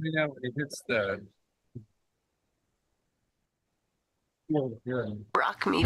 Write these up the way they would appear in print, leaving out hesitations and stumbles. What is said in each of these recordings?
You know, it hits the Rock me.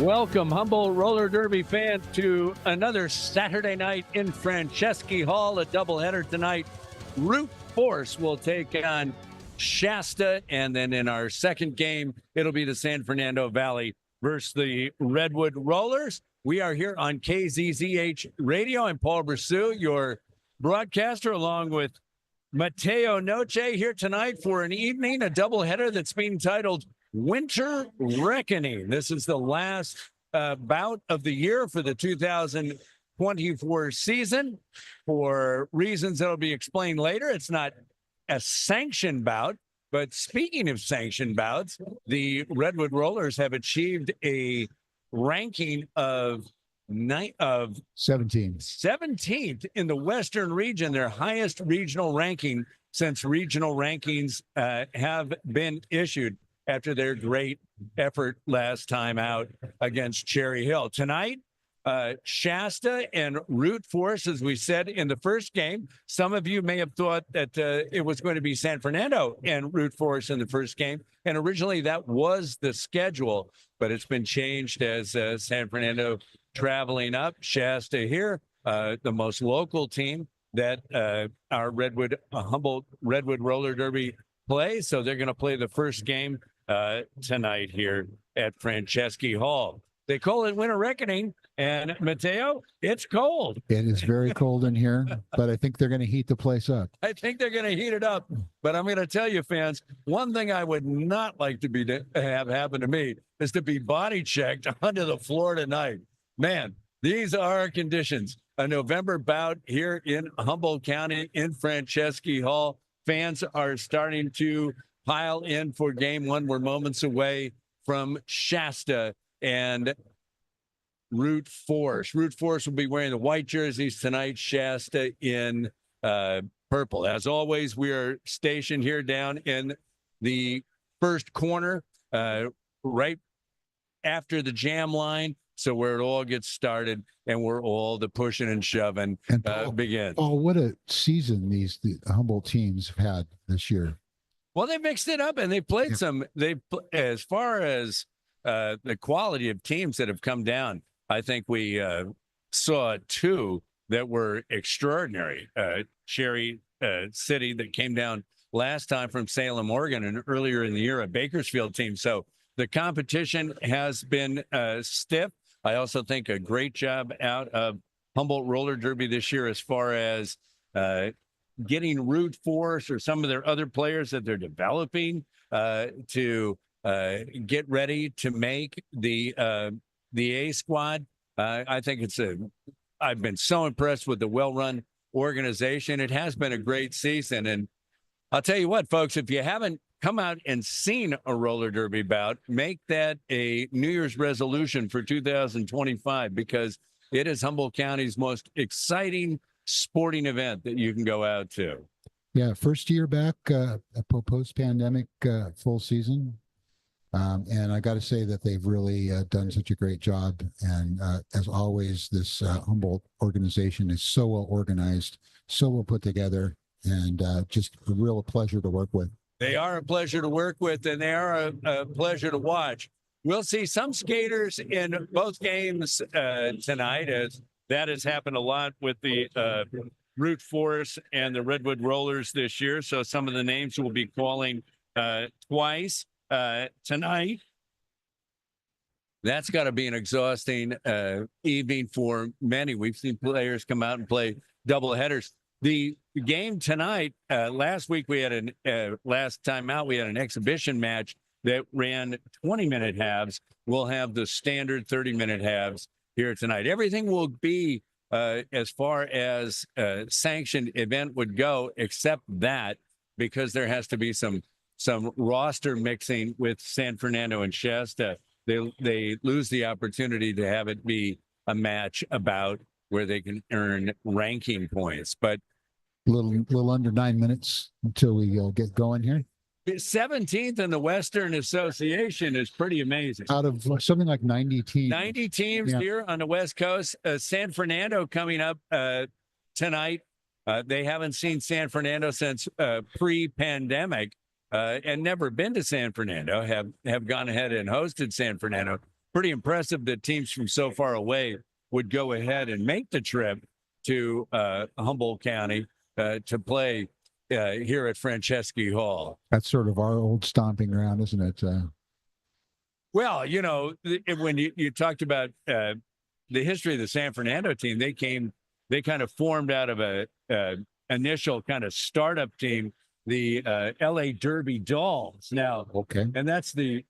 Welcome, Humboldt Roller Derby fans, to another Saturday night in Franceschi Hall, a doubleheader tonight. Root Force will take on Shasta, and then in our second game, it'll be the San Fernando Valley versus the Redwood Rollers. We are here on KZZH Radio. I'm Paul Brasou, your broadcaster, along with Mateo Noche here tonight for an evening, a doubleheader that's being titled Winter Reckoning. This is the last bout of the year for the 2024 season. For reasons that will be explained later, it's not a sanctioned bout. But speaking of sanctioned bouts, the Redwood Rollers have achieved a ranking of 17th in the Western region, their highest regional ranking since regional rankings have been issued after their great effort last time out against Cherry Hill. Tonight, Shasta and Root Force, as we said in the first game. Some of you may have thought that it was going to be San Fernando and Root Force in the first game. And originally that was the schedule, but it's been changed as San Fernando traveling up. Shasta here, the most local team that our Humboldt Redwood Roller Derby plays. So they're going to play the first game tonight here at Franceschi Hall. They call it Winter Reckoning, and Mateo, it's cold. It is very cold in here, but I think they're going to heat the place up. I think they're going to heat it up, but I'm going to tell you, fans, one thing I would not like to have happen to me is to be body checked onto the floor tonight. Man, these are our conditions. A November bout here in Humboldt County in Franceschi Hall. Fans are starting to pile in for game one. We're moments away from Shasta and Root Force. Root Force will be wearing the white jerseys tonight, Shasta in purple. As always, we are stationed here down in the first corner, right after the jam line, so where it all gets started and where all the pushing and shoving begins. Oh, what a season the Humboldt teams have had this year. Well, they mixed it up and they played some. As far as the quality of teams that have come down, I think we saw two that were extraordinary. Cherry City that came down last time from Salem, Oregon, and earlier in the year, a Bakersfield team. So the competition has been stiff. I also think a great job out of Humboldt Roller Derby this year as far as getting Root Force or some of their other players that they're developing to get ready to make the A squad. I think I've been so impressed with the well-run organization. It has been a great season. And I'll tell you what, folks, if you haven't come out and seen a roller derby bout, make that a New Year's resolution for 2025, because it is Humboldt County's most exciting sporting event that you can go out to. Yeah, first year back, post-pandemic full season. And I got to say that they've really done such a great job. And as always, this Humboldt organization is so well organized, so well put together, and just a real pleasure to work with. They are a pleasure to work with, and they are a pleasure to watch. We'll see some skaters in both games tonight, as that has happened a lot with the Root Force and the Redwood Rollers this year. So some of the names we'll be calling twice tonight. That's got to be an exhausting evening for many. We've seen players come out and play double headers. The game tonight, last week we had last time out, we had an exhibition match that ran 20-minute halves. We'll have the standard 30-minute halves here tonight. Everything will be as far as sanctioned event would go, except that, because there has to be some roster mixing with San Fernando and Shasta. They lose the opportunity to have it be a match about where they can earn ranking points. But a little under 9 minutes until we get going here. 17th in the Western Association is pretty amazing. Out of something like 90 teams. 90 teams here on the West Coast. San Fernando coming up tonight. They haven't seen San Fernando since pre-pandemic. And never been to San Fernando, have gone ahead and hosted San Fernando. Pretty impressive that teams from so far away would go ahead and make the trip to Humboldt County to play here at Franceschi Hall. That's sort of our old stomping ground, isn't it? Well, you know, when you talked about the history of the San Fernando team, they kind of formed out of a initial kind of startup team, the LA Derby Dolls. Now, okay, and that's the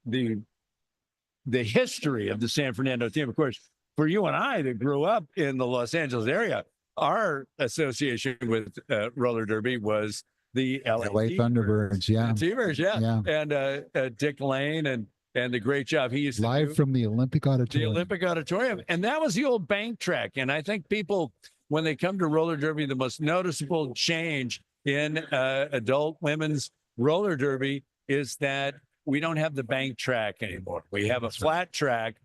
history of the San Fernando team. Of course, for you and I that grew up in the Los Angeles area, our association with roller derby was the LA Thunderbirds, yeah. T-Birds, yeah. And Dick Lane and the great job he used to live do from the Olympic Auditorium. The Olympic Auditorium. And that was the old bank track. And I think people, when they come to roller derby, the most noticeable change in adult women's roller derby is that we don't have the bank track anymore. We have a flat track.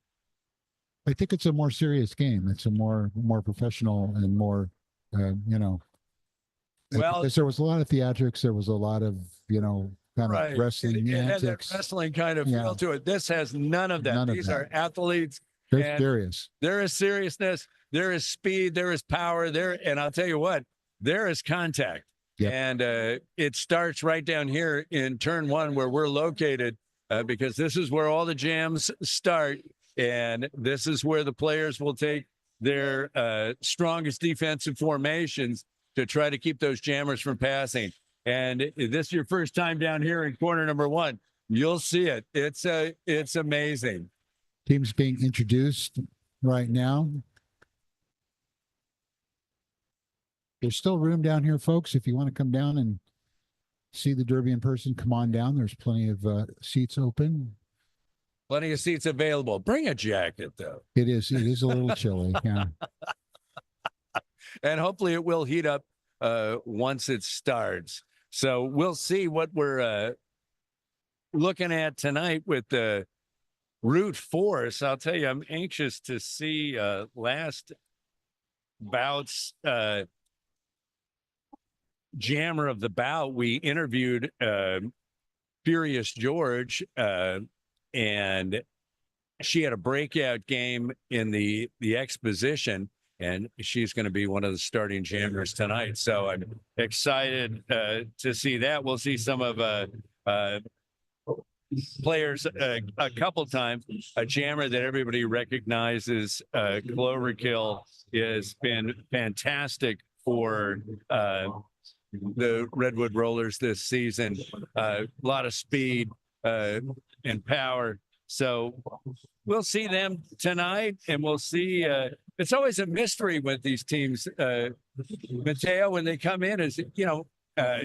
I think it's a more serious game. It's a more professional and more, well, because there was a lot of theatrics. There was a lot of, kind of wrestling it antics. had that wrestling kind of feel to it. This has none of that. These are athletes. They're serious. There is seriousness. There is speed. There is power. And I'll tell you what, there is contact. Yep. And it starts right down here in turn one where we're located because this is where all the jams start. And this is where the players will take their strongest defensive formations to try to keep those jammers from passing. And if this is your first time down here in corner number one, you'll see it. It's amazing. Teams being introduced right now. There's still room down here, folks. If you want to come down and see the Derby in person, come on down. There's plenty of seats open. Plenty of seats available. Bring a jacket, though. It is a little chilly. Yeah. And hopefully it will heat up once it starts. So we'll see what we're looking at tonight with the Route 4. So I'll tell you, I'm anxious to see last bout's jammer of the bout. We interviewed Furious George, and she had a breakout game in the exposition, and she's going to be one of the starting jammers tonight. So I'm excited to see that. We'll see some of players a couple times. A jammer that everybody recognizes, Cloverkill, has been fantastic for the Redwood Rollers this season. A lot of speed and power. So we'll see them tonight, and we'll see. It's always a mystery with these teams, Mateo, when they come in. Is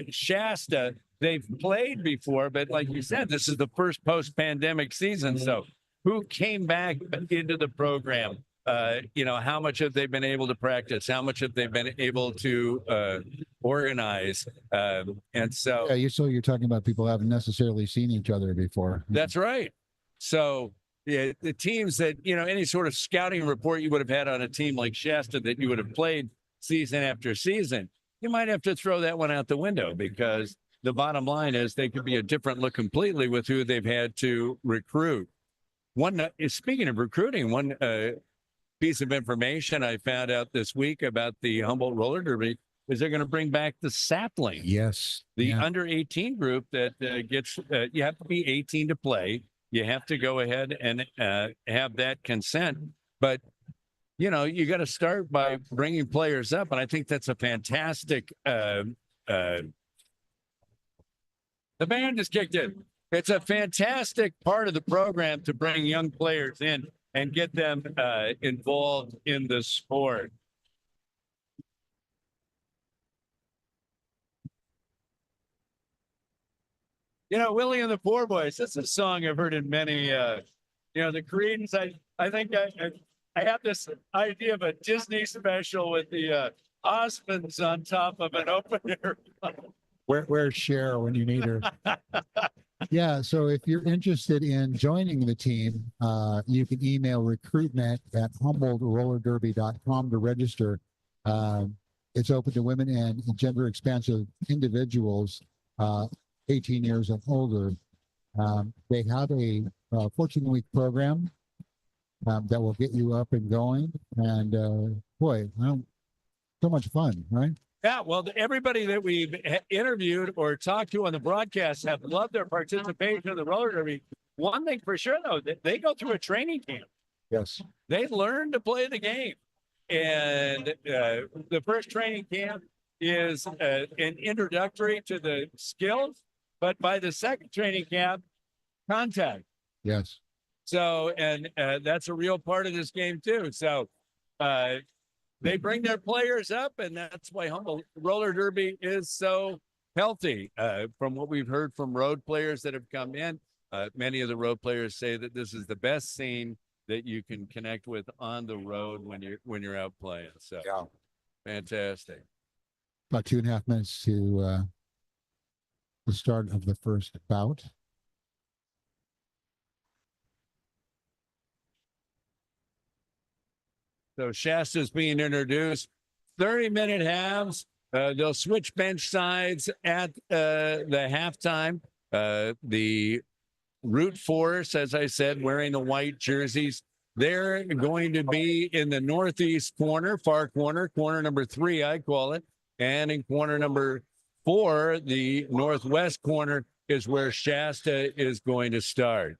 Shasta, they've played before, but like you said, this is the first post-pandemic season. So who came back into the program? How much have they been able to practice? How much have they been able to organize? And so, you're talking about people haven't necessarily seen each other before. That's right. So the teams that, any sort of scouting report you would have had on a team like Shasta that you would have played season after season, you might have to throw that one out the window, because the bottom line is they could be a different look completely with who they've had to recruit. Speaking of recruiting, one piece of information I found out this week about the Humboldt Roller Derby is they're going to bring back the sapling. Yes. The under 18 group that gets, you have to be 18 to play. you have to go ahead and have that consent. But you got to start by bringing players up, and I think that's a fantastic. The band just kicked in. It's a fantastic part of the program to bring young players in and get them involved in the sport. Willie and the Poor Boys, that's a song I've heard in many, the Creedence. I think I have this idea of a Disney special with the Osmonds on top of an open air. Where's Cher when you need her? Yeah, so if you're interested in joining the team, you can email recruitment at HUMBOLDTRollerDerby.com to register. It's open to women and gender expansive individuals, 18 years and older. They have a 14-week program that will get you up and going. And boy, so much fun, right? Yeah, well, everybody that we've interviewed or talked to on the broadcast have loved their participation in the roller derby. One thing for sure, though, they go through a training camp. Yes. They learn to play the game. And the first training camp is an introductory to the skills, but by the second training camp, contact. Yes. So, and that's a real part of this game, too. So, they bring their players up, and that's why Humboldt Roller Derby is so healthy. From what we've heard from road players that have come in, many of the road players say that this is the best scene that you can connect with on the road when you're out playing. So, yeah, fantastic. About 2.5 minutes to the start of the first bout. So Shasta's being introduced. 30-minute halves. They'll switch bench sides at the halftime. The route force, as I said, wearing the white jerseys. They're going to be in the northeast corner, far corner, corner number 3, I call it. And in corner number 4, the northwest corner, is where Shasta is going to start.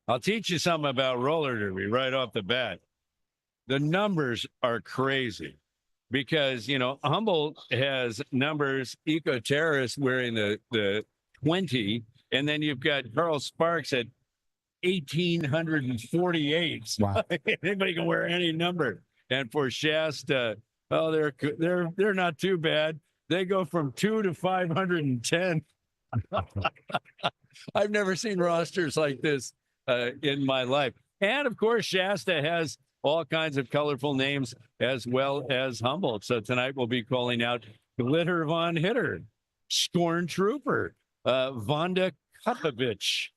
I'll teach you something about roller derby right off the bat. The numbers are crazy because, Humboldt has numbers, eco-terrorists wearing the 20, and then you've got Carl Sparks at 1,848. Wow. Anybody can wear any number. And for Shasta, they're not too bad. They go from 2 to 510. I've never seen rosters like this in my life. And of course, Shasta has all kinds of colorful names as well as Humboldt. So tonight we'll be calling out Glitter Von Hitter, Scorn Trooper, Vonda Kupovich,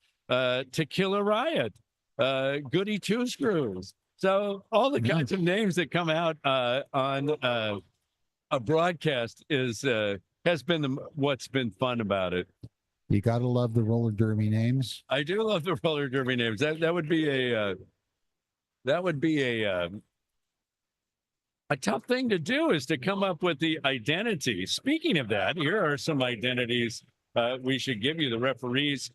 Tequila Riot, Goody Two Screws. So all the kinds of names that come out on a broadcast has been what's been fun about it. You got to love the roller derby names. I do love the roller derby names. That would be a tough thing to do, is to come up with the identity. Speaking of that, here are some identities we should give you. The referees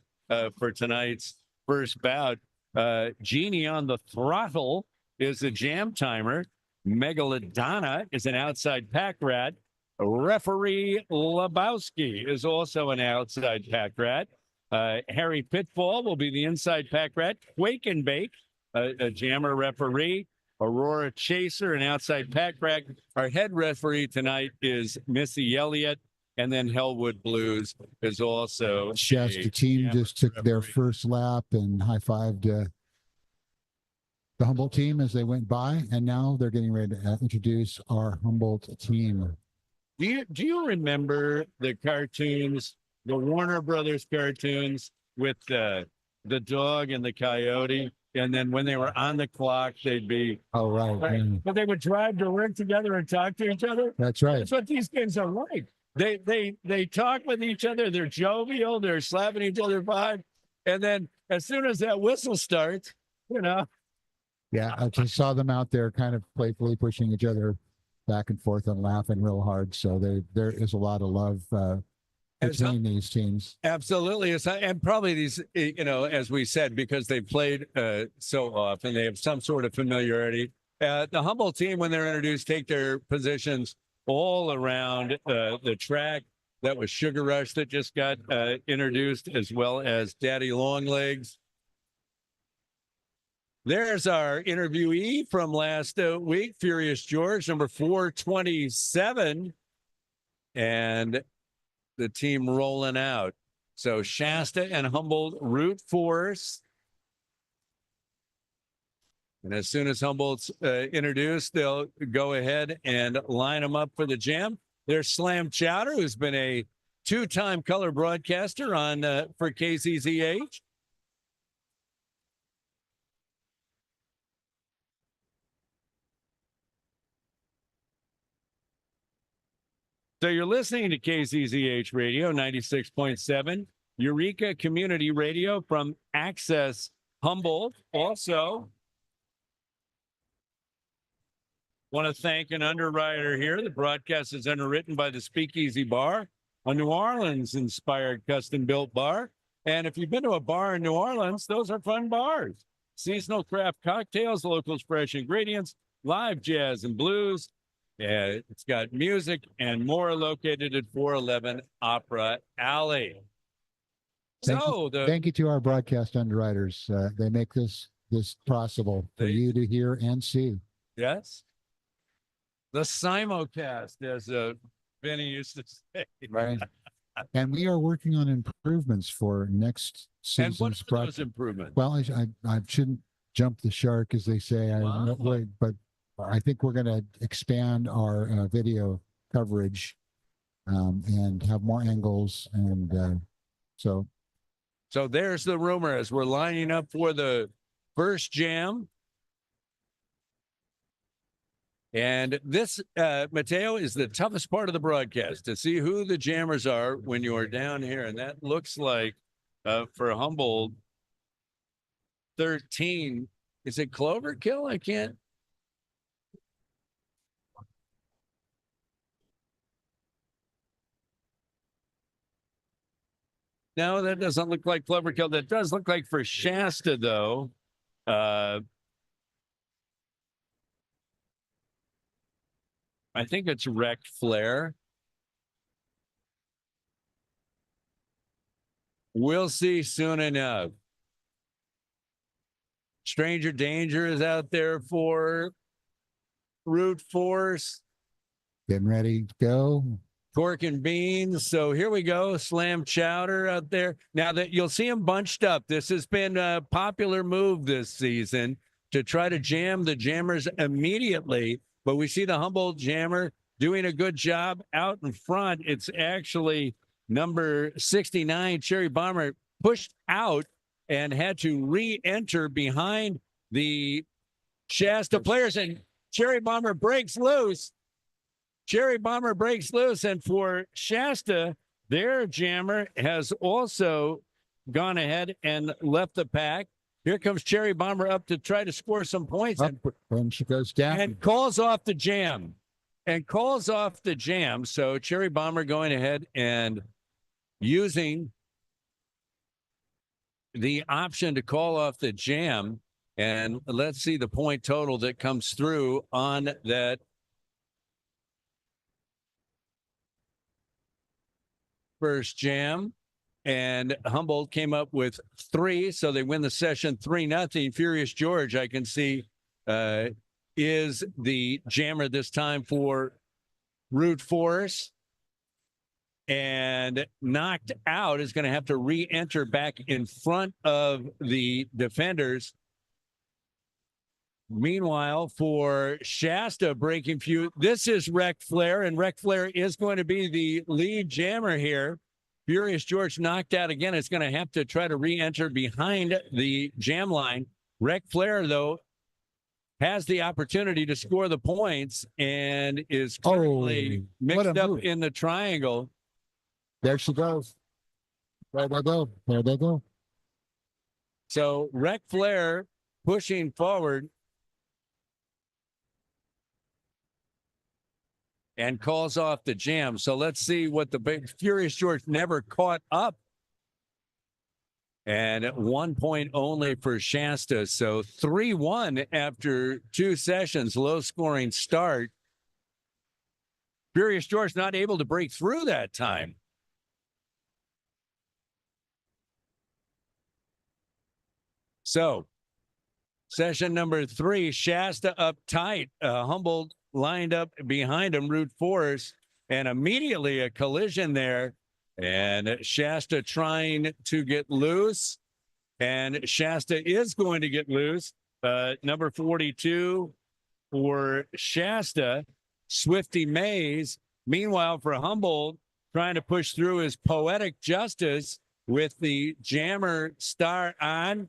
for tonight's first bout. Jeannie on the throttle is a jam timer. Megalodonna is an outside pack rat. Referee Lebowski is also an outside pack rat. Harry Pitfall will be the inside pack rat. Quake and Bake, a jammer referee. Aurora Chaser, an outside pack rat. Our head referee tonight is Missy Elliott. And then Hellwood Blues is also. Shasta team just took their first lap and high-fived the Humboldt team as they went by. And now they're getting ready to introduce our Humboldt team. Do you remember the cartoons, the Warner Brothers cartoons with the dog and the coyote? And then when they were on the clock, they'd be. Oh, right. But they would drive to work together and talk to each other. That's right. That's what these kids are like. They talk with each other. They're jovial. They're slapping each other behind. And then as soon as that whistle starts, Yeah, I just saw them out there kind of playfully pushing each other back and forth and laughing real hard. So there is a lot of love between these teams. Absolutely. And probably these, as we said, because they've played so often, they have some sort of familiarity. The Humboldt team, when they're introduced, take their positions all around the track. That was Sugar Rush that just got introduced, as well as Daddy Longlegs. There's our interviewee from last week, Furious George, number 427. And the team rolling out. So Shasta and Humboldt root for us. And as soon as Humboldt's introduced, they'll go ahead and line them up for the jam. There's Slam Chowder, who's been a two-time color broadcaster on for KZZH. So you're listening to KZZH Radio 96.7, Eureka Community Radio from Access Humboldt. Also, want to thank an underwriter here. The broadcast is underwritten by the Speakeasy Bar, a New Orleans-inspired custom-built bar. And if you've been to a bar in New Orleans, those are fun bars. Seasonal craft cocktails, locals fresh ingredients, live jazz and blues. It's got music and more, located at 411 Opera Alley. Thank you to our broadcast underwriters. They make this possible for you to hear and see. Yes. The simulcast, as Benny used to say. Right. And we are working on improvements for next season's broadcast. And what are those improvements? Well, I shouldn't jump the shark, as they say. But I think we're going to expand our video coverage and have more angles. And so there's the rumor as we're lining up for the first jam. And this, Mateo, is the toughest part of the broadcast, to see who the jammers are when you are down here. And that looks like for Humboldt 13. Is it Cloverkill? I can't. No, that doesn't look like Cloverkill. That does look like for Shasta, though. I think it's Wrecked Flare. We'll see soon enough. Stranger Danger is out there for Root Force. Getting ready to go. Pork and Beans. So here we go. Slam Chowder out there. Now that you'll see them bunched up. This has been a popular move this season to try to jam the jammers immediately. But we see the Humboldt jammer doing a good job out in front. It's actually number 69, Cherry Bomber, pushed out and had to re-enter behind the Shasta players. And Cherry Bomber breaks loose. Cherry Bomber breaks loose. And for Shasta, their jammer has also gone ahead and left the pack. Here comes Cherry Bomber up to try to score some points. And she goes down. And calls off the jam. So Cherry Bomber going ahead and using the option to call off the jam. And let's see the point total that comes through on that first jam. And Humboldt came up with 3, so they win the session 3-0. Furious George, I can see, is the jammer this time for Root Force. And knocked out is going to have to re-enter back in front of the defenders. Meanwhile, for Shasta breaking few, this is Wrecked Flare, and Wrecked Flare is going to be the lead jammer here. Furious George knocked out again. It's going to have to try to re-enter behind the jam line. Wrecked Flare, though, has the opportunity to score the points and is currently mixed up in the triangle. There she goes. There they go. There they go. So Wrecked Flare pushing forward. and calls off the jam. So let's see what the big Furious George never caught up. And 1 point only for Shasta. So 3-1 after 2 sessions, low scoring start. Furious George not able to break through that time. So session number 3, Shasta up tight. Humboldt lined up behind him, route force, and immediately a collision there. And Shasta trying to get loose. And Shasta is going to get loose. Number 42 for Shasta, Swifty Mays. Meanwhile, for Humboldt, trying to push through his Poetic Justice with the jammer star on.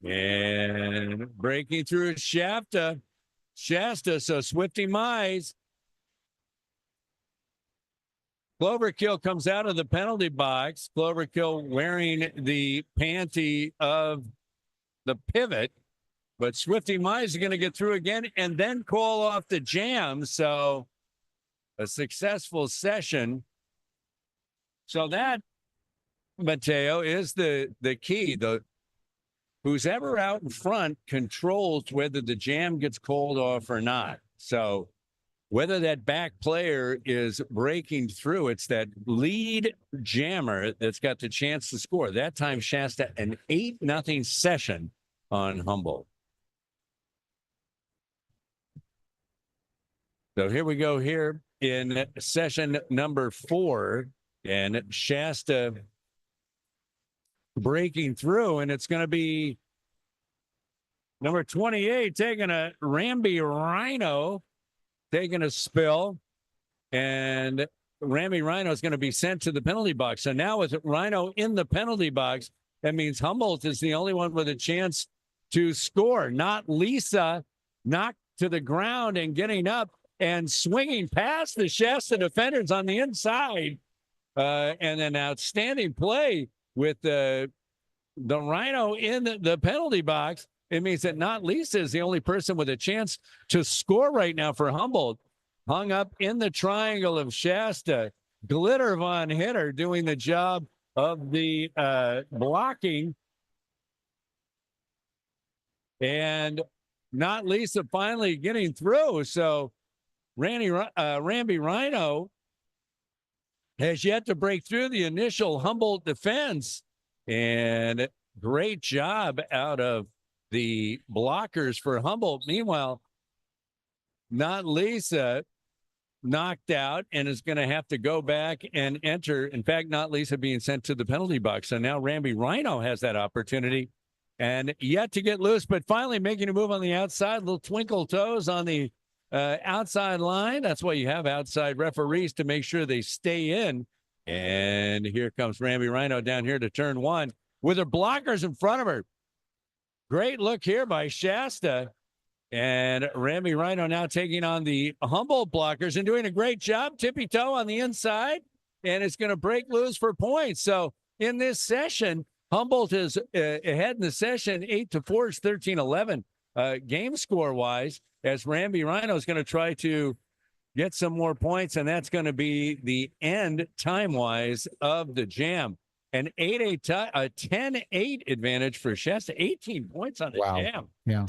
And breaking through Shasta. So Swifty Mize. Cloverkill comes out of the penalty box. Cloverkill wearing the panty of the pivot. But Swifty Mize is going to get through again and then call off the jam. So a successful session. So that, Mateo, is the key. Who's ever out in front controls whether the jam gets called off or not. So whether that back player is breaking through, it's that lead jammer that's got the chance to score. That time, Shasta, an 8-0 session on Humboldt. So here we go here in session number 4, and Shasta breaking through, and it's going to be number 28 taking a Ramby Rhino, taking a spill, and Ramby Rhino is going to be sent to the penalty box. So now with Rhino in the penalty box, that means Humboldt is the only one with a chance to score. Not Lisa, knocked to the ground and getting up and swinging past the Shasta defenders on the inside. And an outstanding play with the Rhino in the penalty box. It means that not Lisa is the only person with a chance to score right now for Humboldt. Hung up in the triangle of Shasta. Glitter Von Hitter doing the job of the blocking. And not Lisa finally getting through. So Ramby Rhino has yet to break through the initial Humboldt defense. And great job out of the blockers for Humboldt. Meanwhile, not Lisa knocked out and is going to have to go back and enter. In fact, not Lisa being sent to the penalty box. So now Ramby Rhino has that opportunity and yet to get loose, but finally making a move on the outside. Little twinkle toes on the outside line. That's why you have outside referees, to make sure they stay in. And here comes Ramby Rhino down here to turn 1 with her blockers in front of her. Great look here by Shasta. And Ramby Rhino now taking on the Humboldt blockers and doing a great job. Tippy toe on the inside. And it's going to break loose for points. So in this session, Humboldt is ahead in the session 8-4. It's 13-11 game score wise, as Ramby Rhino is going to try to get some more points. And that's going to be the end time wise of the jam. An 8-8 a 10-8 advantage for Shasta. 18 points on the jam. Yeah.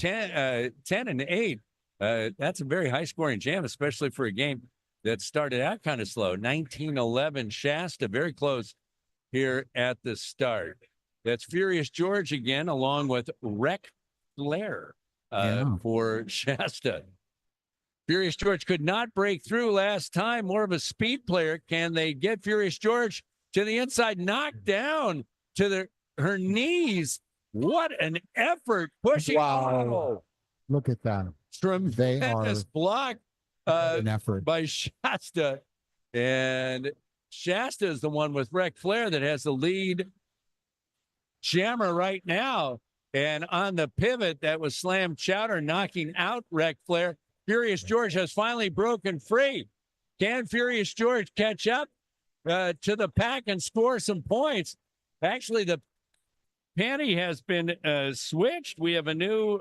10 and 8. That's a very high scoring jam, especially for a game that started out kind of slow. 19-11 Shasta, very close here at the start. That's Furious George again, along with Rec Flair for Shasta. Furious George could not break through last time. More of a speed player. Can they get Furious George to the inside, knocked down to her knees? What an effort pushing. Wow. Look at that. Tremendous block an effort by Shasta. And Shasta is the one with Rec Flair that has the lead jammer right now. And on the pivot, that was Slam Chowder knocking out Rec Flair. Furious George has finally broken free. Can Furious George catch up to the pack and score some points? Actually, the panty has been switched. We have a new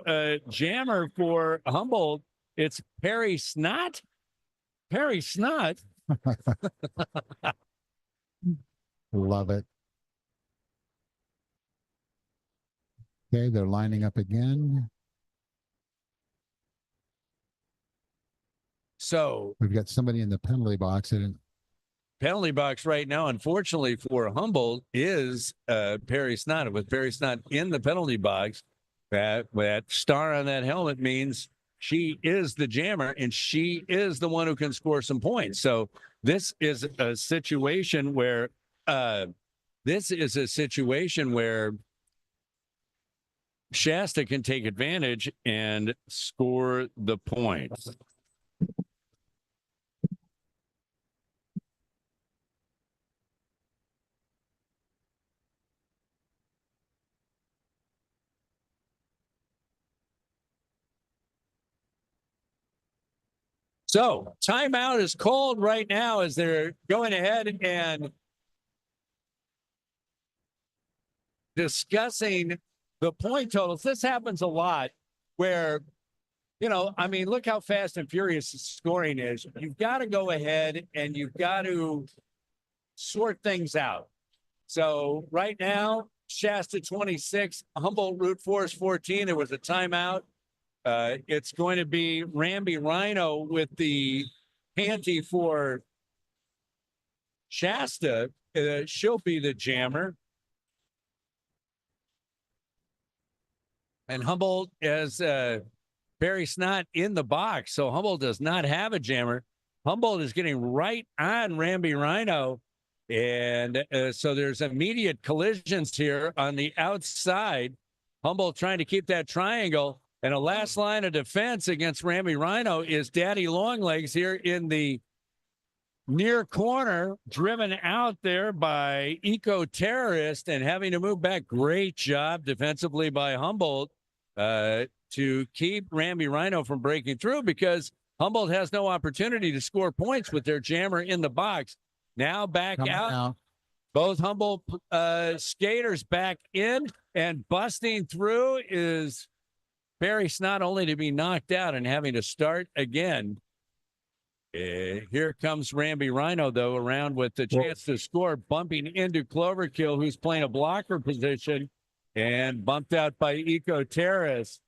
jammer for Humboldt. It's Perry Snot. Perry Snot. Love it. Okay, they're lining up again. So we've got somebody in the penalty box. Penalty box right now, unfortunately for Humboldt, is Perry Snot. With Perry Snot in the penalty box, that star on that helmet means she is the jammer and she is the one who can score some points. So this is a situation where Shasta can take advantage and score the points. So timeout is called right now as they're going ahead and discussing the point totals. This happens a lot where, look how fast and furious the scoring is. You've got to go ahead and you've got to sort things out. So right now, Shasta 26, Humboldt Route Forest 14. There was a timeout. It's going to be Ramby Rhino with the panty for Shasta. She'll be the jammer. And Humboldt has Perry Snot in the box. So Humboldt does not have a jammer. Humboldt is getting right on Ramby Rhino. And so there's immediate collisions here on the outside. Humboldt trying to keep that triangle. And a last line of defense against Ramby Rhino is Daddy Longlegs here in the near corner, driven out there by eco-terrorist and having to move back. Great job defensively by Humboldt to keep Ramby Rhino from breaking through, because Humboldt has no opportunity to score points with their jammer in the box. Now back out. Both Humboldt skaters back in, and busting through is Perry Snot, only to be knocked out and having to start again. Here comes Ramby Rhino, though, around with the chance to score, bumping into Cloverkill, who's playing a blocker position, and bumped out by eco-terrorist.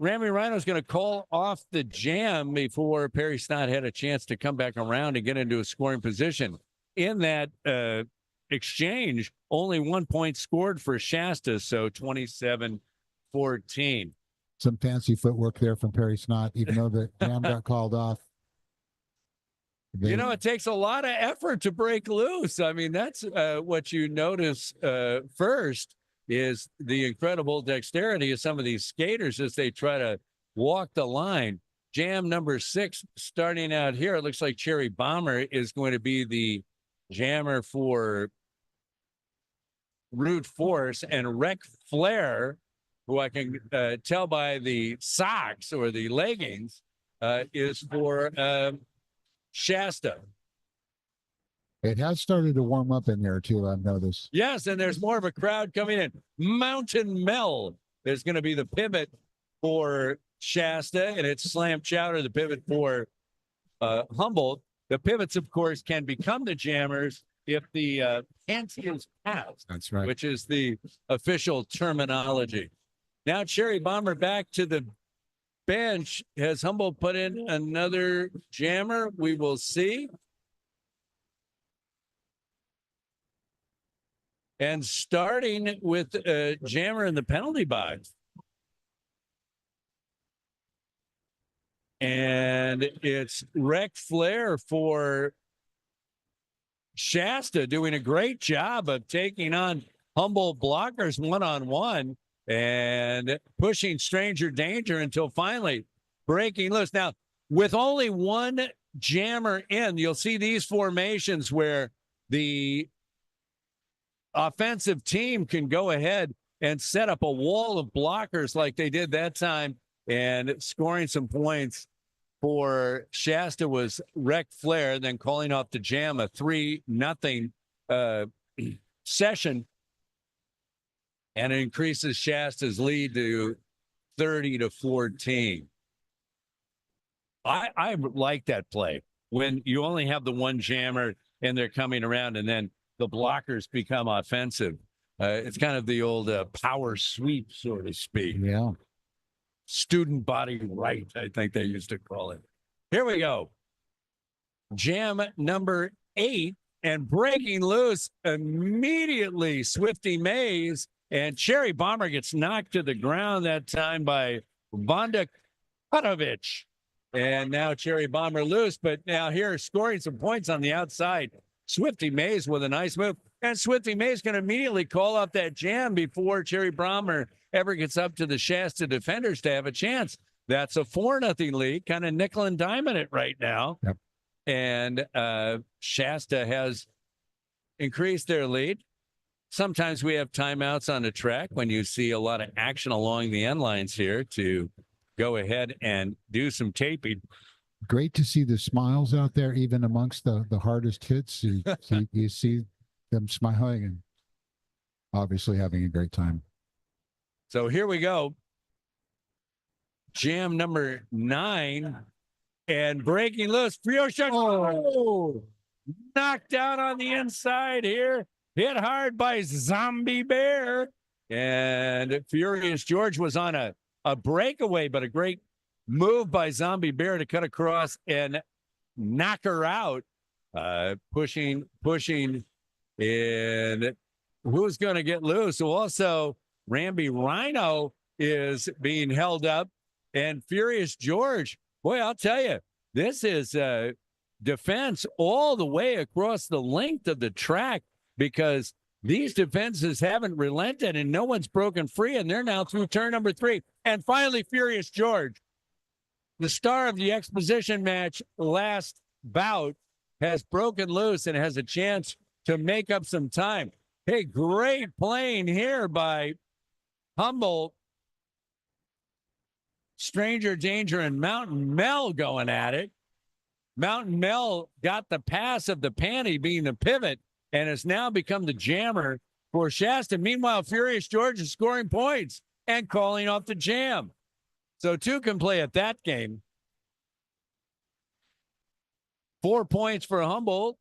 Ramby Rhino's going to call off the jam before Perry Snot had a chance to come back around and get into a scoring position. In that exchange, only 1 point scored for Shasta, so 27-14. Some fancy footwork there from Perry Snot, even though the jam got called off. It takes a lot of effort to break loose. I mean, that's what you notice first is the incredible dexterity of some of these skaters as they try to walk the line. Jam number 6 starting out here. It looks like Cherry Bomber is going to be the jammer for Root Force, and Rec Flair, who I can tell by the socks or the leggings, is for Shasta. It has started to warm up in there, too, I've noticed. Yes, and there's more of a crowd coming in. Mountain Mel is going to be the pivot for Shasta, and it's Slam Chowder, the pivot for Humboldt. The pivots, of course, can become the jammers if the panty is passed. That's right. Which is the official terminology. Now Cherry Bomber back to the bench. Has Humboldt put in another jammer? We will see. And starting with a jammer in the penalty box. And it's Rec Flair for Shasta, doing a great job of taking on Humboldt blockers one-on-one and pushing Stranger Danger until finally breaking loose. Now, with only one jammer in, you'll see these formations where the offensive team can go ahead and set up a wall of blockers like they did that time, and scoring some points for Shasta was Rec Flair, then calling off the jam, a 3-0 session, and it increases Shasta's lead to 30-14. I like that play. when you only have the one jammer and they're coming around and then the blockers become offensive. It's kind of the old power sweep, so to speak. Yeah. Student body right, I think they used to call it. Here we go. Jam number 8, and breaking loose immediately, Swifty Mays, and Cherry Bomber gets knocked to the ground that time by Vonda Kutovich. And now Cherry Bomber loose, but now here scoring some points on the outside. Swifty Mays with a nice move. And Swifty Mays can immediately call off that jam before Cherry Bomber ever gets up to the Shasta defenders to have a chance. That's a 4-0 lead, kind of nickel and diamond it right now. Yep. And Shasta has increased their lead. Sometimes we have timeouts on the track when you see a lot of action along the end lines here to go ahead and do some taping. Great to see the smiles out there, even amongst the hardest hits. You see them smiling and obviously having a great time. So here we go. Jam number 9 and breaking loose. Frio knocked out on the inside here. Hit hard by Zombie Bear. And Furious George was on a breakaway, but a great move by Zombie Bear to cut across and knock her out. Pushing. And who's going to get loose? So also, Ramby Rhino is being held up. And Furious George, boy, I'll tell you, this is defense all the way across the length of the track, because these defenses haven't relented and no one's broken free, and they're now through turn number 3. And finally, Furious George, the star of the exposition match last bout, has broken loose and has a chance to make up some time. Hey, great playing here by Humboldt. Stranger Danger and Mountain Mel going at it. Mountain Mel got the pass of the panty being the pivot and has now become the jammer for Shasta. Meanwhile, Furious George is scoring points and calling off the jam. So 2 can play at that game. 4 points for Humboldt.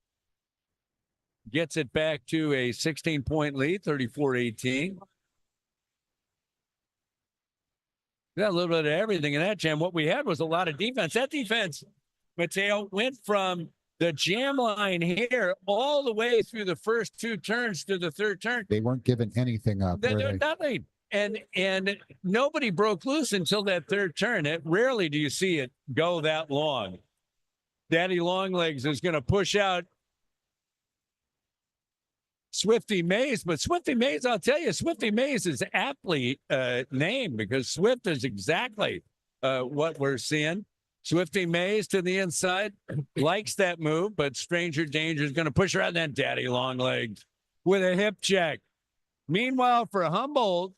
Gets it back to a 16-point lead, 34-18. Got a little bit of everything in that jam. What we had was a lot of defense. That defense, Mateo, went from the jam line here all the way through the first 2 turns to the 3rd turn. They weren't giving anything up. Nothing. And nobody broke loose until that 3rd turn. Rarely do you see it go that long. Daddy Longlegs is going to push out Swifty Mays, but Swifty Mays, I'll tell you, Swifty Mays is aptly named because Swift is exactly what we're seeing. Swifty Mays to the inside, likes that move, but Stranger Danger is going to push her out, and then Daddy Longlegs with a hip check. Meanwhile, for Humboldt,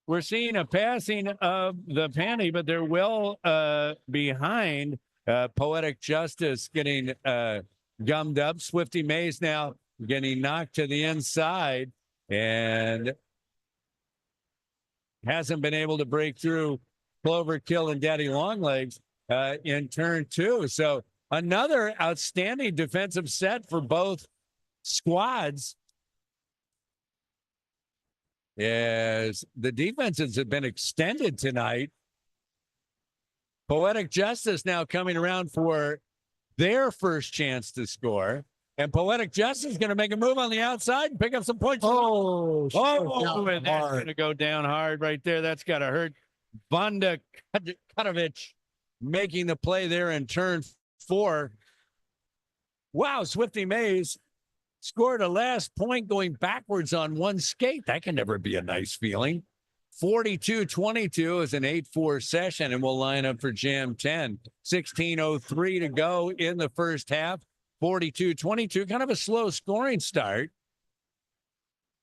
we're seeing a passing of the panty, but they're well behind. Poetic Justice getting gummed up. Swifty Mays now getting knocked to the inside and hasn't been able to break through Cloverkill and Daddy Longlegs in turn 2. So another outstanding defensive set for both squads, as the defenses have been extended tonight. Poetic Justice now coming around for their first chance to score. And Poetic Justice is going to make a move on the outside and pick up some points. And that's going to go down hard right there. That's got to hurt. Vonda Kutovich making the play there in turn 4. Wow, Swifty Mays scored a last point going backwards on one skate. That can never be a nice feeling. 42-22 is an 8-4 session, and we'll line up for Jam 10. 16:03 to go in the first half. 42-22, kind of a slow scoring start.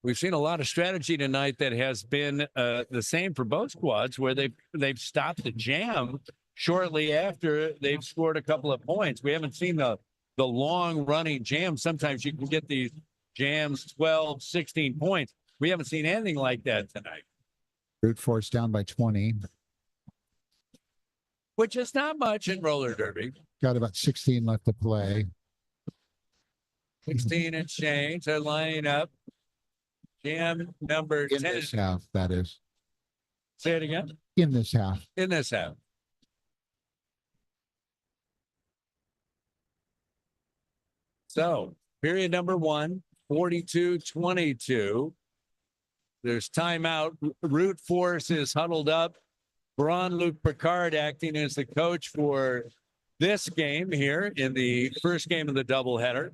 We've seen a lot of strategy tonight that has been the same for both squads, where they've stopped the jam shortly after they've scored a couple of points. We haven't seen the long running jam. Sometimes you can get these jams 12, 16 points. We haven't seen anything like that tonight. Brute force down by 20. Which is not much in roller derby. got about 16 left to play. 16 and change. They're lining up. Jam number In 10. this half, that is. Say it again. In this half. In this half. So, period number 1, 42-22. There's timeout. Root Force is huddled up. Luc Picard acting as the coach for this game here in the first game of the doubleheader.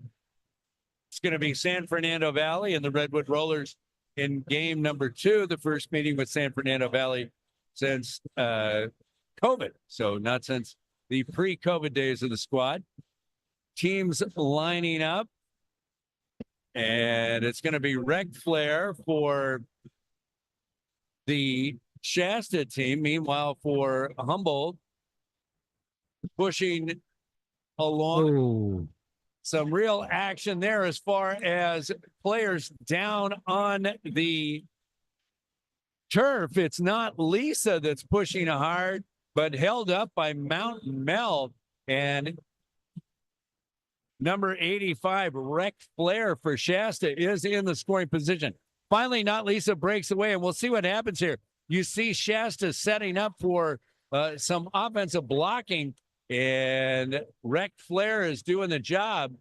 It's going to be San Fernando Valley and the Redwood Rollers in game number 2, the first meeting with San Fernando Valley since COVID. So not since the pre-COVID days of the squad. Teams lining up. And it's going to be Rec Flair for the Shasta team. Meanwhile, for Humboldt, pushing along. Oh. Some real action there as far as players down on the turf. It's not Lisa that's pushing hard, but held up by Mountain Mel. And number 85, Rec Flair for Shasta, is in the scoring position. Finally, Not Lisa breaks away, and we'll see what happens here. You see Shasta setting up for some offensive blocking, and Rec Flair is doing the job.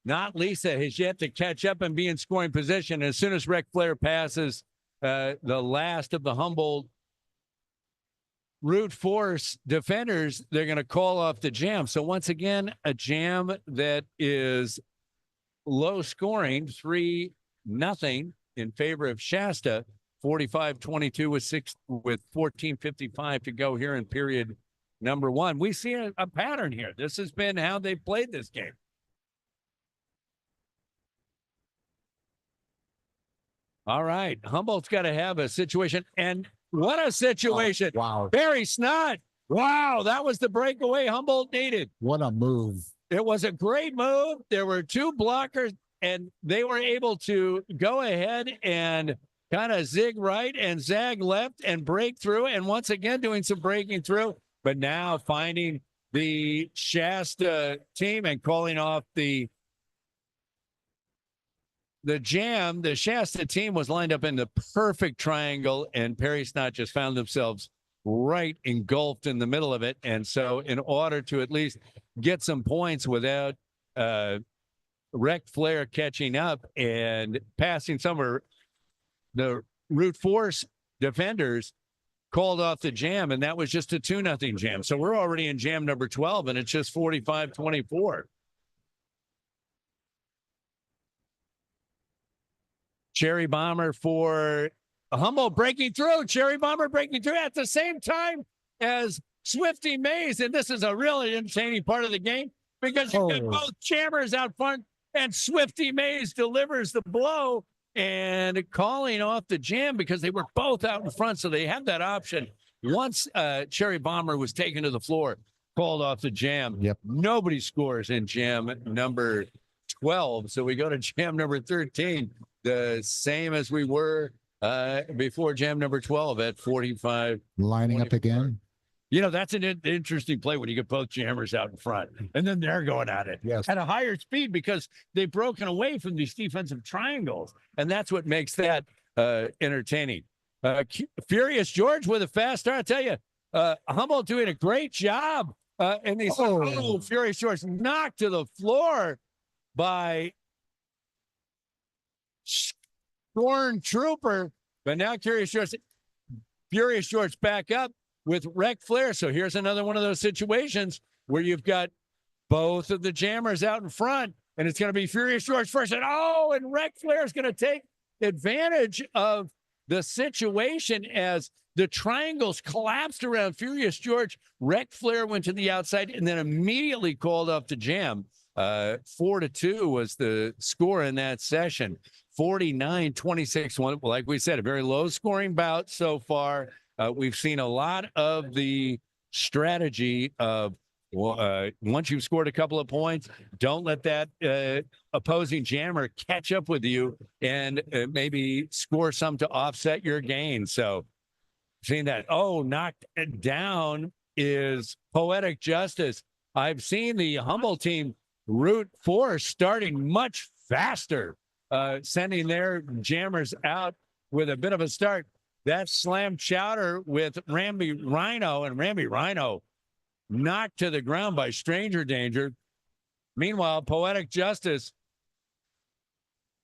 Not Lisa has yet to catch up and be in scoring position. As soon as Rec Flair passes the last of the Humboldt Root Force defenders, they're going to call off the jam. So once again, a jam that is low scoring, 3-0 in favor of Shasta. 45-22 with 14:55 to go here in period number 1. We see a pattern here. This has been how they've played this game. All right, Humboldt's got to have a situation, and what a situation. Oh, wow. Barry Snott. Wow, that was the breakaway Humboldt needed. What a move. It was a great move. There were 2 blockers, and they were able to go ahead and kind of zig right and zag left and break through, and once again doing some breaking through, but now finding the Shasta team and calling off the jam. The Shasta team was lined up in the perfect triangle, and Perry Snott just found themselves right engulfed in the middle of it. And so in order to at least get some points without Rec Flair catching up and passing somewhere, the Root Force defenders called off the jam, and that was just a 2-0 jam. So we're already in jam number 12, and it's just 45-24. Cherry Bomber for Humboldt breaking through. Cherry Bomber breaking through at the same time as Swifty Mays. And this is a really entertaining part of the game because you get both jammers out front, and Swifty Mays delivers the blow and calling off the jam because they were both out in front. So they had that option. Once Cherry Bomber was taken to the floor, called off the jam. Yep. Nobody scores in jam number 12. So we go to jam number 13, the same as we were before jam number 12 at 45. Lining up again. You know, that's an interesting play when you get both jammers out in front, and then they're going at it Yes. at a higher speed because they've broken away from these defensive triangles, and that's what makes that entertaining. Furious George with a fast start. I tell you, Humboldt doing a great job. And they said, Furious George knocked to the floor by Stormtrooper, but now Furious George back up with Rec Flair. So here's another one of those situations where you've got both of the jammers out in front, and it's going to be Furious George first. And Rec Flair is going to take advantage of the situation as the triangles collapsed around Furious George. Rec Flair went to the outside and then immediately called off the jam. 4-2 was the score in that session. 49-26. Like we said, a very low scoring bout so far. We've seen a lot of the strategy of once you've scored a couple of points, don't let that opposing jammer catch up with you and maybe score some to offset your gain. So seeing that, knocked down is Poetic Justice. I've seen the Humboldt team root for starting much faster, sending their jammers out with a bit of a start. That slam chowder with Ramby Rhino, and Ramby Rhino knocked to the ground by Stranger Danger. Meanwhile, Poetic Justice,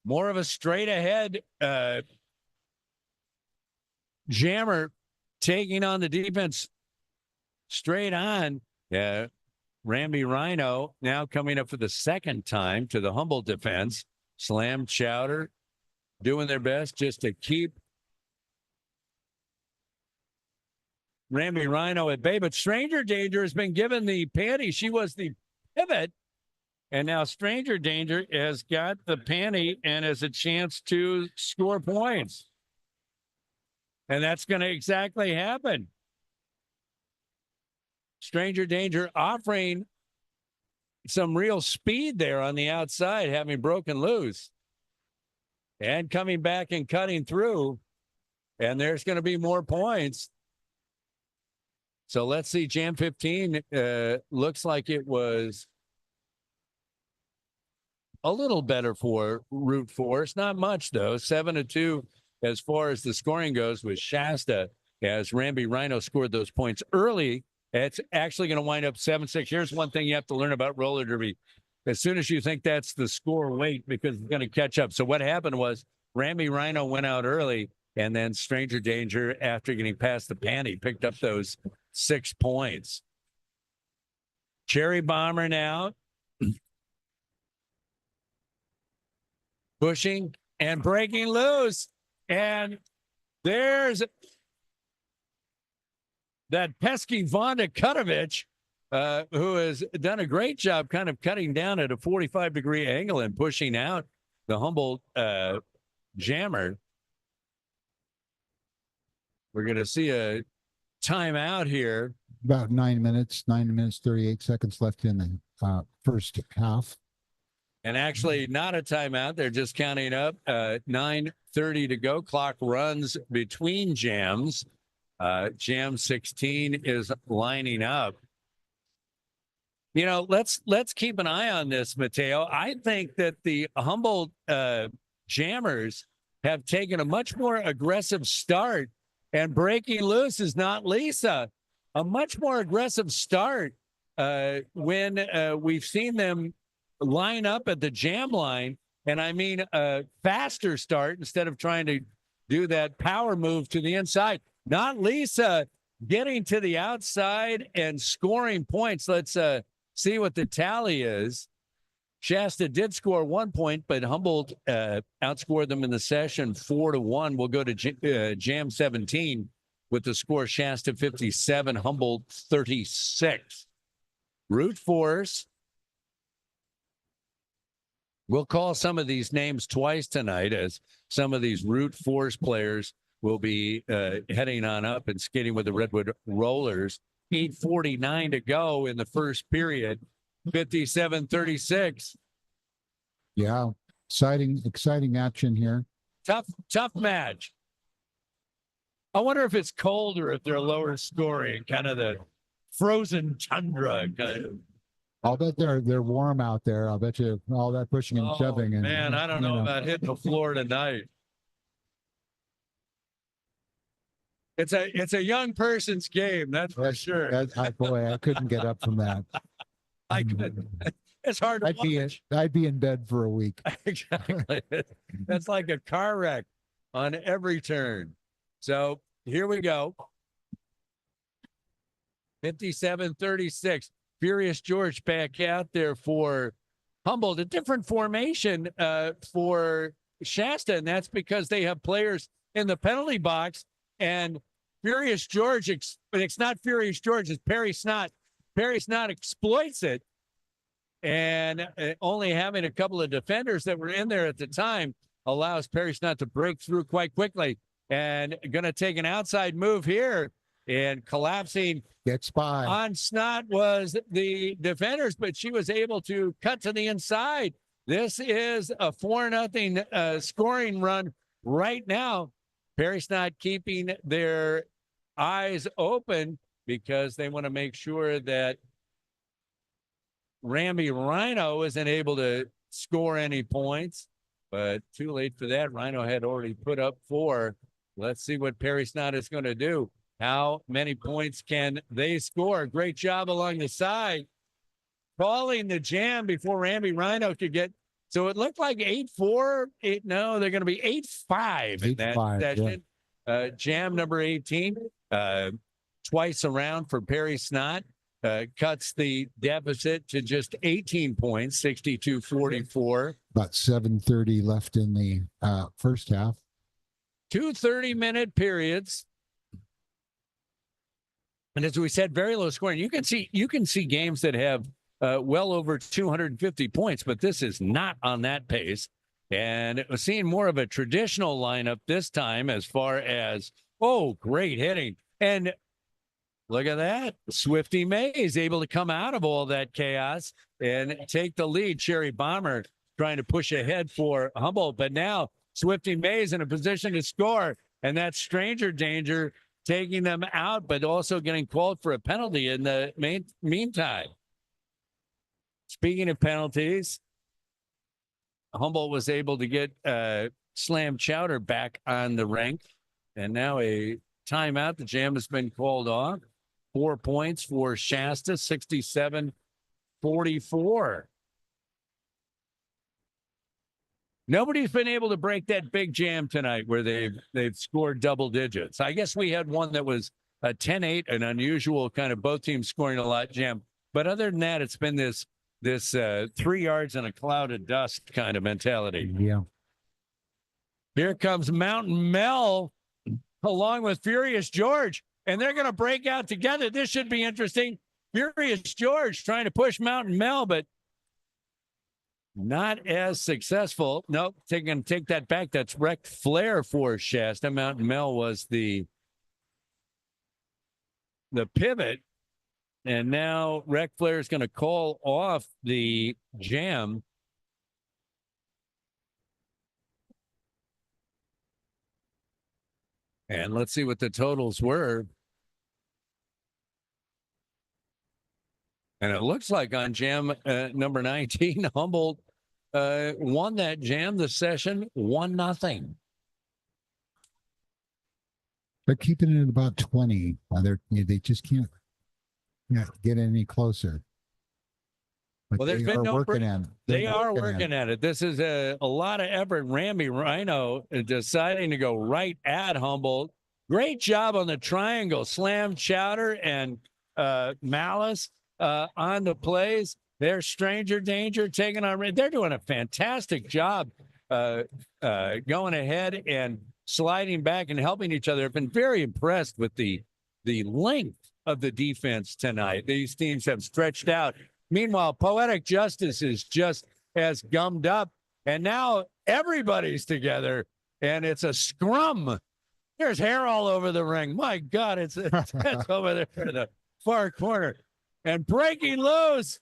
more of a straight ahead jammer, taking on the defense straight on. Ramby Rhino now coming up for the second time to the Humboldt defense. Slam chowder doing their best just to keep Ramby Rhino at bay. But Stranger Danger has been given the panty. She was the pivot. And now Stranger Danger has got the panty and has a chance to score points. And that's going to exactly happen. Stranger Danger offering some real speed there on the outside, having broken loose. And coming back and cutting through. And there's going to be more points. So let's see. Jam 15 looks like it was a little better for Route Force. Not much, though. 7-2 as far as the scoring goes with Shasta, as Ramby Rhino scored those points early. It's actually going to wind up 7-6. Here's one thing you have to learn about roller derby. As soon as you think that's the score, wait, because it's going to catch up. So what happened was Ramby Rhino went out early, and then Stranger Danger, after getting past the panty, picked up those 6 points. Cherry Bomber now pushing and breaking loose. And there's that pesky Vonda Kutovich, who has done a great job kind of cutting down at a 45-degree angle and pushing out the Humboldt jammer. We're going to see a timeout here. About 9 minutes, 38 seconds left in the first half. And actually not a timeout. They're just counting up. 9:30 to go. Clock runs between jams. Jam 16 is lining up. You know, let's keep an eye on this, Mateo. I think that the Humboldt jammers have taken a much more aggressive start, and breaking loose is not Lisa. A much more aggressive start when we've seen them line up at the jam line. And I mean a faster start instead of trying to do that power move to the inside. Not Lisa getting to the outside and scoring points. Let's see what the tally is. Shasta did score 1 point, but Humboldt outscored them in the session 4-1. We'll go to Jam 17 with the score Shasta 57, Humboldt 36. Route Force. We'll call some of these names twice tonight, as some of these Route Force players will be heading on up and skating with the Redwood Rollers. 8:49 to go in the first period. 57-36. Yeah, exciting action here. Tough match. I wonder if it's cold or if they're lower scoring, kind of the frozen tundra kind of. I'll bet they're warm out there. I'll bet you all that pushing and shoving. And, man, I don't know about hitting the floor tonight. It's a young person's game, that's for sure. Boy, I couldn't get up from that. I couldn't. It's hard to watch. I'd be in bed for a week. Exactly. That's like a car wreck on every turn. So here we go. 57-36. Furious George back out there for Humboldt. A different formation for Shasta, and that's because they have players in the penalty box. And Furious George, but it's not Furious George, it's Perry Snott. Perry Snott exploits it. And only having a couple of defenders that were in there at the time allows Perry Snott to break through quite quickly. And going to take an outside move here, and collapsing gets by on Snott was the defenders, but she was able to cut to the inside. This is a 4-0 scoring run right now. Perry Snott keeping their eyes open because they want to make sure that Ramby Rhino isn't able to score any points, but too late for that. Rhino had already put up 4. Let's see what Perry Snott is going to do. How many points can they score? Great job along the side, calling the jam before Ramby Rhino could get. So it looked like 8-4. No, they're going to be 8-5 in that session. Yeah. Jam number 18, twice around for Perry Snott. Cuts the deficit to just 18 points, 62-44. About 7:30 left in the first half. 2 30-minute periods. And as we said, very low scoring. You can see games that have well over 250 points, but this is not on that pace. And it was seeing more of a traditional lineup this time as far as, great hitting. And look at that. Swifty Mays able to come out of all that chaos and take the lead. Sherry Bomber trying to push ahead for Humboldt. But now Swifty Mays in a position to score. And that's Stranger Danger taking them out, but also getting called for a penalty in the meantime. Speaking of penalties, Humboldt was able to get Slam Chowder back on the rink. And now a timeout. The jam has been called off. 4 points for Shasta, 67-44. Nobody's been able to break that big jam tonight where they've scored double digits. I guess we had one that was a 10-8, an unusual kind of both teams scoring a lot jam. But other than that, it's been this 3 yards in a cloud of dust kind of mentality. Yeah. Here comes Mountain Mel along with Furious George, and they're going to break out together. This should be interesting. Furious George trying to push Mountain Mel, but not as successful. Nope, take that back. That's Wreck Flair for Shasta. Mountain Mel was the pivot, and now Wreck Flair is going to call off the jam. And let's see what the totals were. And it looks like on jam number 19, Humboldt won that jam, the session, 1-0. They're keeping it at about 20. They just can't get any closer. But well, there's they been no working at it. They are working at it. This is a lot of effort. Ramby Rhino deciding to go right at Humboldt. Great job on the triangle. Slam Chowder and Malice on the plays. There's Stranger Danger taking on. They're doing a fantastic job going ahead and sliding back and helping each other. I've been very impressed with the length of the defense tonight. These teams have stretched out. Meanwhile, Poetic Justice is just as gummed up, and now everybody's together, and it's a scrum. There's hair all over the ring. My God, it's over there in the far corner. And breaking loose,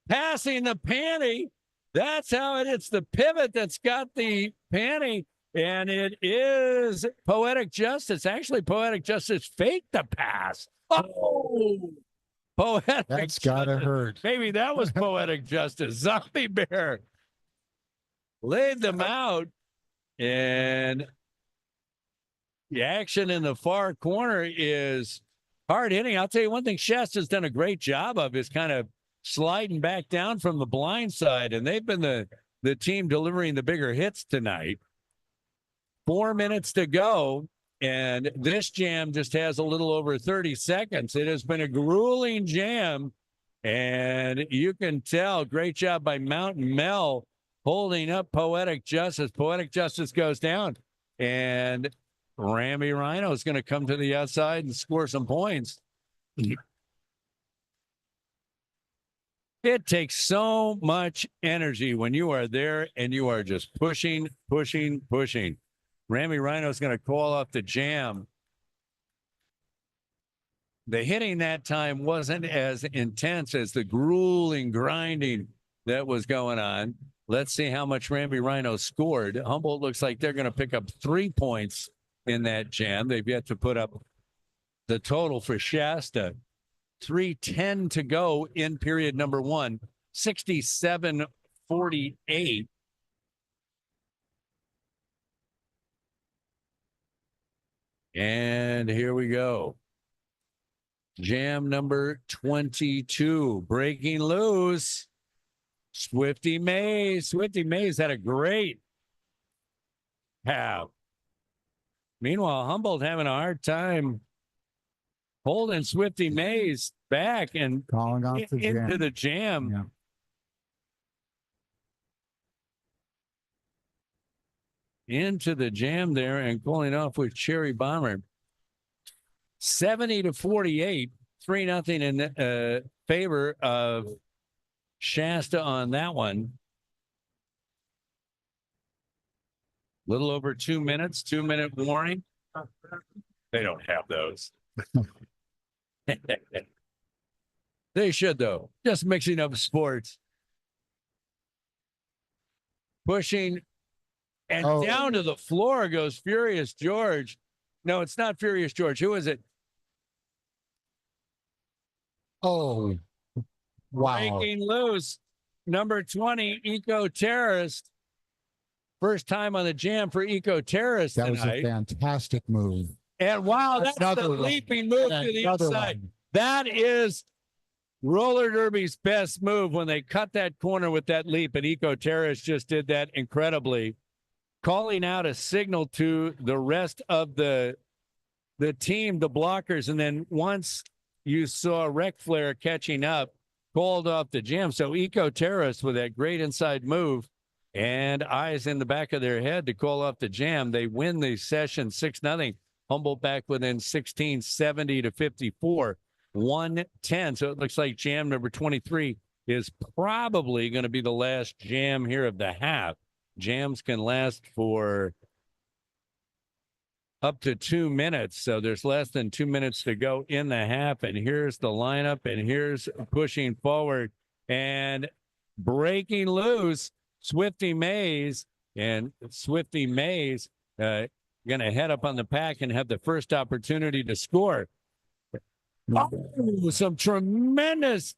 passing the panty. That's how it is. The pivot that's got the panty, and it is Poetic Justice. Actually, Poetic Justice faked the pass. Oh! Poetic That's gotta hurt. Maybe that was Poetic Justice. Zombie Bear laid them out, and the action in the far corner is hard hitting. I'll tell you one thing Shasta's done a great job of is kind of sliding back down from the blind side, and they've been the team delivering the bigger hits tonight. 4 minutes to go. And this jam just has a little over 30 seconds. It has been a grueling jam, and you can tell. Great job by Mountain Mel holding up Poetic Justice. Poetic Justice goes down, and Ramby Rhino is going to come to the outside and score some points. It takes so much energy when you are there and you are just pushing, pushing, pushing. Ramby Rhino is going to call off the jam. The hitting that time wasn't as intense as the grueling grinding that was going on. Let's see how much Ramby Rhino scored. Humboldt looks like they're going to pick up 3 points in that jam. They've yet to put up the total for Shasta. 3:10 to go in period number one. 67-48. And here we go. Jam number 22, breaking loose. Swifty Mays. Swifty Mays had a great half. Meanwhile, Humboldt having a hard time holding Swifty Mays back and Calling off the jam. into the jam. Yeah. Into the jam there and pulling off with Cherry Bomber. 70-48, 3-0 in favor of Shasta on that one. Little over 2 minutes, 2-minute warning. They don't have those. They should, though. Just mixing up sports. Pushing and down to the floor goes Furious George. No, it's not Furious George. Who is it? Oh, wow. Breaking loose. Number 20, Eco Terrorist. First time on the jam for Eco Terrorist That tonight. was a fantastic move. And wow, that's Another the one. leaping move to the Another inside. one. That is roller derby's best move when they cut that corner with that leap, and Eco Terrorist just did that incredibly, calling out a signal to the rest of the team, the blockers, and then once you saw Rec Flair catching up, called off the jam. So Eco Terrorist with that great inside move and eyes in the back of their head to call off the jam. They win the session 6-0. Humboldt back within 16, 70-54, 110. So it looks like jam number 23 is probably going to be the last jam here of the half. Jams can last for up to 2 minutes. So there's less than 2 minutes to go in the half. And here's the lineup, and here's pushing forward and breaking loose. Swifty Mays, and Swifty Mays going to head up on the pack and have the first opportunity to score. Oh, some tremendous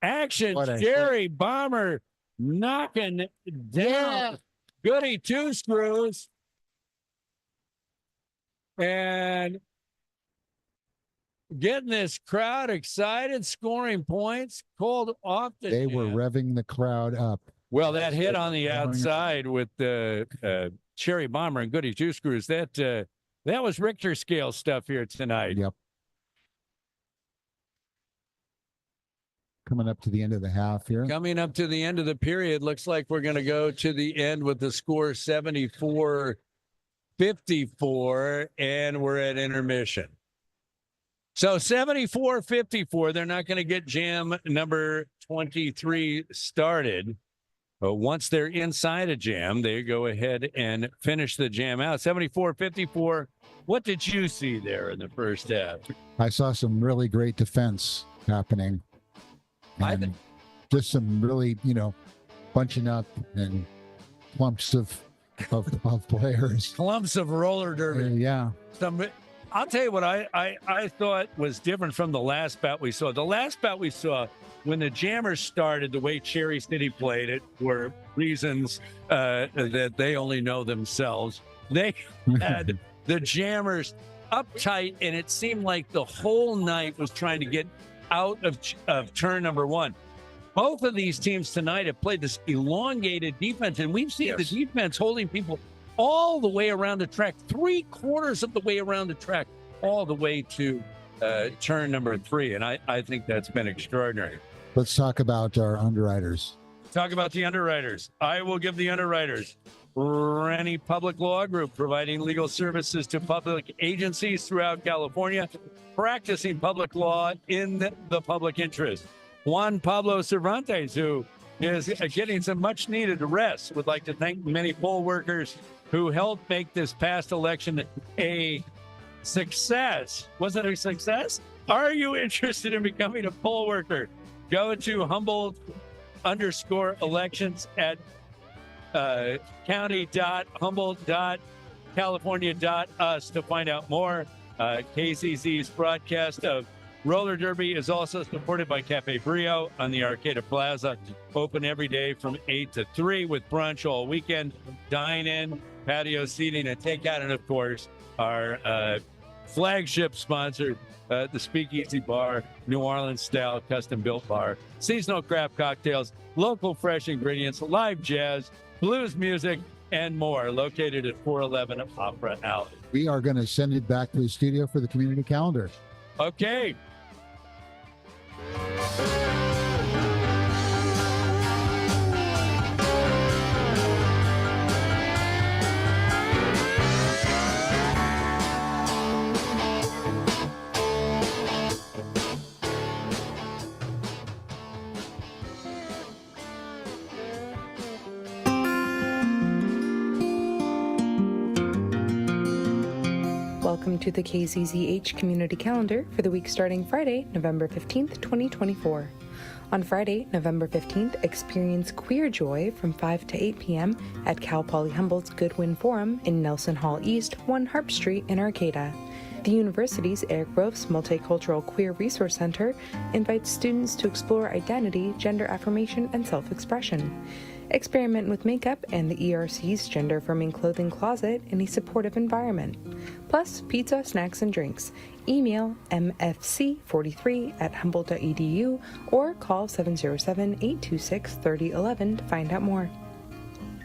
action. Jerry Bomber knocking down Goody Two Screws. And getting this crowd excited, scoring points, called off the They jam. were revving the crowd up. Well, that hit on the outside with the Cherry Bomber and Goody Two Screws, that was Richter scale stuff here tonight. Yep. Coming up to the end of the half here. Coming up to the end of the period, looks like we're going to go to the end with the score 74-54, and we're at intermission. So 74-54, they're not going to get jam number 23 started. But once they're inside a jam, they go ahead and finish the jam out. 74-54. What did you see there in the first half? I saw some really great defense happening. And just some really, bunching up and clumps of players. Clumps of roller derby. Yeah. I'll tell you what I thought was different from the last bout we saw. The last bout we saw, when the jammers started, the way Cherry City played it were reasons that they only know themselves. They had the jammers uptight, and it seemed like the whole night was trying to get out of turn number one. Both of these teams tonight have played this elongated defense, and we've seen the defense holding people all the way around the track, 3/4 of the way around the track, all the way to turn number 3. And I think that's been extraordinary. Let's talk about our underwriters. Talk about the underwriters. I will give the underwriters. Rennie Public Law Group, providing legal services to public agencies throughout California, practicing public law in the public interest. Juan Pablo Cervantes, who is getting some much needed rest, would like to thank many poll workers who helped make this past election a success. Was it a success? Are you interested in becoming a poll worker? Go to Humboldt_elections at county.humboldt.california.us to find out more. KCZ's broadcast of Roller Derby is also supported by Cafe Brio on the Arcata Plaza, open every day from 8 to 3 with brunch all weekend, dine-in, patio seating, and takeout, and of course, our flagship sponsor, the Speakeasy Bar, New Orleans-style custom-built bar, seasonal craft cocktails, local fresh ingredients, live jazz, blues music, and more, located at 411 Opera Alley. We are going to send it back to the studio for the community calendar. Okay. Welcome to the KZZH Community Calendar for the week starting Friday, November 15th, 2024. On Friday, November 15th, experience Queer Joy from 5 to 8 p.m. at Cal Poly Humboldt's Goodwin Forum in Nelson Hall East, 1 Harp Street in Arcata. The university's Eric Rolfs Multicultural Queer Resource Center invites students to explore identity, gender affirmation, and self-expression. Experiment with makeup and the ERC's gender-affirming clothing closet in a supportive environment. Plus, pizza, snacks, and drinks. Email mfc43@humboldt.edu or call 707-826-3011 to find out more.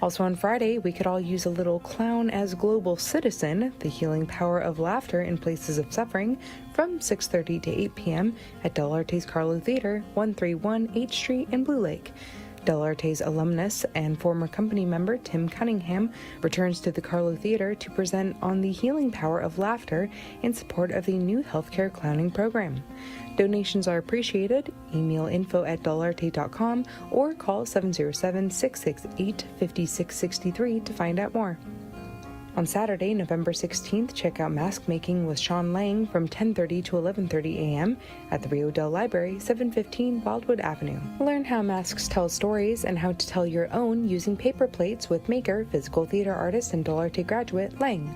Also on Friday, we could all use a little Clown as Global Citizen, the healing power of laughter in places of suffering, from 6:30 to 8 p.m. at Del Arte's Carlo Theater, 131 H Street in Blue Lake. Del Arte's alumnus and former company member Tim Cunningham returns to the Carlo Theater to present on the healing power of laughter in support of the new healthcare clowning program. Donations are appreciated. Email info@delarte.com or call 707-668-5663 to find out more. On Saturday, November 16th, check out Mask Making with Sean Lang from 10:30 to 11:30 a.m. at the Rio Dell Library, 715 Wildwood Avenue. Learn how masks tell stories and how to tell your own using paper plates with maker, physical theater artist, and Del Arte graduate Lang.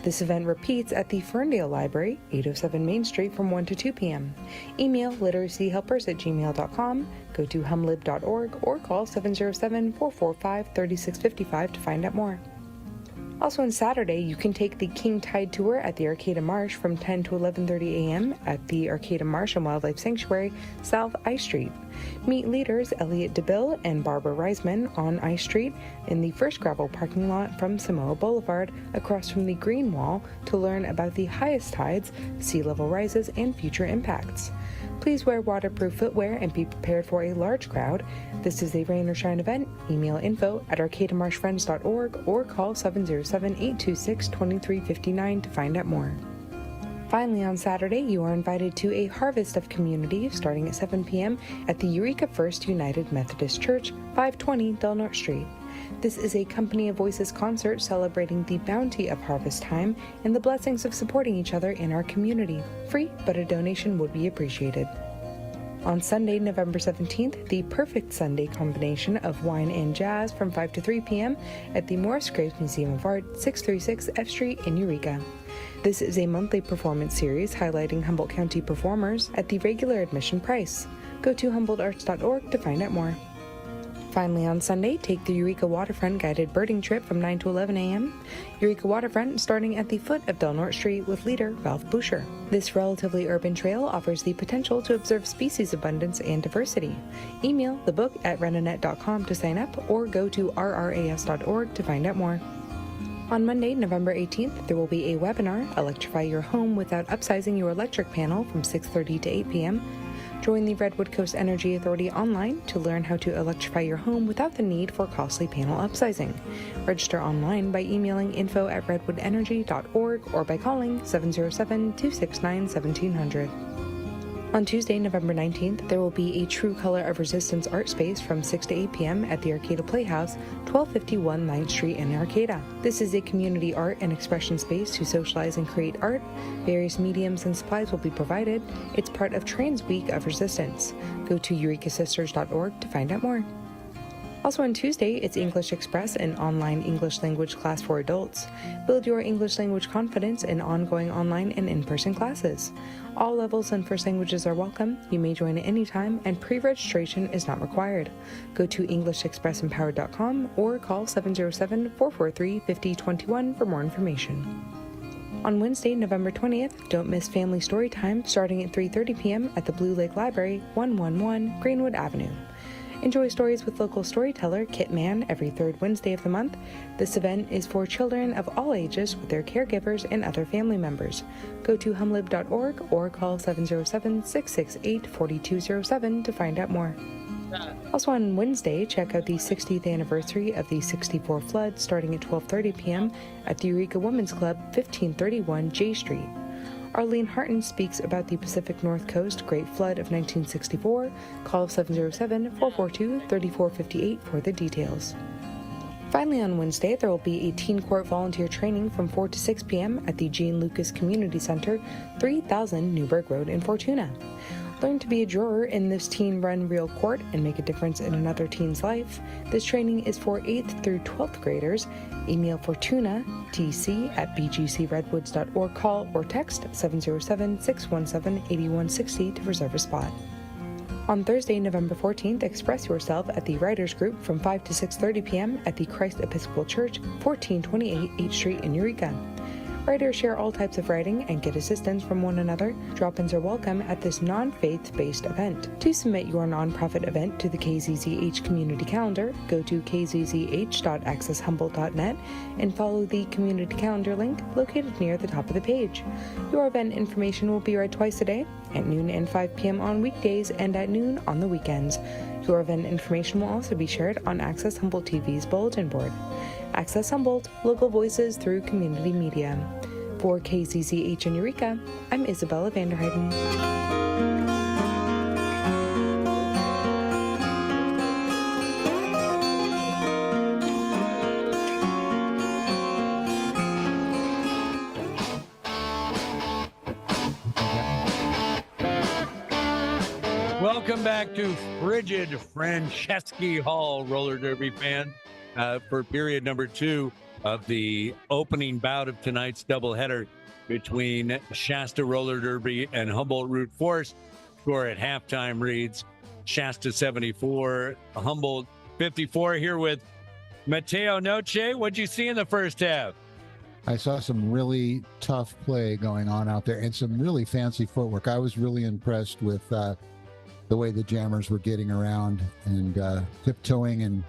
This event repeats at the Ferndale Library, 807 Main Street from 1 to 2 p.m. Email literacyhelpers@gmail.com, go to humlib.org, or call 707-445-3655 to find out more. Also on Saturday, you can take the King Tide Tour at the Arcata Marsh from 10 to 11:30 a.m. at the Arcata Marsh and Wildlife Sanctuary, South I Street. Meet leaders Elliot DeBille and Barbara Reisman on I Street in the first gravel parking lot from Samoa Boulevard across from the Green Wall to learn about the highest tides, sea level rises, and future impacts. Please wear waterproof footwear and be prepared for a large crowd. This is a rain or shine event. Email info@arcatamarshfriends.org or call 707-826-2359 to find out more. Finally, on Saturday, you are invited to a Harvest of Community starting at 7 p.m. at the Eureka First United Methodist Church, 520 Del Norte Street. This is a Company of Voices concert celebrating the bounty of harvest time and the blessings of supporting each other in our community. Free, but a donation would be appreciated. On Sunday, November 17th, the perfect Sunday combination of wine and jazz from 5 to 3 p.m. at the Morris Graves Museum of Art, 636 F Street in Eureka. This is a monthly performance series highlighting Humboldt County performers at the regular admission price. Go to humboldtarts.org to find out more. Finally, on Sunday, take the Eureka Waterfront guided birding trip from 9 to 11 a.m. Eureka Waterfront starting at the foot of Del Norte Street with leader Ralph Boucher. This relatively urban trail offers the potential to observe species abundance and diversity. Email thebook@renanet.com to sign up or go to rras.org to find out more. On Monday, November 18th, there will be a webinar, Electrify Your Home Without Upsizing Your Electric Panel from 6:30 to 8 p.m. Join the Redwood Coast Energy Authority online to learn how to electrify your home without the need for costly panel upsizing. Register online by emailing info@redwoodenergy.org or by calling 707-269-1700. On Tuesday, November 19th, there will be a True Color of Resistance art space from 6 to 8 p.m. at the Arcata Playhouse, 1251 9th Street in Arcata. This is a community art and expression space to socialize and create art. Various mediums and supplies will be provided. It's part of Trans Week of Resistance. Go to eurekasisters.org to find out more. Also on Tuesday, it's English Express, an online English language class for adults. Build your English language confidence in ongoing online and in-person classes. All levels and first languages are welcome. You may join at any time, and pre-registration is not required. Go to EnglishExpressEmpowered.com or call 707-443-5021 for more information. On Wednesday, November 20th, don't miss Family Story Time starting at 3:30 p.m. at the Blue Lake Library, 111 Greenwood Avenue. Enjoy stories with local storyteller Kit Mann every third Wednesday of the month. This event is for children of all ages with their caregivers and other family members. Go to humlib.org or call 707-668-4207 to find out more. Also on Wednesday, check out the 60th anniversary of the 64 flood starting at 12:30 p.m. at the Eureka Women's Club, 1531 J Street. Arlene Harton speaks about the Pacific Northcoast Great Flood of 1964. Call 707-442-3458 for the details. Finally, on Wednesday, there will be a teen court volunteer training from 4 to 6 p.m. at the Gene Lucas Community Center, 3000 Newburgh Road in Fortuna. Learn to be a juror in this teen-run real court and make a difference in another teen's life. This training is for 8th through 12th graders. Email fortunatc@bgcredwoods.org, call or text 707-617-8160 to reserve a spot. On Thursday, November 14th, express yourself at the Writers Group from 5 to 6:30 p.m. at the Christ Episcopal Church, 1428 8th Street in Eureka. Writers share all types of writing and get assistance from one another. Drop-ins are welcome at this non-faith-based event. To submit your nonprofit event to the KZZH community calendar, go to kzzh.accesshumboldt.net and follow the community calendar link located near the top of the page. Your event information will be read twice a day, at noon and 5 p.m. on weekdays and at noon on the weekends. Your event information will also be shared on Access Humboldt TV's bulletin board. Access Humboldt, local voices through community media. For KZZH in Eureka, I'm Isabella Vanderheiden. Welcome back to frigid Franceschi Hall Roller Derby fan for period number 2 of the opening bout of tonight's doubleheader between Shasta Roller Derby and Humboldt Route Force. Score at halftime reads Shasta 74, Humboldt 54. Here with Mateo Noche. What'd you see in the first half? I saw some really tough play going on out there and some really fancy footwork. I was really impressed with the way the jammers were getting around and tiptoeing and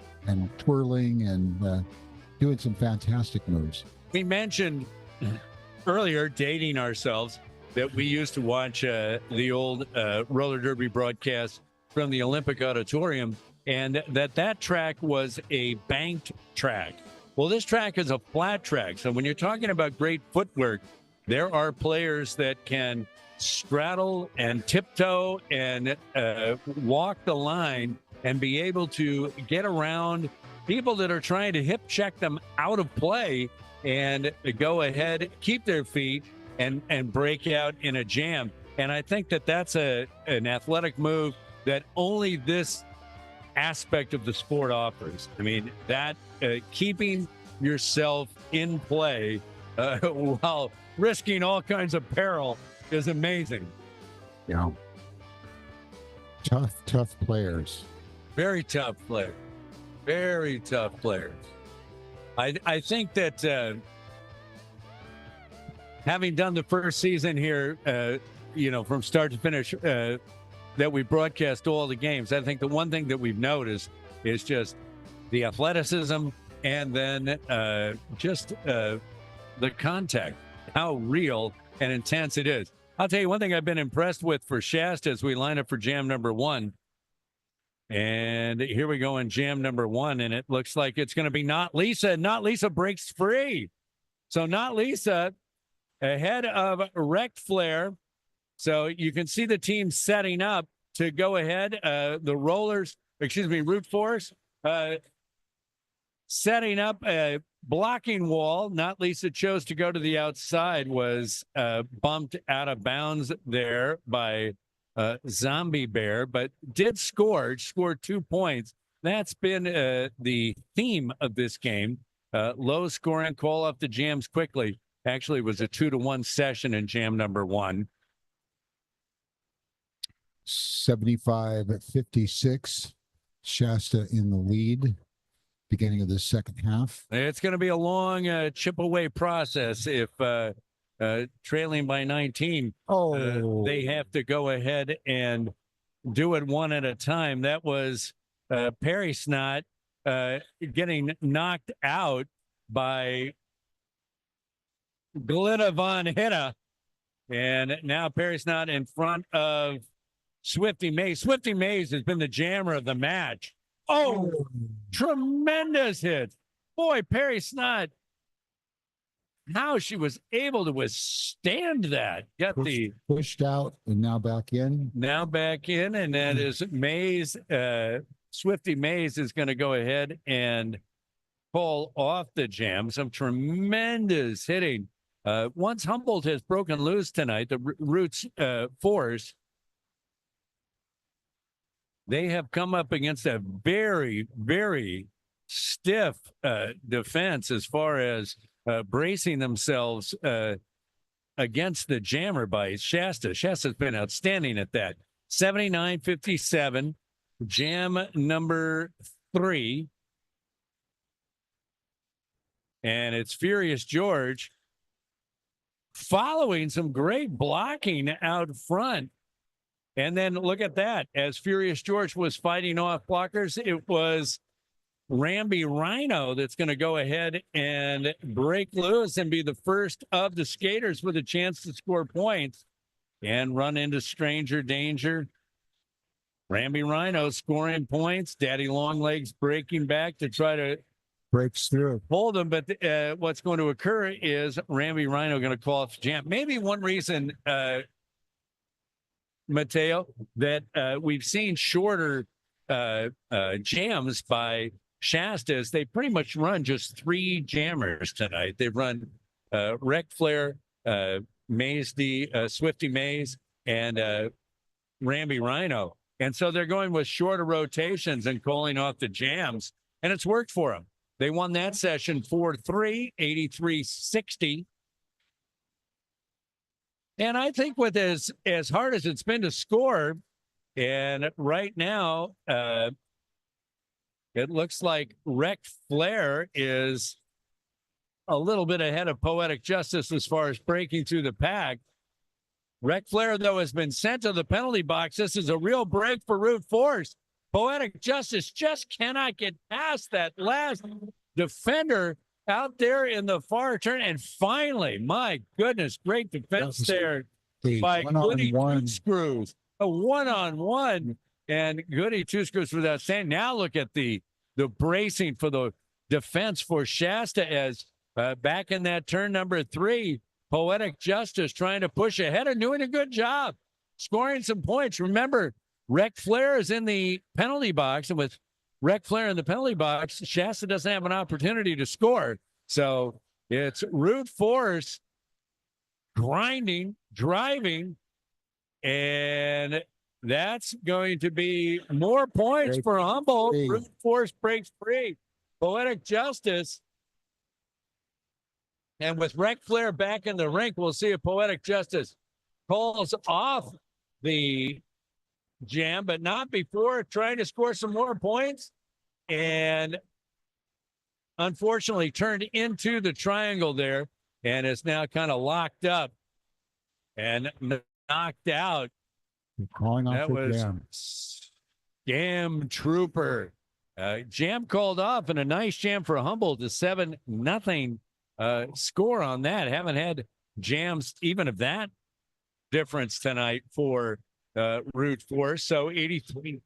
twirling and doing some fantastic moves. We mentioned earlier, dating ourselves, that we used to watch the old roller derby broadcast from the Olympic Auditorium, and that track was a banked track. Well, this track is a flat track. So when you're talking about great footwork, there are players that can straddle and tiptoe and walk the line and be able to get around people that are trying to hip check them out of play and go ahead, keep their feet and break out in a jam. And I think that's an athletic move that only this aspect of the sport offers. I mean, that keeping yourself in play while risking all kinds of peril is amazing. Yeah. Tough players. Very tough players. Very tough players. I think that having done the first season here, from start to finish, that we broadcast all the games, I think the one thing that we've noticed is just the athleticism and then just the contact, how real and intense it is. I'll tell you one thing I've been impressed with for Shasta as we line up for jam number 1. And here we go in jam number 1, and it looks like it's going to be Not Lisa. Not Lisa breaks free. So Not Lisa ahead of Wrecked Flare. So you can see the team setting up to go ahead. Route Force setting up a blocking wall. Not Lisa chose to go to the outside, was bumped out of bounds there by Zombie Bear, but did scored 2 points that's been the theme of this game. Low scoring, call off the jams quickly. Actually, it was a 2-1 session in jam number 1. 75-56. Shasta in the lead, beginning of the second half. It's going to be a long chip away process if trailing by 19. They have to go ahead and do it one at a time. That was Perry Snot getting knocked out by Glenna Von Hitta. And now Perry Snot in front of Swifty Mays. Swifty Mays has been the jammer of the match. Oh, tremendous hit. Boy, Perry Snot, how she was able to withstand that. Got pushed out and now back in. Now back in, and that is Mays. Swifty Mays is going to go ahead and pull off the jam. Some tremendous hitting. Once Humboldt has broken loose tonight, the Roots force, they have come up against a very, very stiff defense as far as bracing themselves against the jammer by Shasta. Shasta's been outstanding at that. 79-57, jam number 3. And it's Furious George following some great blocking out front. And then look at that. As Furious George was fighting off blockers, it was Ramby Rhino that's going to go ahead and break loose and be the first of the skaters with a chance to score points and run into stranger danger. Ramby Rhino scoring points. Daddy Longlegs breaking back to try to breaks through, hold them. But what's going to occur is Ramby Rhino going to call off the jam. Maybe one reason, Mateo, that we've seen shorter jams by Shasta is they pretty much run just 3 jammers tonight. They've run Rec Flair, Mays D, Swifty Mays, and Ramby Rhino. And so they're going with shorter rotations and calling off the jams, and it's worked for them. They won that session 4-3, 83-60. And I think with as hard as it's been to score, and right now, it looks like Rec Flair is a little bit ahead of Poetic Justice as far as breaking through the pack. Rec Flair, though, has been sent to the penalty box. This is a real break for Root Force. Poetic Justice just cannot get past that last defender out there in the far turn. And finally, my goodness, great defense there by Goody Two Screws. A one-on-one, and Goody Two Screws for that stand. Now look at the bracing for the defense for Shasta as back in that turn number 3, Poetic Justice trying to push ahead and doing a good job scoring some points. Remember, Rec Flair is in the penalty box, and with Rec Flair in the penalty box, Shasta doesn't have an opportunity to score. So it's Root Force grinding, driving, and that's going to be more points for Humboldt. Root Force breaks free. Poetic Justice. And with Rec Flair back in the rink, we'll see if Poetic Justice calls off the jam, but not before trying to score some more points. And unfortunately turned into the triangle there and is now kind of locked up and knocked out. Calling off that was jam. Scam Trooper. Jam called off, and a nice jam for Humboldt. The 7-0 score on that. Haven't had jams even of that difference tonight for Root Force. So 83-67.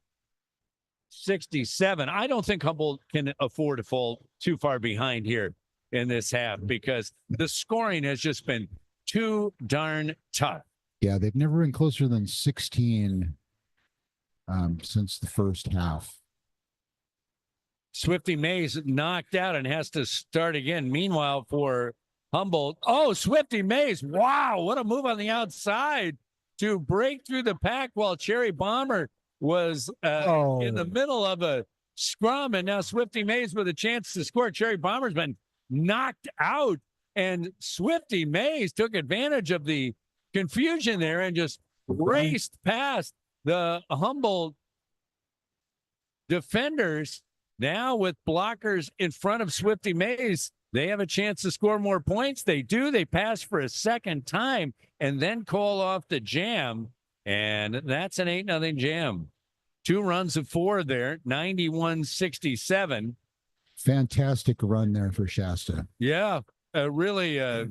I don't think Humboldt can afford to fall too far behind here in this half because the scoring has just been too darn tough. Yeah, they've never been closer than 16 since the first half. Swifty Mays knocked out and has to start again. Meanwhile, for Humboldt, Swifty Mays, wow, what a move on the outside to break through the pack while Cherry Bomber was in the middle of a scrum, and now Swifty Mays with a chance to score. Cherry Bombers been knocked out, and Swifty Mays took advantage of the confusion there and just raced past the Humboldt defenders. Now with blockers in front of Swifty Mays, they have a chance to score more points. They do. They pass for a second time and then call off the jam, and that's an 8-0 jam. 2 runs of 4 there, 91-67. Fantastic run there for Shasta. Yeah, really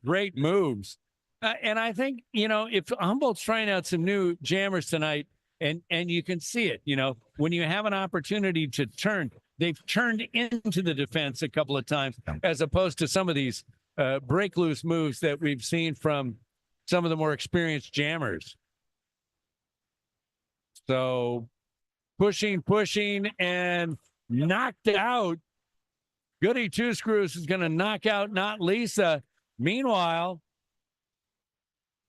great moves. And I think, if Humboldt's trying out some new jammers tonight, and you can see it, when you have an opportunity to turn, they've turned into the defense a couple of times, as opposed to some of these break loose moves that we've seen from some of the more experienced jammers. So pushing, and knocked out. Goody Two Screws is going to knock out Not Lisa. Meanwhile,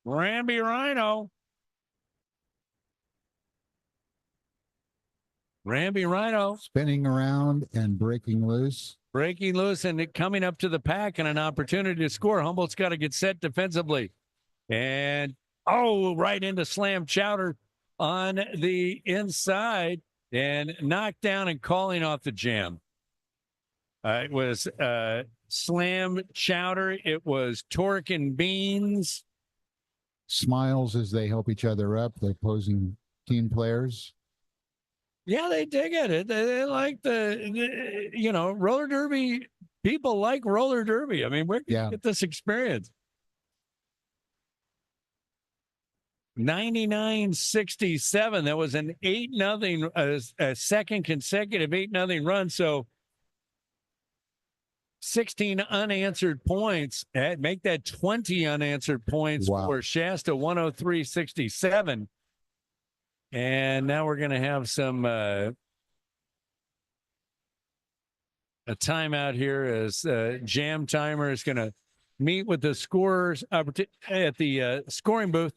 Ramby Rhino spinning around and breaking loose and coming up to the pack, and an opportunity to score. Humboldt's got to get set defensively, and right into Slam Chowder on the inside, and knocked down and calling off the jam. It was Slam Chowder. It was Torque and Beans. Smiles as they help each other up, the opposing team players. Yeah, they dig it. They like roller derby. People like roller derby. I mean, where can you get this experience? 99-67. That was an 8-0, a second consecutive 8-0 run. So 16 unanswered points. Make that 20 unanswered points for Shasta, 103-67. And now we're going to have some a timeout here as Jam Timer is going to meet with the scorers at the scoring booth.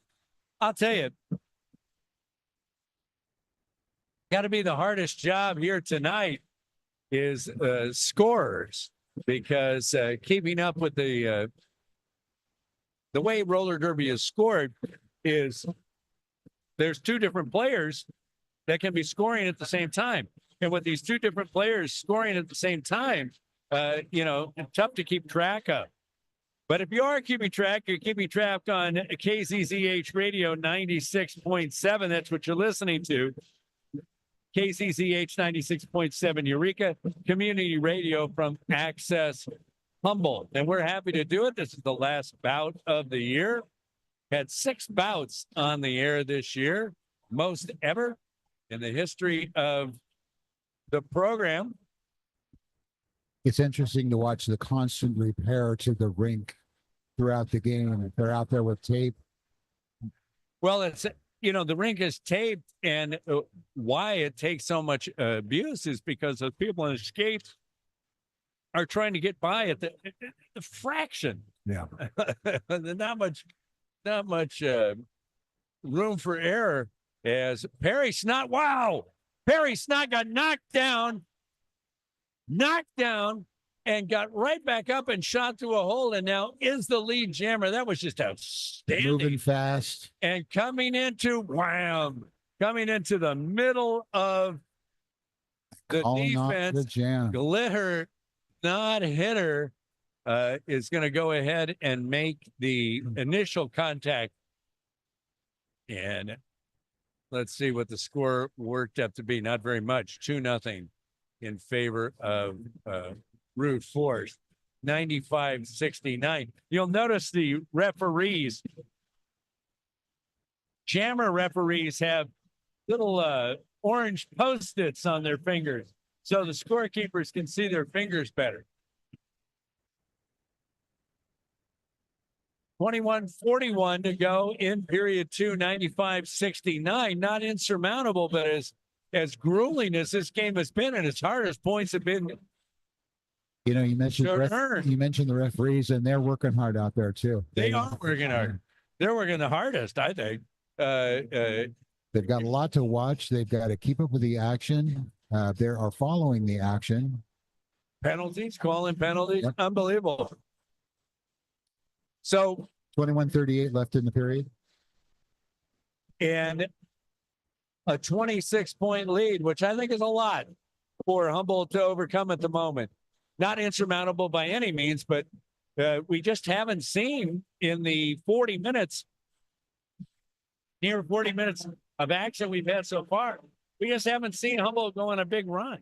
I'll tell you, got to be the hardest job here tonight is scorers, because keeping up with the way roller derby is scored is there's 2 different players that can be scoring at the same time. And with these 2 different players scoring at the same time, tough to keep track of. But if you are keeping track, you're keeping track on KZZH Radio 96.7. That's what you're listening to. KZZH 96.7 Eureka Community Radio from Access Humboldt. And we're happy to do it. This is the last bout of the year. Had 6 bouts on the air this year, most ever in the history of the program. It's interesting to watch the constant repair to the rink throughout the game. They're out there with tape. Well, it's, the rink is taped, and why it takes so much abuse is because the people in the skates are trying to get by at the fraction. Yeah. Not much room for error as Perry Snot. Wow. Perry Snot got knocked down, and got right back up and shot through a hole, and now is the lead jammer. That was just outstanding. Moving fast. And coming into the middle of the defense. The jam. Glitter, not hitter, is going to go ahead and make the initial contact. And let's see what the score worked up to be. Not very much. 2-0 in favor of Route 4, 95-69. You'll notice the referees, jammer referees, have little orange Post-its on their fingers so the scorekeepers can see their fingers better. 21-41 to go in period 2, 95-69. Not insurmountable, but as grueling as this game has been, and as hard as points have been. You mentioned the referees, and they're working hard out there too. They are working hard. They're working the hardest, I think. They've got a lot to watch. They've got to keep up with the action. They are following the action. Penalties, calling penalties. Yep. Unbelievable. So, 21:38 left in the period. and a 26-point lead, which I think is a lot for Humboldt to overcome at the moment. Not insurmountable by any means, but we just haven't seen in the 40 minutes, near 40 minutes of action we've had so far, we just haven't seen Humboldt go on a big run.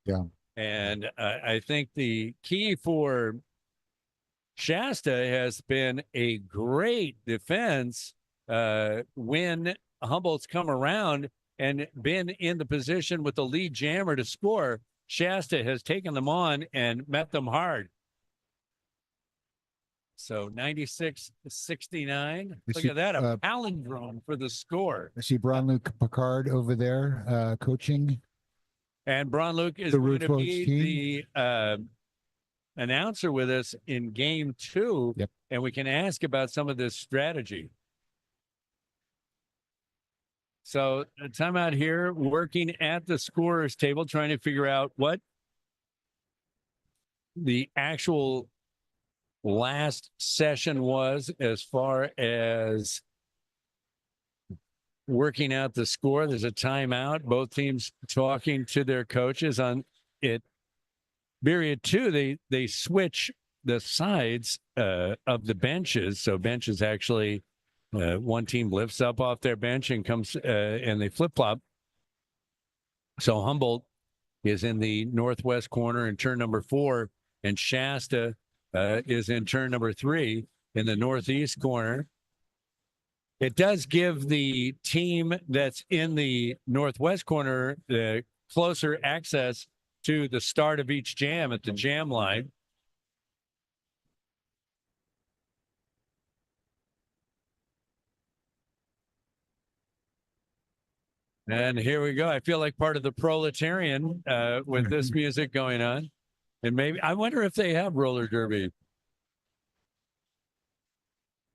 Yeah. And I think the key for Shasta has been a great defense when Humboldt's come around and been in the position with the lead jammer to score. Shasta has taken them on and met them hard. So 96-69. Look at that, a palindrome for the score. I see Braun-Luc Picard over there coaching. And Braun-Luc is going to be the announcer with us in game 2. Yep. And we can ask about some of this strategy. So a timeout here, working at the scorer's table, trying to figure out what the actual last session was as far as working out the score. There's a timeout. Both teams talking to their coaches on it. Period 2, they switch the sides of the benches. So benches actually, one team lifts up off their bench and comes and they flip-flop. So Humboldt is in the northwest corner in turn number 4, and Shasta is in turn number 3 in the northeast corner. It does give the team that's in the northwest corner the closer access to the start of each jam at the jam line. And here we go. I feel like part of the proletarian with this music going on. And maybe, I wonder if they have roller derby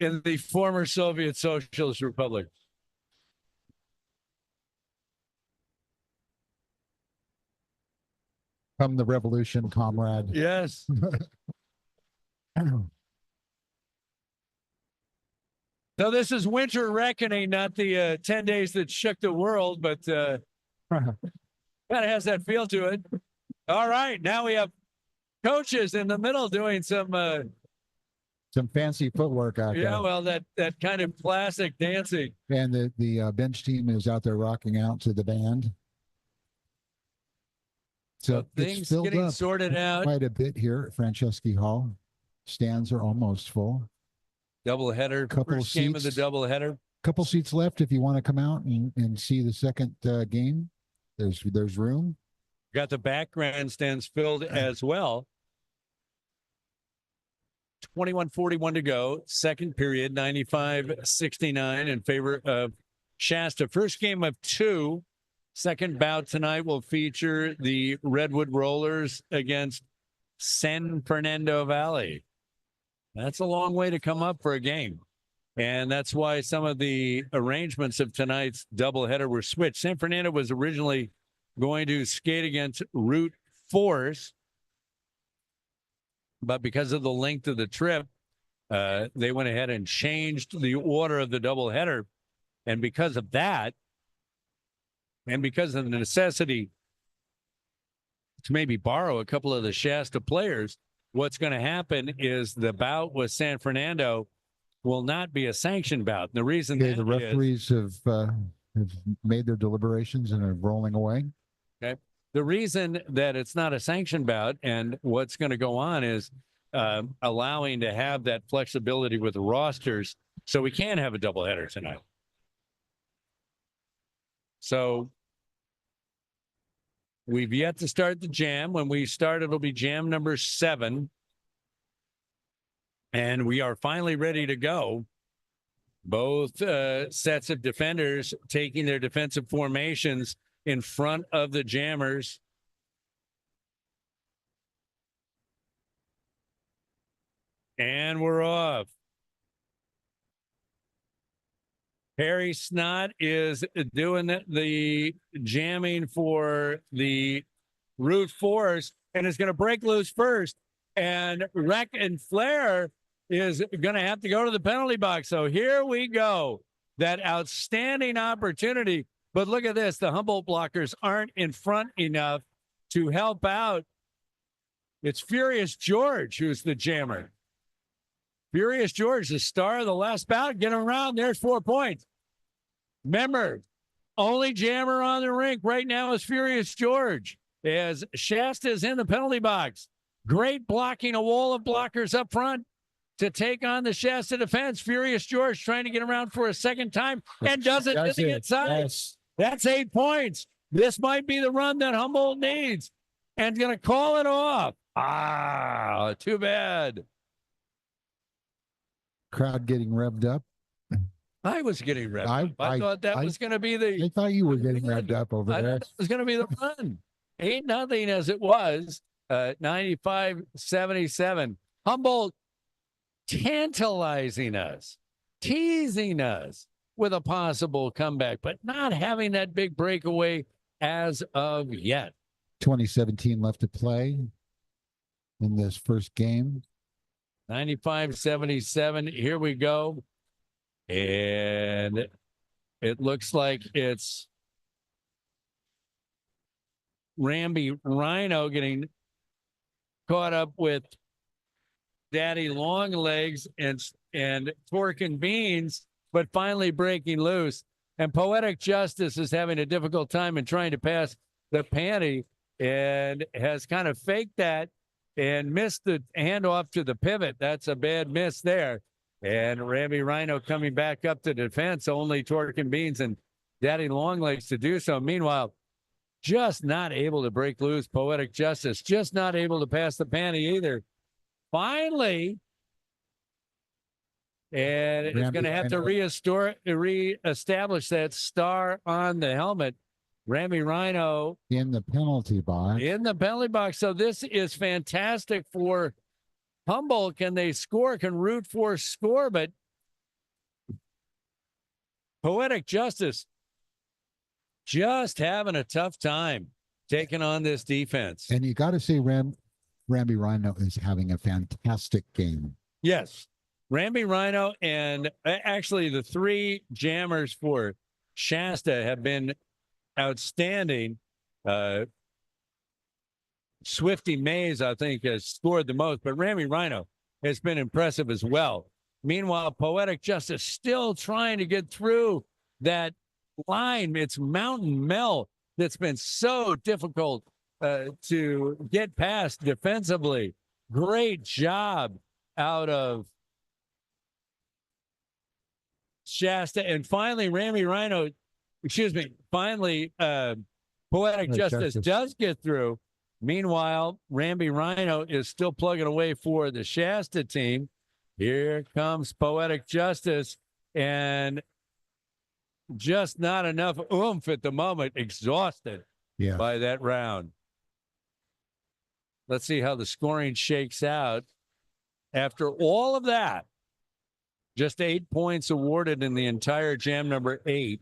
in the former Soviet Socialist Republic. Come the revolution, comrade. Yes. So this is Winter Reckoning, not the 10 days that shook the world, but kind of has that feel to it. All right, now we have coaches in the middle doing some fancy footwork out there. Yeah, well, that kind of classic dancing. And the bench team is out there rocking out to the band. So things getting sorted out quite a bit here at Franceschi Hall. Stands are almost full. Doubleheader, first game of the doubleheader. Couple seats left if you want to come out and see the second game. There's room. Got the back grandstands filled as well. 21:41 to go. Second period, 95-69 in favor of Shasta. First game of 2. Second bout tonight will feature the Redwood Rollers against San Fernando Valley. That's a long way to come up for a game. And that's why some of the arrangements of tonight's doubleheader were switched. San Fernando was originally going to skate against Route Force, but because of the length of the trip, they went ahead and changed the order of the doubleheader. And because of that, and because of the necessity to maybe borrow a couple of the Shasta players, what's going to happen is the bout with San Fernando will not be a sanctioned bout. The reason the referees have made their deliberations and are rolling away. Okay. The reason that it's not a sanctioned bout and what's going to go on is allowing to have that flexibility with the rosters so we can have a doubleheader tonight. So we've yet to start the jam. When we start, it'll be jam number 7. And we are finally ready to go. Both sets of defenders taking their defensive formations in front of the jammers. And we're off. Harry Snott is doing the jamming for the Route Force and is going to break loose first. And Wreck and Flair is going to have to go to the penalty box. So here we go. That outstanding opportunity. But look at this. The Humboldt blockers aren't in front enough to help out. It's Furious George who's the jammer. Furious George, the star of the last bout. Get him around. There's 4 points. Remember, only jammer on the rink right now is Furious George, as Shasta is in the penalty box. Great blocking, a wall of blockers up front to take on the Shasta defense. Furious George trying to get around for a second time and doesn't get side. Yes. That's 8 points. This might be the run that Humboldt needs and going to call it off. Ah, too bad. Crowd getting revved up. I was getting revved up. I thought that was going to be the. I thought you were getting revved up over there. It was going to be the run. 8-0 as it was. 95-77. Humboldt tantalizing us, teasing us with a possible comeback, but not having that big breakaway as of yet. 2017 left to play in this first game. 95-77. Here we go. And it looks like it's Ramby Rhino getting caught up with Daddy Longlegs and Torque and Beans, but finally breaking loose. And Poetic Justice is having a difficult time in trying to pass the panty and has kind of faked that and missed the handoff to the pivot. That's a bad miss there. And Ramby Rhino coming back up to defense, only Torque and Beans and Daddy Longlegs to do so. Meanwhile, just not able to break loose. Poetic Justice just not able to pass the panty either. Finally, and it's going to have to reestablish that star on the helmet. Ramby Rhino in the penalty box. In the penalty box. So this is fantastic for Humboldt. Can they score? Can Route Force score? But Poetic Justice just having a tough time taking on this defense. And you got to say Ramby Rhino is having a fantastic game. Yes. Ramby Rhino and actually the 3 jammers for Shasta have been outstanding. Swifty Mays, I think, has scored the most, but Ramby Rhino has been impressive as well. Meanwhile, Poetic Justice still trying to get through that line. It's Mountain Mel that's been so difficult to get past defensively. Great job out of Shasta. And finally, Poetic Justice does get through. Meanwhile, Ramby Rhino is still plugging away for the Shasta team. Here comes Poetic Justice, and just not enough oomph at the moment. Exhausted by that round. Let's see how the scoring shakes out. After all of that, just 8 points awarded in the entire jam number 8,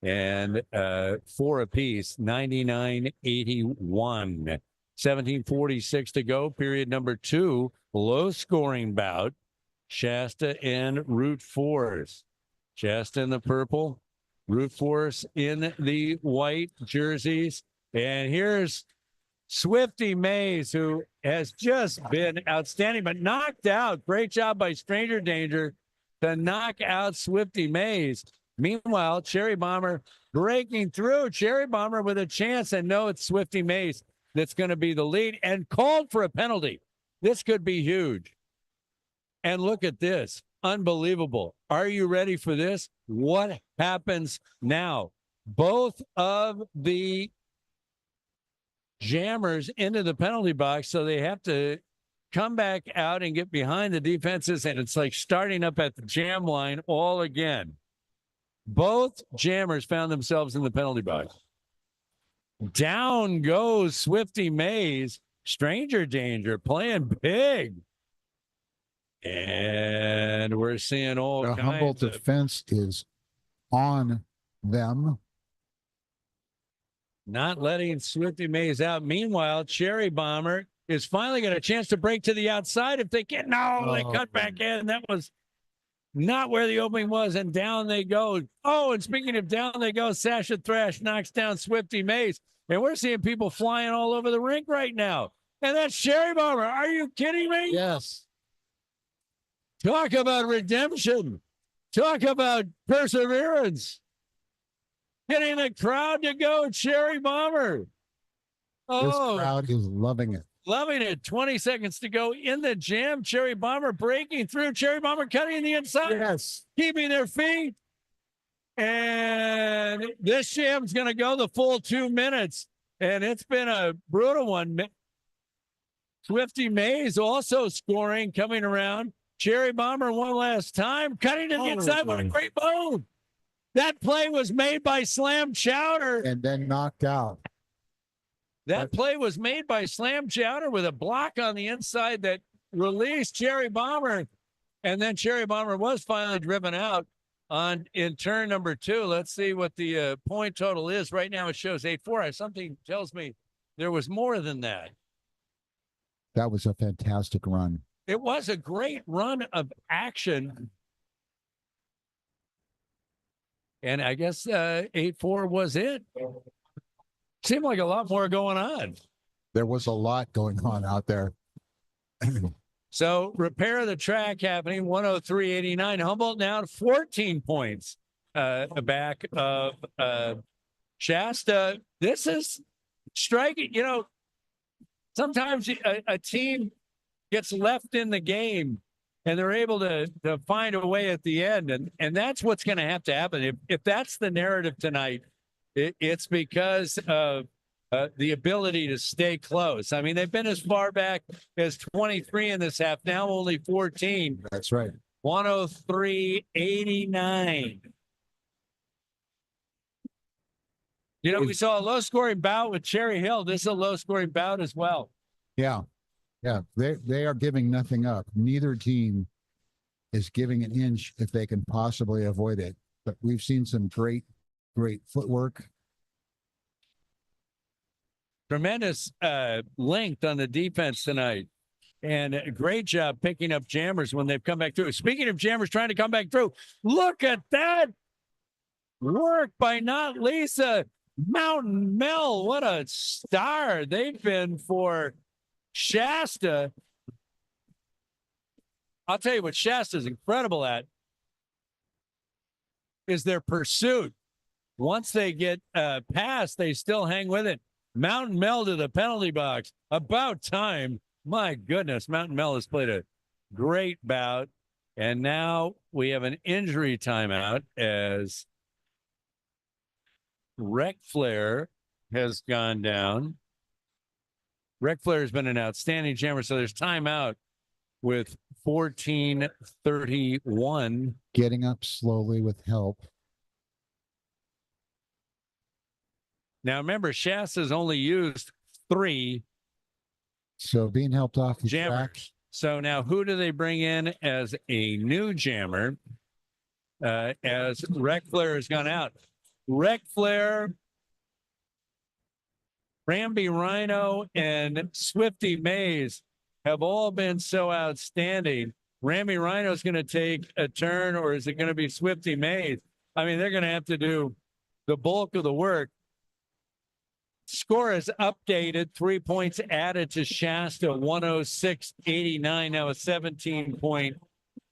and 4 apiece, 99-81. 17:46 to go, period number 2. Low-scoring bout, Shasta and Route Force. Shasta in the purple, Route Force in the white jerseys. And here's Swifty Mays, who has just been outstanding, but knocked out. Great job by Stranger Danger to knock out Swifty Mays. Meanwhile, Cherry Bomber breaking through. Cherry Bomber with a chance, and no, it's Swifty Mays that's going to be the lead and called for a penalty. This could be huge. And look at this. Unbelievable. Are you ready for this? What happens now? Both of the jammers into the penalty box, so they have to come back out and get behind the defenses, and it's like starting up at the jam line all again. Both jammers found themselves in the penalty box. Down goes Swifty Mays. Stranger Danger playing big. And we're seeing all the kinds Humboldt of defense is on them. Not letting Swifty Mays out. Meanwhile, Cherry Bomber is finally got a chance to break to the outside if they can. No, they cut back in. That was not where the opening was, and down they go. Oh, and speaking of down they go, Sasha Thrash knocks down Swifty Mays, and we're seeing people flying all over the rink right now. And that's Cherry Bomber. Are you kidding me? Yes. Talk about redemption. Talk about perseverance. Getting the crowd to go, Cherry Bomber. This Oh, crowd is loving it. loving it. 20 seconds to go in the jam. Cherry Bomber breaking through. Cherry Bomber cutting the inside. Yes. Keeping their feet. And this jam's going to go the full 2 minutes. And it's been a brutal one. Swifty Mays also scoring, coming around. Cherry Bomber one last time. Cutting to the inside with a great move. That play was made by Slam Chowder. And then knocked out. That play was made by Slam Chowder with a block on the inside that released Cherry Bomber. And then Cherry Bomber was finally driven out in turn number 2. Let's see what the point total is. Right now it shows 8-4. Something tells me there was more than that. That was a fantastic run. It was a great run of action. And I guess 8-4 was it. Seemed like a lot more going on. There was a lot going on out there. So repair of the track happening, 103.89. Humboldt now 14 points back of Shasta. This is striking. You know, sometimes a team gets left in the game and they're able to find a way at the end. And that's what's going to have to happen. If that's the narrative tonight, it's because of the ability to stay close. I mean, they've been as far back as 23 in this half, now only 14. That's right. 103.89. You know, we saw a low-scoring bout with Cherry Hill. This is a low-scoring bout as well. Yeah. Yeah. They are giving nothing up. Neither team is giving an inch if they can possibly avoid it. But we've seen some great footwork. Tremendous length on the defense tonight. And a great job picking up jammers when they've come back through. Speaking of jammers trying to come back through, look at that work by Not Lisa. Mountain Mel, what a star they've been for Shasta. I'll tell you what Shasta's incredible at is their pursuit. Once they get past, they still hang with it. Mountain Mel to the penalty box. About time. My goodness, Mountain Mel has played a great bout. And now we have an injury timeout as Rec Flair has gone down. Rec Flair has been an outstanding jammer, so there's timeout with 14:31. Getting up slowly with help. Now, remember, Shasta's only used 3 So being helped off the jammers. track. So now who do they bring in as a new jammer as Rec Flair has gone out? Rec Flair, Ramby Rhino, and Swifty Mays have all been so outstanding. Ramby Rhino is going to take a turn, or is it going to be Swifty Mays? I mean, they're going to have to do the bulk of the work. Score is updated. 3 points added to Shasta, 106.89. Now a 17-point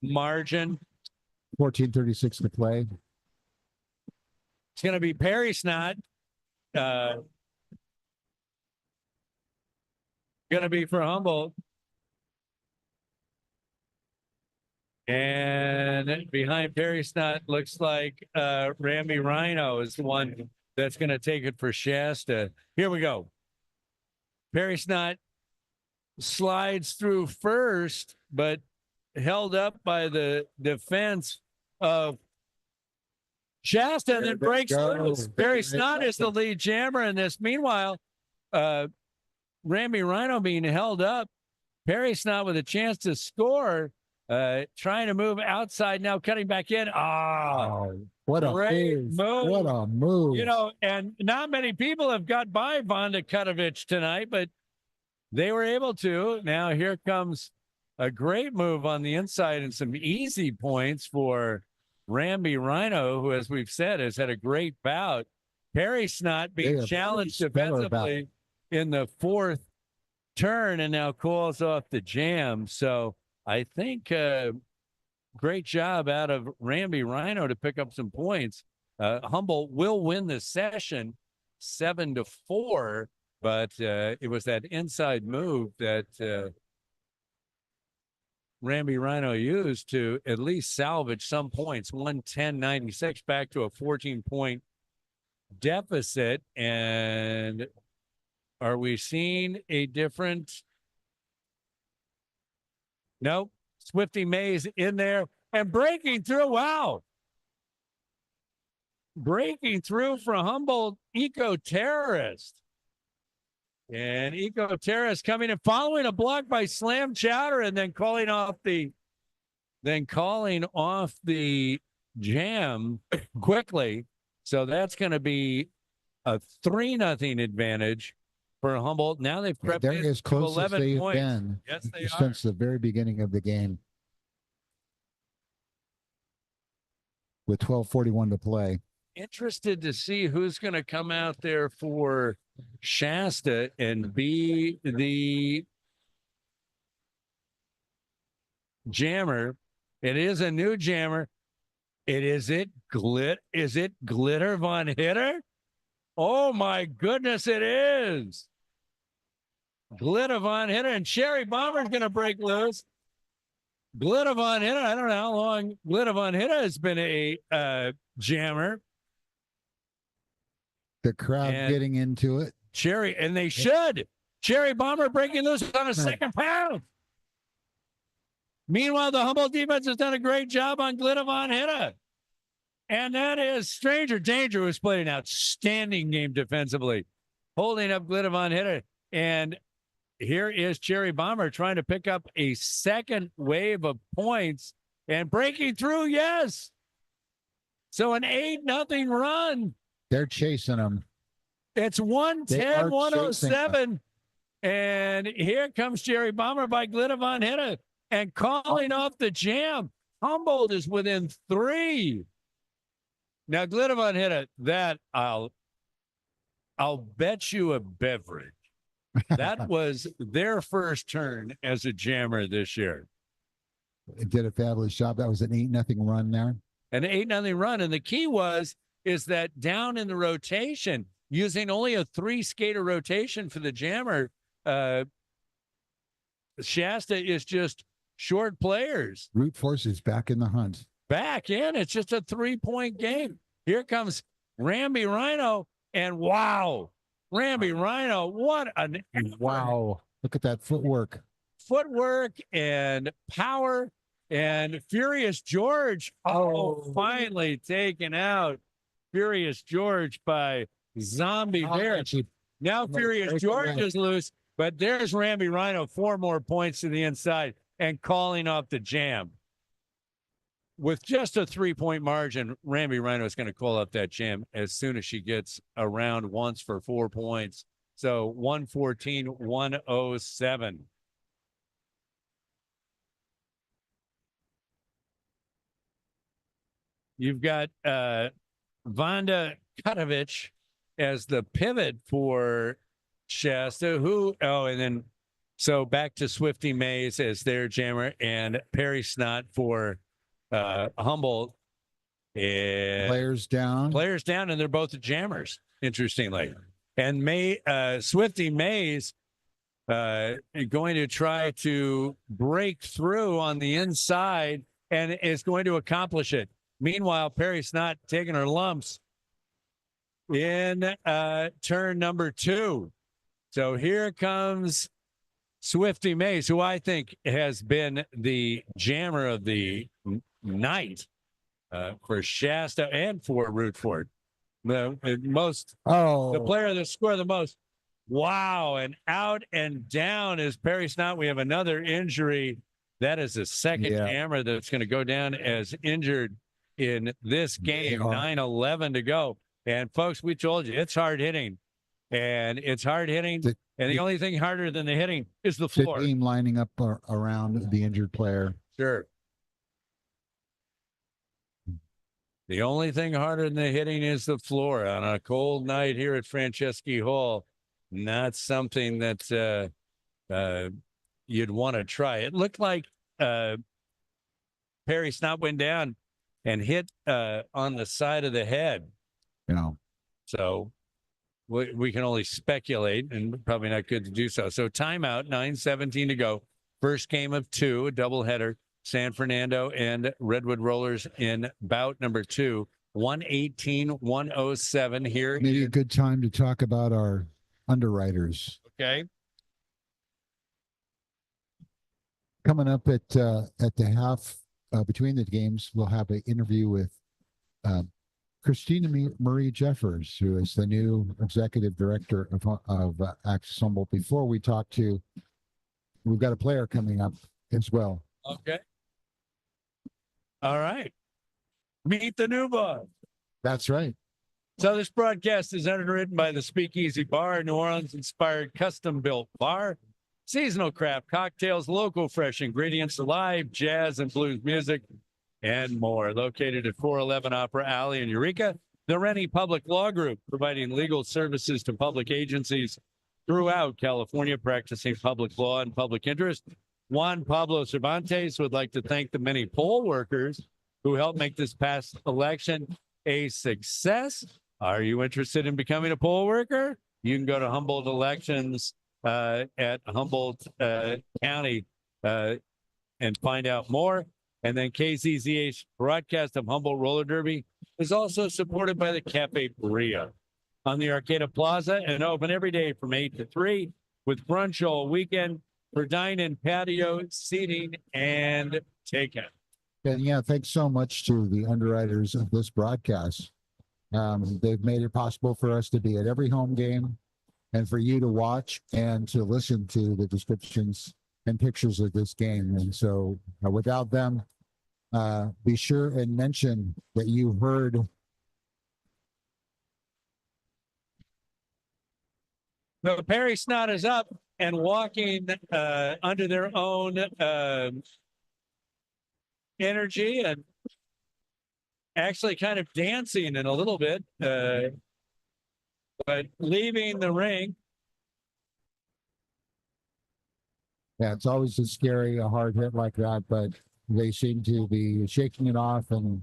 margin. 14:36 to play. It's going to be Perry Snot. Going to be for Humboldt. And behind Perry Snot looks like Ramby Rhino is the one that's going to take it for Shasta. Here we go. Perry Snot slides through first, but held up by the defense of Shasta, and then breaks loose. Perry Snot is the lead jammer in this. Meanwhile, Ramby Rhino being held up. Perry Snot with a chance to score, trying to move outside now, cutting back in. What a Great move. move. What a move. You know, and not many people have got by Vonda Kutovich tonight, but they were able to. Now here comes a great move on the inside and some easy points for Ramby Rhino, who, as we've said, has had a great bout. Perry Snot being challenged defensively in the fourth turn and now calls off the jam. So I think great job out of Ramby Rhino to pick up some points. Humboldt will win the session 7-4, but it was that inside move that Ramby Rhino used to at least salvage some points. 110.96 back to a 14-point deficit. And are we seeing a different? Nope. Swifty Mays in there and breaking through. Wow. Breaking through for Humboldt Eco-Terrorist. And Eco-Terrorist coming and following a block by Slam Chowder and then calling off the jam quickly. So that's going to be a 3-0 advantage for Humboldt. Now they've crept they're in as close to 11 as they've points. been Yes, they are. since the very beginning of the game. With 12:41 to play. Interested to see who's going to come out there for Shasta and be the jammer. It is a new jammer. Is it Glitter Von Hitter? Oh my goodness, it is. Glitter Von Hitter, and Cherry Bomber's going to break loose. Glitter Von Hitter, I don't know how long Glitter Von Hitter has been a jammer. The crowd getting into it. Cherry, and they should. Cherry Bomber breaking loose on a second pound. Meanwhile, the Humboldt defense has done a great job on Glitter Von Hitter. And that is Stranger Danger, who's played an outstanding game defensively, holding up Glitter Von Hitter. And here is Cherry Bomber trying to pick up a second wave of points and breaking through. Yes. So an 8-0 run. They're chasing them. It's 110, 107. And here comes Cherry Bomber by Glitter Von Hitter and calling off the jam. Humboldt is within 3. Now, Glitter Von Hitter, that I'll bet you a beverage. That was their first turn as a jammer this year. It did a fabulous job. That was an 8-0 run there. An 8-0 run. And the key is that down in the rotation, using only a 3-skater rotation for the jammer, Shasta is just short players. Root Force is back in the hunt. Back in. It's just a 3-point game. Here comes Ramby Rhino, and wow, Ramby Rhino, what an effort. Wow. Look at that footwork. Footwork and power, and Furious George, finally taken out. Furious George by Zombie Bear. Now Furious George is loose, but there's Ramby Rhino, 4 more points to the inside and calling off the jam. With just a 3-point margin, Ramby Rhino is going to call up that jam as soon as she gets around once for 4 points. So 114, 107. You've got Vonda Kutovich as the pivot for Shasta, so back to Swifty Mays as their jammer and Perry Snot for Humboldt. And players down, and they're both jammers, interestingly. And Swifty Mays going to try to break through on the inside and is going to accomplish it. Meanwhile, Perry Snot taking her lumps in turn number 2. So here comes Swifty Mays, who I think has been the jammer of the night for Shasta and for Rootford. The player that scored the most. Wow, and out and down is Perry Snot. We have another injury. That is the second jammer that's going to go down as injured in this game. They are. 9:11 to go. And folks, we told you it's hard hitting, and it's hard hitting. And the only thing harder than the hitting is the floor. The team lining up around the injured player. Sure. The only thing harder than the hitting is the floor on a cold night here at Franceschi Hall. Not something that you'd want to try. It looked like Perry Snott went down and hit on the side of the head. So we can only speculate, and probably not good to do so. So timeout, 9:17 to go. First game of two, a doubleheader. San Fernando and Redwood Rollers in bout number 2, 118-107 here. Maybe a good time to talk about our underwriters. Okay. Coming up at the half between the games, we'll have an interview with Christina Marie Jeffers, who is the new executive director of Access Humboldt. Before we talk to, we've got a player coming up as well. Okay. All right. Meet the new boss. That's right. So this broadcast is underwritten by the Speakeasy Bar, New Orleans-inspired custom-built bar, seasonal craft cocktails, local fresh ingredients, live jazz and blues music, and more. Located at 411 Opera Alley in Eureka, the Rennie Public Law Group, providing legal services to public agencies throughout California, practicing public law and public interest. Juan Pablo Cervantes would like to thank the many poll workers who helped make this past election a success. Are you interested in becoming a poll worker? You can go to Humboldt Elections at Humboldt County and find out more. And then KZZH broadcast of Humboldt Roller Derby is also supported by the Cafe Berea on the Arcata Plaza and open every day from 8 to 3 with brunch all weekend for dine-in, patio, seating, and takeout. And yeah, thanks so much to the underwriters of this broadcast. They've made it possible for us to be at every home game and for you to watch and to listen to the descriptions and pictures of this game. And so without them, be sure and mention that you heard the Perry Snott is up and walking under their own energy and actually kind of dancing in a little bit, but leaving the ring. Yeah, it's always a scary, a hard hit like that, but they seem to be shaking it off. And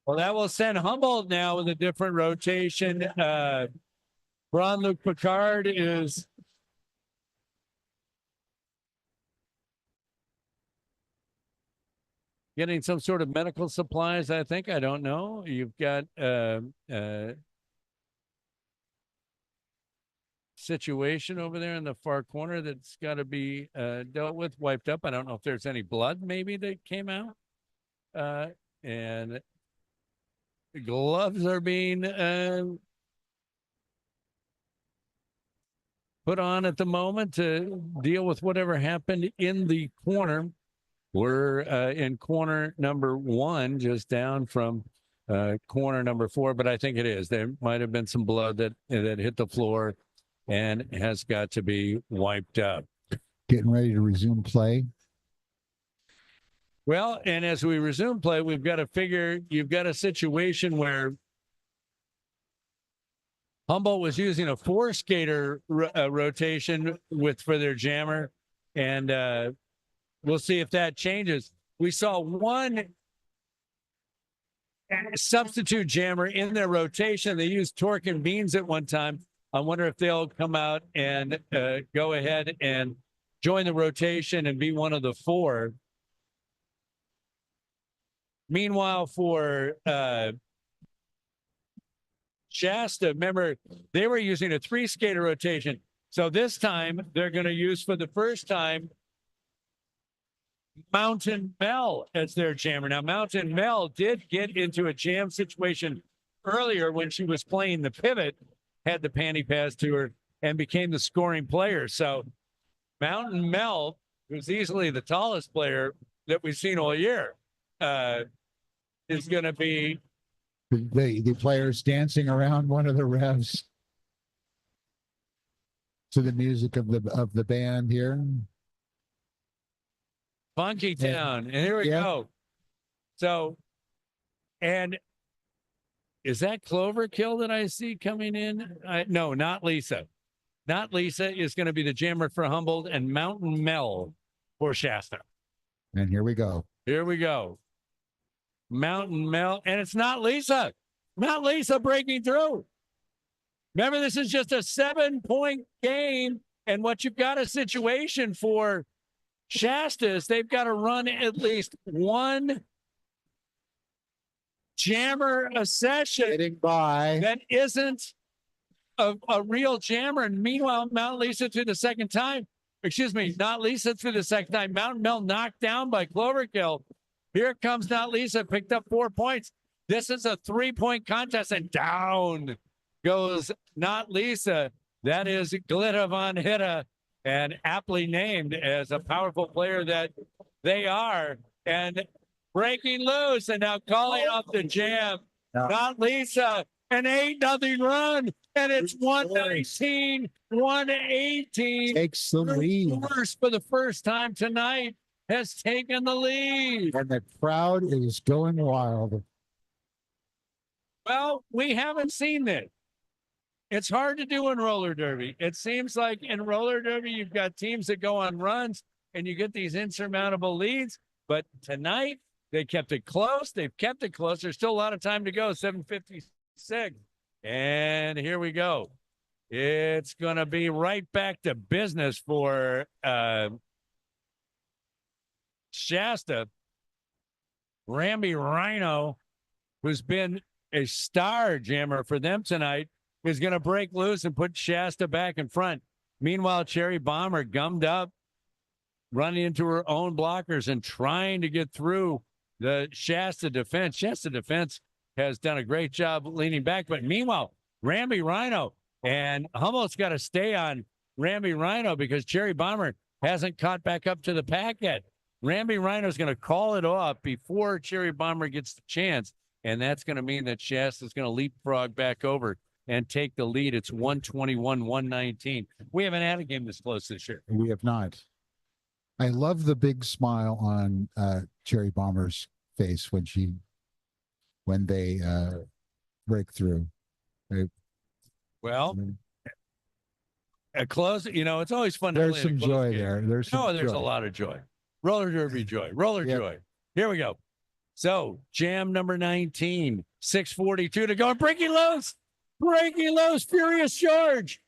well, that will send Humboldt now with a different rotation. Ron-Luc Picard is getting some sort of medical supplies, I think. I don't know. You've got situation over there in the far corner that's got to be dealt with, wiped up. I don't know if there's any blood maybe that came out. And gloves are being put on at the moment to deal with whatever happened in the corner. We're in corner number 1, just down from corner number 4, but I think it is. There might have been some blood that hit the floor and has got to be wiped up. Getting ready to resume play. Well, and as we resume play, we've got to figure, you've got a situation where Humboldt was using a 4-skater rotation for their jammer, and we'll see if that changes. We saw one substitute jammer in their rotation. They used Torque and Beans at one time. I wonder if they'll come out and go ahead and join the rotation and be one of the 4. Meanwhile, for Shasta, remember, they were using a 3-skater rotation. So this time, they're going to use for the first time Mountain Mel as their jammer. Now, Mountain Mel did get into a jam situation earlier when she was playing the pivot, had the panty pass to her, and became the scoring player. So Mountain Mel, who's easily the tallest player that we've seen all year is going to be The players dancing around one of the revs to the music of the band here. Funky Town. And here we go. So, and is that Cloverkill that I see coming in? No, not Lisa. Not Lisa is going to be the jammer for Humboldt, and Mountain Mel for Shasta. And here we go. Here we go. Mountain Mel. And it's not Lisa. Not Lisa breaking through. Remember, this is just a 7-point game. And what you've got a situation for Shasta is they've got to run at least one jammer a session Getting by. that isn't a real jammer. And meanwhile, Mount Lisa through the second time. Excuse me, not Lisa through the second time. Mountain Mel knocked down by Cloverkill. Here comes Not Lisa, picked up 4 points. This is a 3-point contest, and down goes Not Lisa. That is Glitta von Hitta, and aptly named as a powerful player that they are. And breaking loose, and now calling off the jam. Not Lisa, an 8-0 run, and it's 119, 118. Takes the lead. Force for the first time tonight has taken the lead. And the crowd is going wild. Well, we haven't seen this. It's hard to do in roller derby. It seems like in roller derby, you've got teams that go on runs and you get these insurmountable leads. But tonight, they kept it close. They've kept it close. There's still a lot of time to go, 7:56. And here we go. It's going to be right back to business for Shasta. Ramby Rhino, who's been a star jammer for them tonight, is going to break loose and put Shasta back in front. Meanwhile, Cherry Bomber gummed up, running into her own blockers and trying to get through the Shasta defense. Shasta defense has done a great job leaning back. But meanwhile, Ramby Rhino, and Humboldt's got to stay on Ramby Rhino because Cherry Bomber hasn't caught back up to the pack yet. Ramby Rhino's going to call it off before Cherry Bomber gets the chance. And that's going to mean that Shasta's going to leapfrog back over and take the lead. It's 121-119. We haven't had a game this close this year. We have not. I love the big smile on Cherry Bomber's face when they break through. Well, a close, it's always fun. There's some joy there. There's a lot of joy. Roller derby joy. Roller joy. Here we go. So jam number 19, 6:42 to go. Breaking loose, Furious George.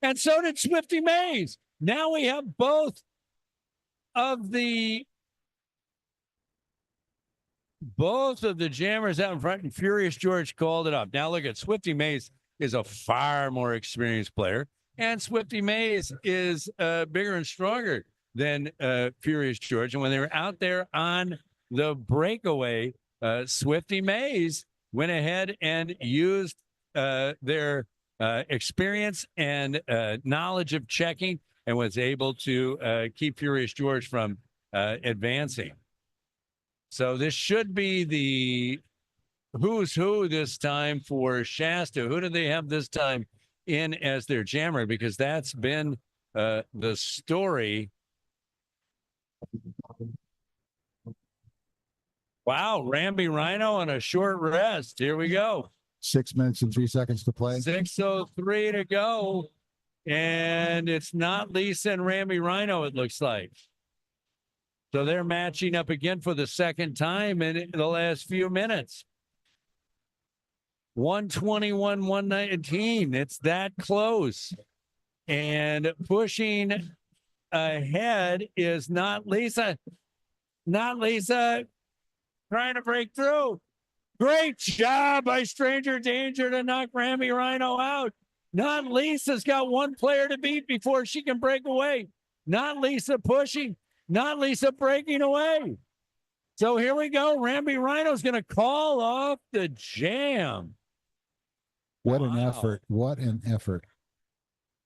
And so did Swifty Mays. Now we have both of the jammers out in front, and Furious George called it up. Now look at Swifty Mays is a far more experienced player, and Swifty Mays is bigger and stronger than Furious George. And when they were out there on the breakaway, Swifty Mays went ahead and used their experience and knowledge of checking and was able to keep Furious George from advancing. So this should be the who's who this time for Shasta. Who do they have this time in as their jammer? Because that's been the story. Wow, Ramby Rhino on a short rest. Here we go. 6 minutes and 3 seconds to play. 6:03 to go. And it's not Lisa and Ramby Rhino, it looks like. So they're matching up again for the second time in the last few minutes. 121-119. It's that close. And pushing ahead is not Lisa. Not Lisa trying to break through. Great job by Stranger Danger to knock Ramby Rhino out. Not Lisa's got one player to beat before she can break away. Not Lisa pushing. Not Lisa breaking away. So here we go. Ramby Rhino's going to call off the jam. What an effort. What an effort.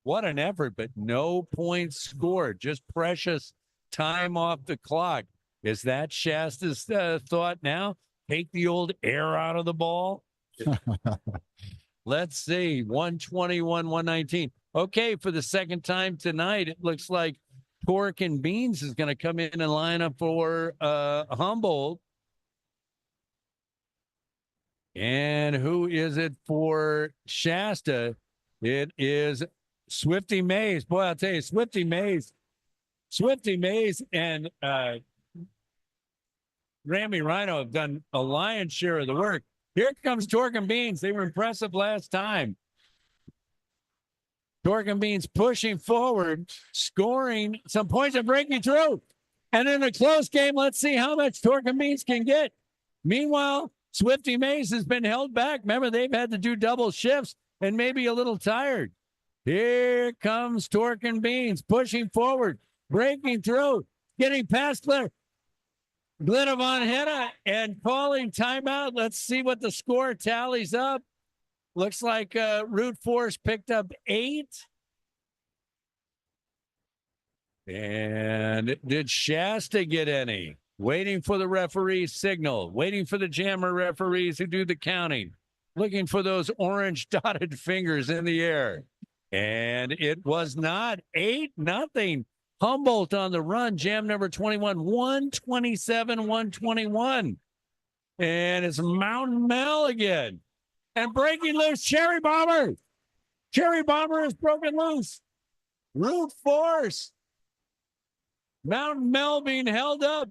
What an effort, but no points scored. Just precious time off the clock. Is that Shasta's thought now? Take the old air out of the ball? Let's see. 121, 119. Okay, for the second time tonight, it looks like Torque and Beans is going to come in and line up for Humboldt. And who is it for Shasta? It is Swifty Mays. Boy, I'll tell you, Swifty Mays and Grammy Rhino have done a lion's share of the work. Here comes Torque and Beans. They were impressive last time. Torque and Beans pushing forward, scoring some points and breaking through. And in a close game, let's see how much Torque and Beans can get. Meanwhile, Swifty Mays has been held back. Remember, they've had to do double shifts and maybe a little tired. Here comes Torque and Beans pushing forward, breaking through, getting past Glenna Von Henna and calling timeout. Let's see what the score tallies up. Looks like Root Force picked up 8. And did Shasta get any? Waiting for the referee's signal, waiting for the jammer referees who do the counting, looking for those orange dotted fingers in the air. And it was not 8-0. Humboldt on the run, jam number 21, 127, 121. And it's Mountain Mel again. And breaking loose, Cherry Bomber. Cherry Bomber is broken loose. Root Force. Mountain Mel being held up.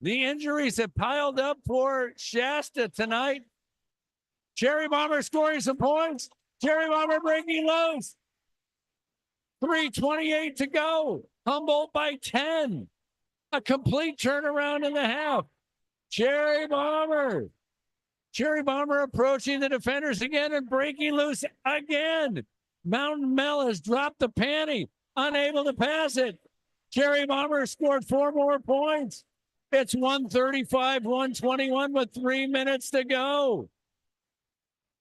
The injuries have piled up for Shasta tonight. Cherry Bomber scoring some points. Cherry Bomber breaking loose. 3:28 to go. Humboldt by 10. A complete turnaround in the half. Cherry Bomber. Cherry Bomber approaching the defenders again and breaking loose again. Mountain Mel has dropped the panty, unable to pass it. Cherry Bomber scored 4 more points. It's 135, 121 with 3 minutes to go.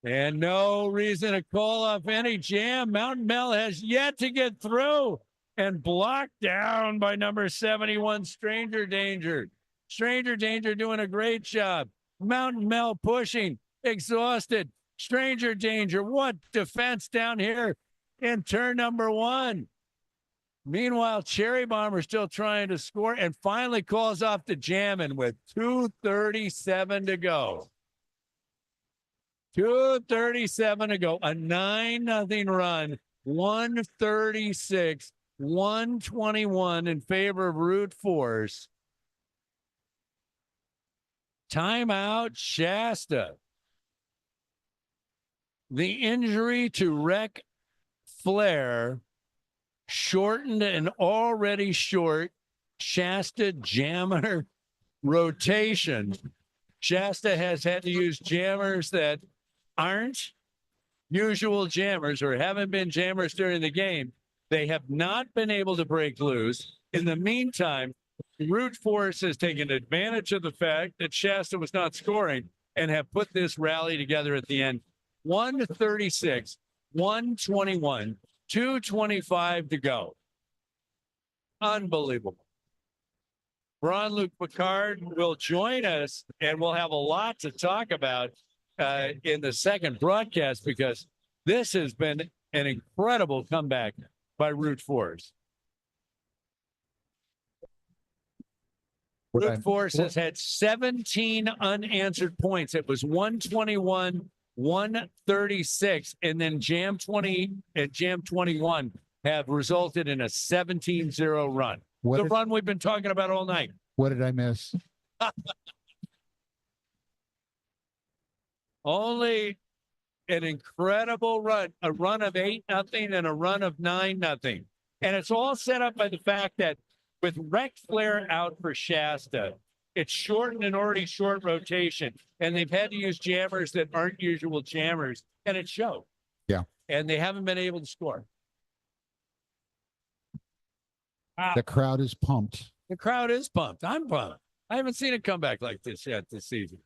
And no reason to call off any jam. Mountain Mel has yet to get through and blocked down by number 71, Stranger Danger. Stranger Danger doing a great job. Mountain Mel pushing, exhausted. Stranger Danger, what defense down here in turn number 1. Meanwhile, Cherry Bomber still trying to score and finally calls off the jamming with 2:37 to go. 2:37 to go. A 9-0 run. 136, 121 in favor of Root Force. Timeout, Shasta. The injury to Rec Flair shortened an already short Shasta jammer rotation. Shasta has had to use jammers that aren't usual jammers or haven't been jammers during the game. They have not been able to break loose. In the meantime, Root Force has taken advantage of the fact that Shasta was not scoring and have put this rally together at the end. 136, 121, 2:25 to go. Unbelievable. Jean-Luc Picard will join us, and we'll have a lot to talk about in the second broadcast because this has been an incredible comeback by Root Force. Root Force has had 17 unanswered points. It was 121, 136, and then Jam 20 and Jam 21 have resulted in a 17-0 run. The run we've been talking about all night. What did I miss? Only an incredible run, a run of 8-0 and a run of 9-0. And it's all set up by the fact that with Rec Flair out for Shasta, it's shortened an already short rotation, and they've had to use jammers that aren't usual jammers, and it showed. Yeah. And they haven't been able to score. The crowd is pumped. The crowd is pumped. I'm pumped. I haven't seen a comeback like this yet this season.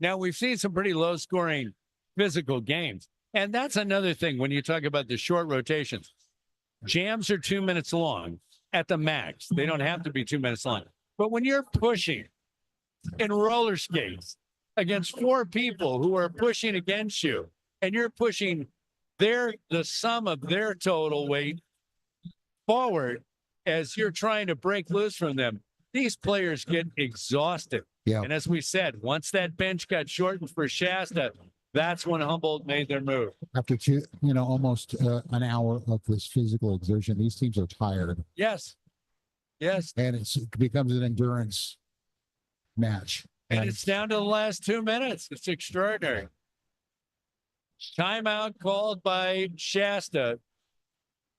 Now, we've seen some pretty low-scoring physical games, and that's another thing when you talk about the short rotations. Jams are 2 minutes long. at the max. They don't have to be 2 minutes long. But when you're pushing in roller skates against 4 people who are pushing against you, and you're pushing the sum of their total weight forward as you're trying to break loose from them, these players get exhausted. Yeah. And as we said, once that bench got shortened for Shasta, that's when Humboldt made their move. After almost an hour of this physical exertion, these teams are tired. Yes. Yes. And it becomes an endurance match. And it's down to the last 2 minutes. It's extraordinary. Timeout called by Shasta.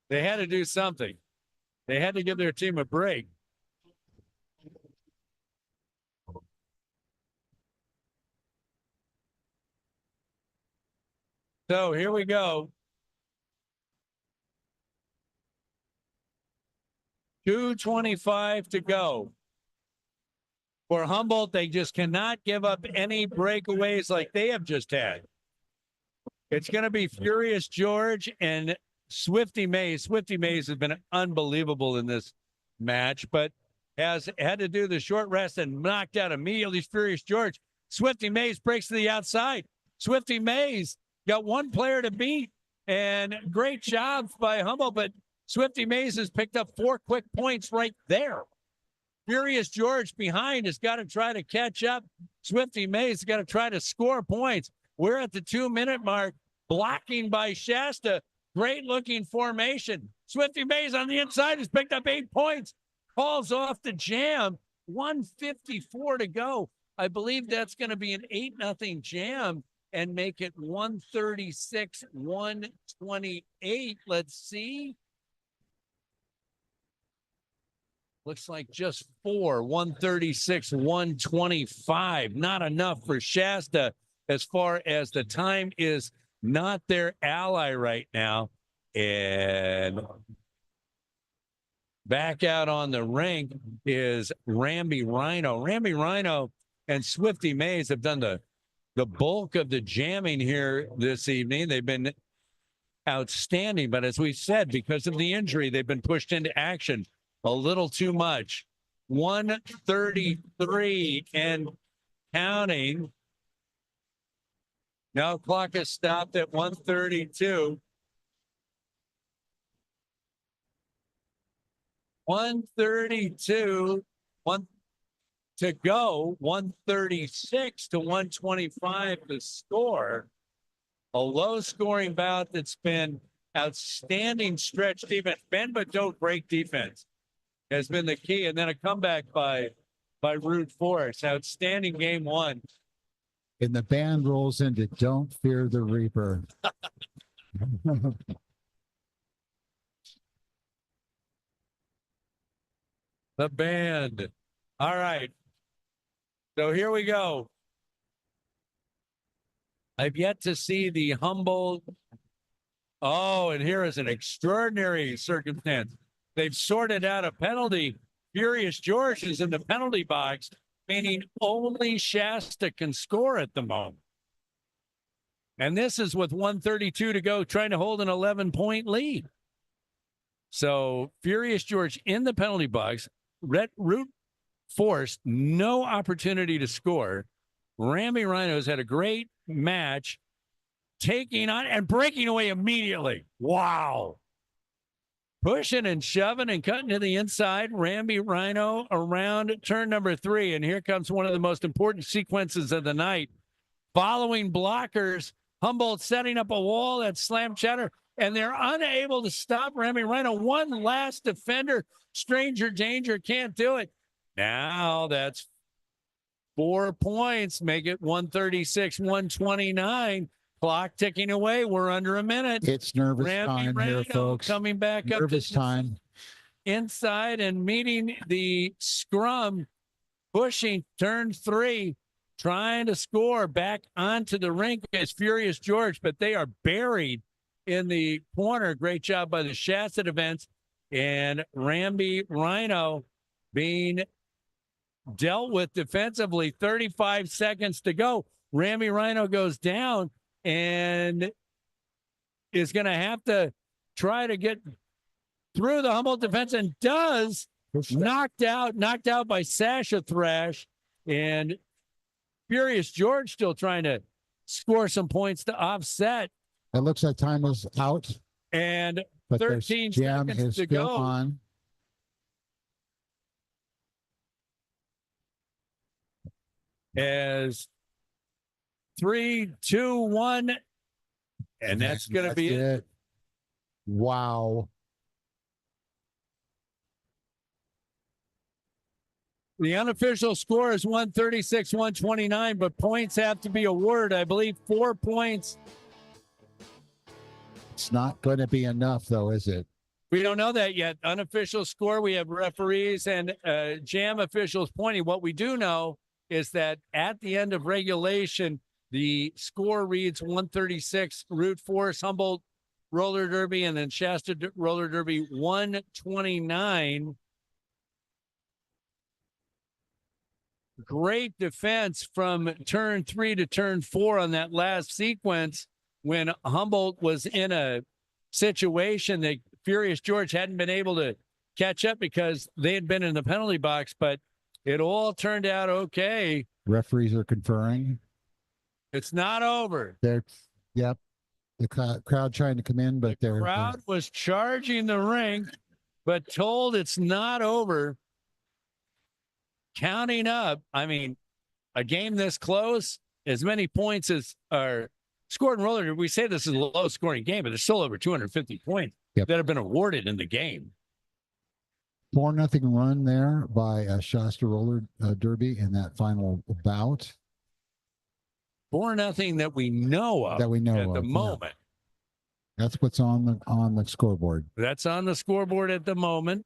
They had to do something. They had to give their team a break. So here we go. 2:25 to go. For Humboldt, they just cannot give up any breakaways like they have just had. It's going to be Furious George and Swifty Mays. Swifty Mays has been unbelievable in this match, but has had to do the short rest and knocked out immediately Furious George. Swifty Mays breaks to the outside. Swifty Mays got one player to beat, and great job by Humboldt, but Swifty Mays has picked up 4 quick points right there. Furious George behind has got to try to catch up. Swifty Mays has got to try to score points. We're at the 2-minute mark, blocking by Shasta. Great looking formation. Swifty Mays on the inside has picked up 8 points. Calls off the jam. 1:54 to go. I believe that's going to be an 8-0 jam and make it 136-128. Let's see. Looks like just 4, 136-125. Not enough for Shasta as far as the time is not their ally right now. And back out on the rink is Ramby Rhino. Ramby Rhino and Swifty Mays have done the bulk of the jamming here this evening. They've been outstanding, but as we said, because of the injury, they've been pushed into action a little too much. 133 and counting. Now clock is stopped at 132. 132, 1 to go, 136-125 to score. A low-scoring bout that's been outstanding stretch defense. Bend but don't break defense has been the key, and then a comeback by Root Force. Outstanding game 1. And the band rolls into Don't Fear the Reaper. The band. All right. So here we go. I've yet to see the Humboldt. Oh, and here is an extraordinary circumstance. They've sorted out a penalty. Furious George is in the penalty box, meaning only Shasta can score at the moment. And this is with 132 to go, trying to hold an 11-point lead. So Furious George in the penalty box. Root Force, no opportunity to score. Ramby Rhinos had a great match, taking on and breaking away immediately. Wow. Pushing and shoving and cutting to the inside. Ramby Rhino around turn number 3. And here comes one of the most important sequences of the night. Following blockers, Humboldt setting up a wall that slam chatter, and they're unable to stop Ramby Rhino. One last defender. Stranger danger, can't do it. Now that's 4 points, make it 136-129. Clock ticking away. We're under a minute. It's nervous Ramby time Rhino here, folks. coming back nervous up time inside and meeting the scrum, pushing turn 3, trying to score back onto the rink is Furious George, but they are buried in the corner. Great job by the Shasta defense, and Ramby Rhino being dealt with defensively. 35 seconds to go. Ramby Rhino goes down and is going to have to try to get through the Humboldt defense and does knocked out by Sasha Thrash, and Furious George still trying to score some points to offset. It looks like time is out. And But 13 jam seconds is to still go. on. As 3, 2, 1, and that's going to be it. Wow. The unofficial score is 136-129, but points have to be awarded. I believe 4 points. It's not going to be enough, though, is it? We don't know that yet. Unofficial score, we have referees and jam officials pointing. What we do know is that at the end of regulation, the score reads 136, Route Force, Humboldt Roller Derby, and then Shasta Roller Derby 129. Great defense from turn 3 to turn 4 on that last sequence when Humboldt was in a situation that Furious George hadn't been able to catch up because they had been in the penalty box, but it all turned out okay. Referees are conferring. It's not over. Yep. The crowd trying to come in, but the crowd was charging the ring, but told it's not over. Counting up, I mean, a game this close, as many points as are scored in roller derby. We say this is a low-scoring game, but there's still over 250 points that have been awarded in the game. 4-0 run there by Shasta Roller Derby in that final bout. 4-0 that we know of. That we know at the moment. Yeah. That's what's on the scoreboard. That's on the scoreboard at the moment.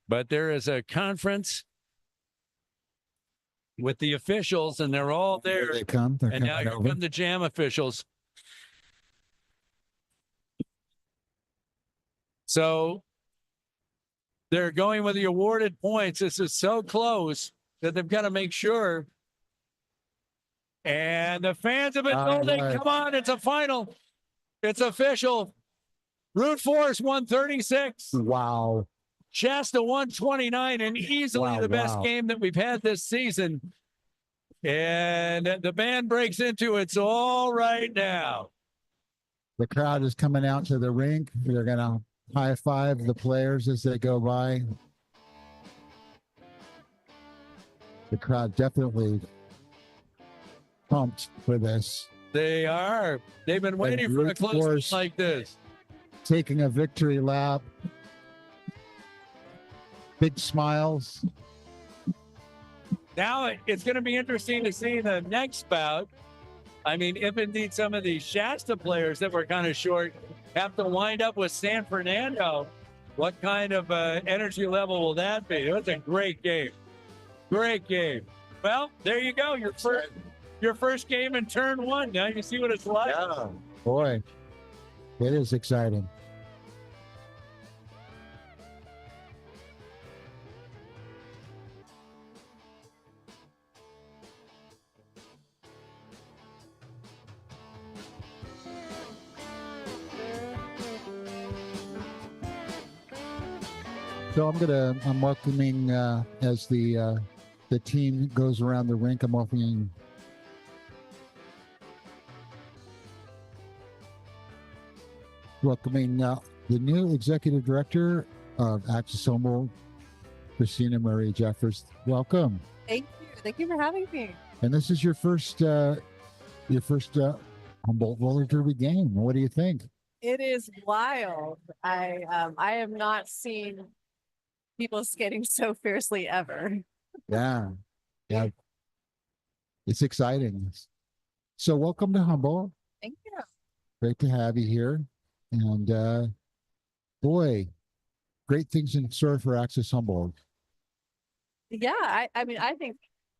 But there is a conference with the officials, and they're all there. Here they come. And now here come the jam officials. So they're going with the awarded points. This is so close that they've got to make sure. And the fans have been told, come on, it's a final. It's official. Route Force 136. Wow. Shasta 129, and easily the best game that we've had this season. And the band breaks into It's All Right Now. The crowd is coming out to the rink. They're going to high five the players as they go by. The crowd definitely pumped for this. They are. They've been waiting for a close like this. Taking a victory lap. Big smiles. Now it's going to be interesting to see the next bout. I mean, if indeed some of these Shasta players that were kind of short have to wind up with San Fernando, what kind of energy level will that be? It was a great game. Great game. Well, there you go. Your first game in turn 1. Now you see what it's like. Yeah. Boy, it is exciting. So I'm welcoming as the team goes around the rink. I'm welcoming the new executive director of Access Humboldt, Christina Marie Jeffers. Welcome. Thank you. Thank you for having me. And this is your first Humboldt Roller Derby game. What do you think? It is wild. I have not seen people skating so fiercely ever. Yeah. It's exciting. So welcome to Humboldt. Thank you. Great to have you here. And boy, great things in store for Access Humboldt. Yeah, I mean, I think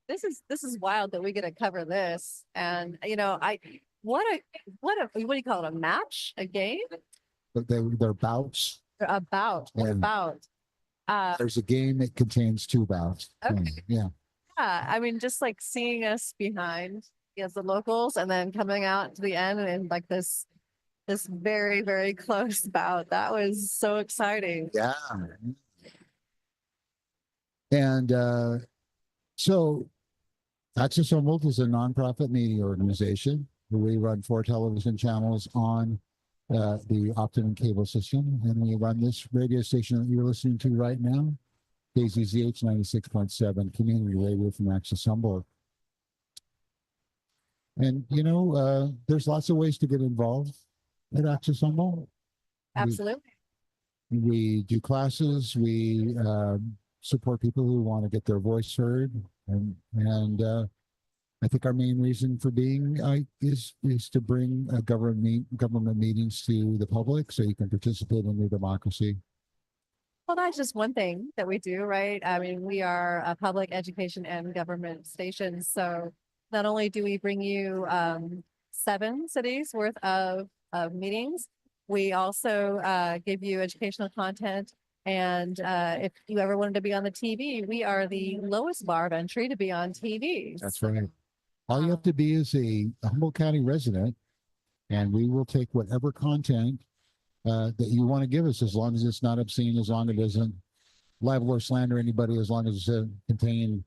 this is wild that we get to cover this. And what do you call it? A match? A game? But they're bouts. A bout. A bout. There's a game that contains 2 bouts. Okay. Yeah. Yeah, I mean, just like seeing us behind as the locals and then coming out to the end and like this this very, very close bout. That was so exciting. Yeah. And so Access Humboldt is a nonprofit media organization. We run 4 television channels on the Optimum cable system, and we run this radio station that you're listening to right now, KZZH 96.7 community radio from Access Humboldt. And, you know, there's lots of ways to get involved at Access Humboldt. Absolutely. We do classes. We support people who want to get their voice heard. And I think our main reason for being is to bring government meetings to the public so you can participate in your democracy. Well, that's just one thing that we do, right? I mean, we are a public education and government station. So not only do we bring you 7 cities worth of meetings, we also give you educational content. And if you ever wanted to be on the TV, we are the lowest bar of entry to be on TV. That's right. All you have to be is a Humboldt County resident, and we will take whatever content that you want to give us, as long as it's not obscene, as long as it doesn't libel or slander anybody, as long as it doesn't contain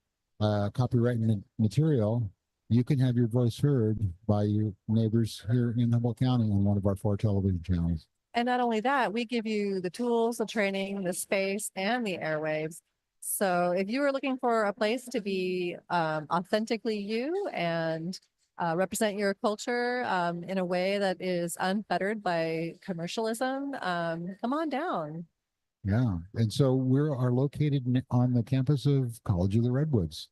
copyright material. You can have your voice heard by your neighbors here in Humboldt County on one of our 4 television channels. And not only that, we give you the tools, the training, the space, and the airwaves. So if you are looking for a place to be authentically you and represent your culture in a way that is unfettered by commercialism, come on down. Yeah. And so we are located on the campus of College of the Redwoods,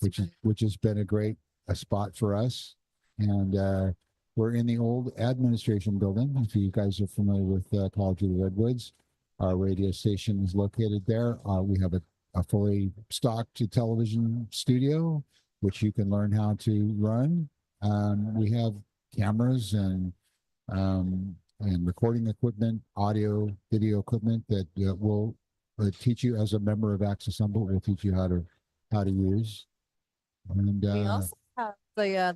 which has been a great spot for us. And we're in the old administration building. If you guys are familiar with College of the Redwoods, our radio station is located there. We have a fully stocked television studio, which you can learn how to run. We have cameras and recording equipment, audio, video equipment that will teach you as a member of Access Humboldt. We'll teach you how to use. And We also have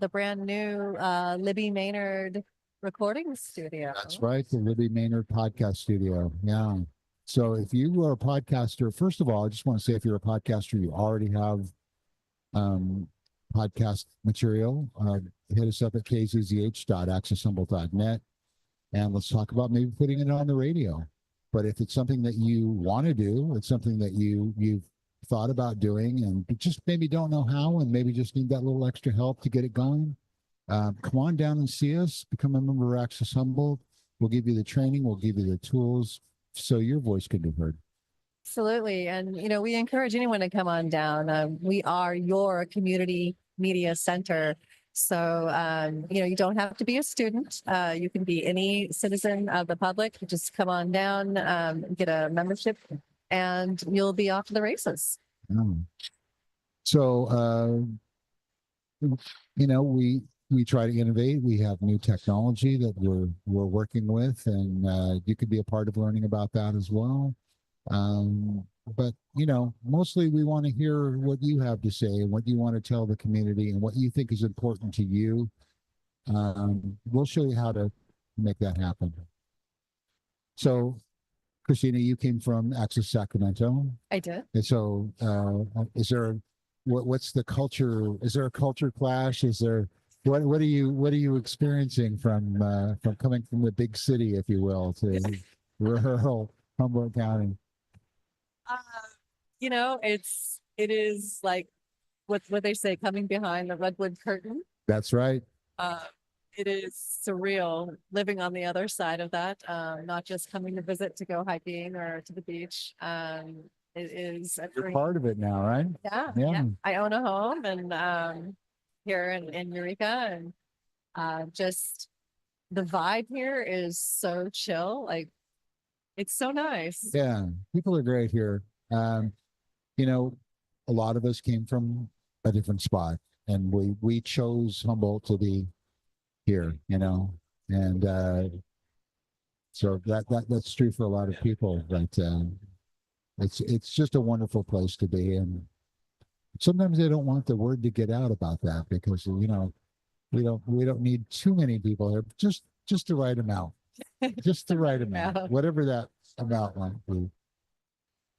the brand new Libby Maynard recording studio. that's right, the Libby Maynard podcast studio. Yeah. So if you are a podcaster, first of all, I just want to say, if you're a podcaster, you already have podcast material, hit us up at kzzh.accesshumboldt.net, and let's talk about maybe putting it on the radio. But if it's something that you want to do, it's something that you've thought about doing and just maybe don't know how, and maybe just need that little extra help to get it going, come on down and see us, become a member of Access Humboldt. We'll give you the training, we'll give you the tools so your voice can be heard. Absolutely. And, you know, we encourage anyone to come on down. We are your community media center. So, you know, you don't have to be a student. You can be any citizen of the public. Just come on down, get a membership, and you'll be off to the races. So, you know, we try to innovate. We have new technology that we're working with, and you could be a part of learning about that as well. But, you know, mostly we want to hear what you have to say and what you want to tell the community and what you think is important to you. We'll show you how to make that happen. So, Christina, you came from Access Sacramento. I did. And so what's the culture? Is there a culture clash? Is there, what are you experiencing from coming from the big city, if you will, to rural Humboldt County? You know, it is like what they say, coming behind the redwood curtain. That's right. It is surreal living on the other side of that, not just coming to visit to go hiking or to the beach. It is a You're part of it now, right? yeah. I own a home and here in Eureka, and just the vibe here is so chill. Like, it's so nice. Yeah, people are great here. You know, a lot of us came from a different spot, and we chose Humboldt to be here, you know, and so that's true for a lot of people. But it's just a wonderful place to be, and sometimes they don't want the word to get out about that, because, you know, we don't need too many people here. Just just the right amount, just the right amount, Yeah. whatever that amount might be.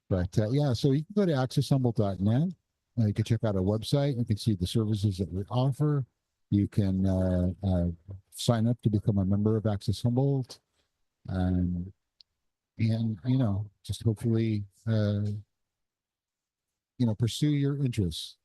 But yeah, so you can go to accesshumboldt.net. You can check out our website. You can see the services that we offer. You can sign up to become a member of Access Humboldt, and just hopefully pursue your interests,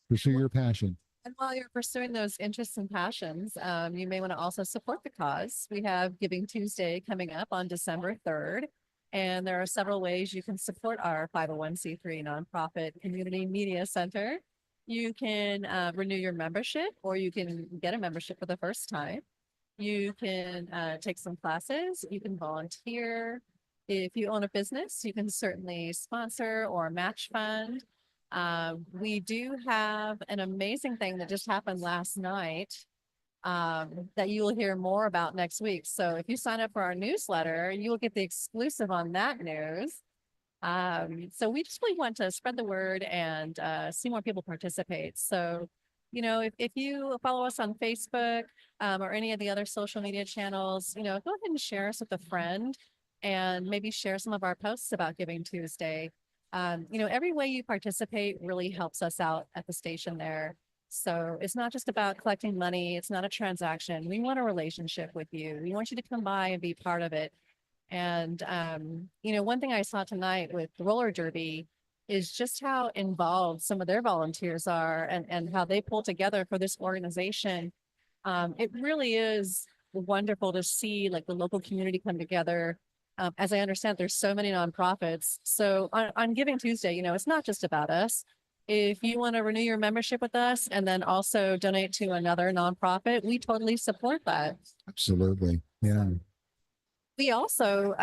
pursue your passion. And while you're pursuing those interests and passions, you may want to also support the cause. We have Giving Tuesday coming up on December 3rd. And there are several ways you can support our 501c3 nonprofit community media center. You can renew your membership, or you can get a membership for the first time. You can take some classes. You can volunteer. If you own a business, you can certainly sponsor or match fund. We do have an amazing thing that just happened last night that you will hear more about next week. So if you sign up for our newsletter, you will get the exclusive on that news. So we just really want to spread the word and see more people participate. So, if you follow us on Facebook or any of the other social media channels, go ahead and share us with a friend, and maybe share some of our posts about Giving Tuesday. Every way you participate really helps us out at the station there. So it's not just about collecting money. It's not a transaction. We want a relationship with you. We want you to come by and be part of it. And, one thing I saw tonight with the roller derby is just how involved some of their volunteers are, and how they pull together for this organization. It really is wonderful to see like the local community come together. As I understand, there's so many nonprofits. So on Giving Tuesday, it's not just about us. If you want to renew your membership with us and then also donate to another nonprofit, we totally support that. Absolutely. Yeah. We also,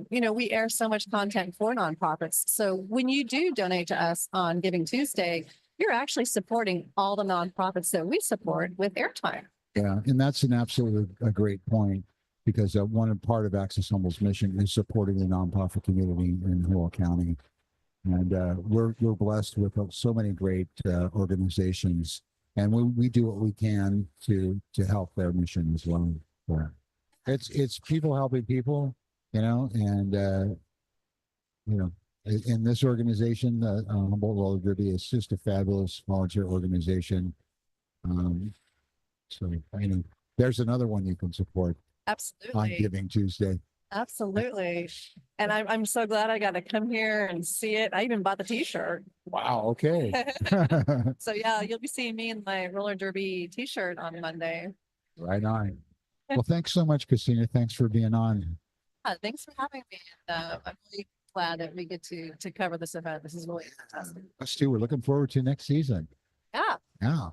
we air so much content for nonprofits. So when you do donate to us on Giving Tuesday, you're actually supporting all the nonprofits that we support with airtime. Yeah, and that's an absolutely a great point, because one part of Access Humboldt's mission is supporting the nonprofit community in Humboldt County. And we're blessed with so many great organizations, and we do what we can to help their mission as well. Yeah. It's people helping people, and in this organization, Humboldt Roller Derby is just a fabulous volunteer organization. So there's another one you can support. Absolutely. On Giving Tuesday. Absolutely. And I'm so glad I got to come here and see it. I even bought the t-shirt. Wow. Okay. So yeah, you'll be seeing me in my roller derby t-shirt on Monday. Right on. Well, thanks so much, Christina. Thanks for being on. Thanks for having me. And, I'm really glad that we get to cover this event. This is really fantastic. Us too. We're looking forward to next season. Yeah. Yeah.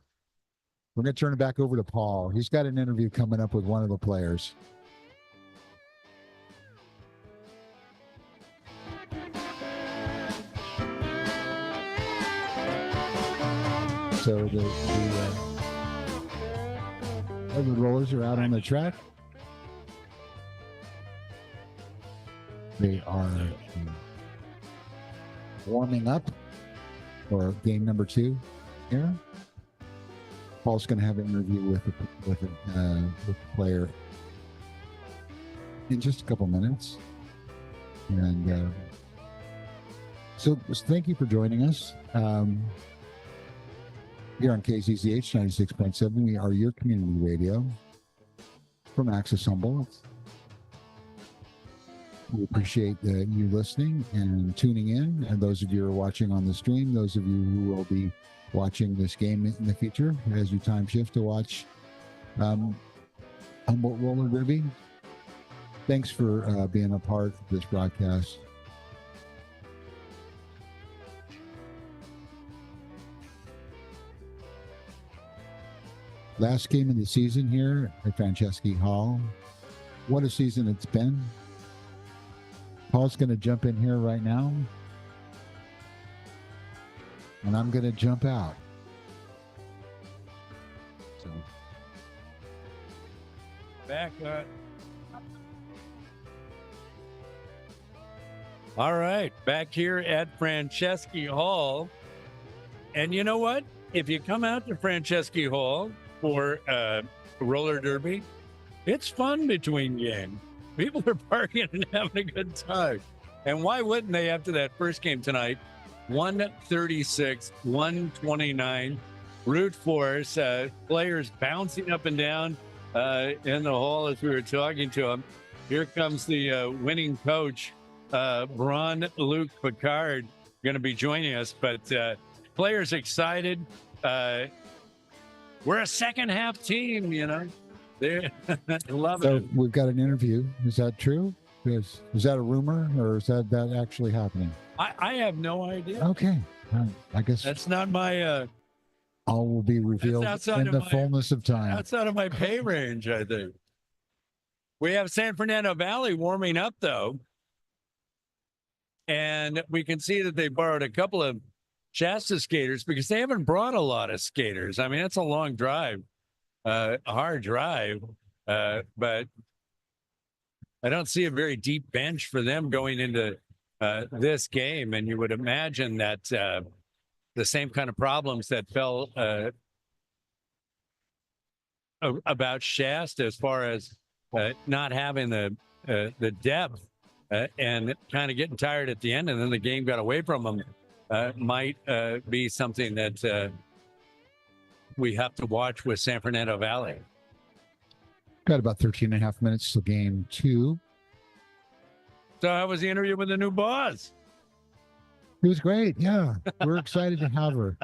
We're going to turn it back over to Paul. He's got an interview coming up with one of the players. So the Redwood Rollers are out on the track. They are warming up for game number 2 here. Paul's going to have an interview with the player in just a couple minutes. And so thank you for joining us. Here on KZZH 96.7, we are your community radio from Access Humboldt. We appreciate you listening and tuning in, and those of you who are watching on the stream, those of you who will be watching this game in the future as you time shift to watch Humboldt Roller Derby. Thanks for being a part of this broadcast. Last game of the season here at Franceschi Hall. What a season it's been. Paul's going to jump in here right now. And I'm going to jump out. So. Back up. All right, back here at Franceschi Hall. And you know what? If you come out to Franceschi Hall for roller derby, It's fun between games. People are partying and having a good time. And why wouldn't they after that first game tonight? 136, 129. Brute force. Players bouncing up and down in the hall as we were talking to them. Here comes the winning coach, Luc Picard, going to be joining us. But players excited. We're a second half team, you know. They're loving it. We've got an interview. Is that true? Is that a rumor, or is that actually happening? I have no idea. Okay. I guess That's not my all will be revealed in the fullness of time. outside of my pay range, I think. We have San Fernando Valley warming up, though. And we can see that they borrowed a couple of Shasta skaters because they haven't brought a lot of skaters. I mean, it's a long drive, a hard drive, but I don't see a very deep bench for them going into this game. And you would imagine that the same kind of problems that fell about Shasta as far as not having the depth and kind of getting tired at the end, and then the game got away from them, might be something that we have to watch with San Fernando Valley. Got about 13 and a half minutes to game 2. So how was the interview with the new boss? It was great. Yeah. We're excited to have her.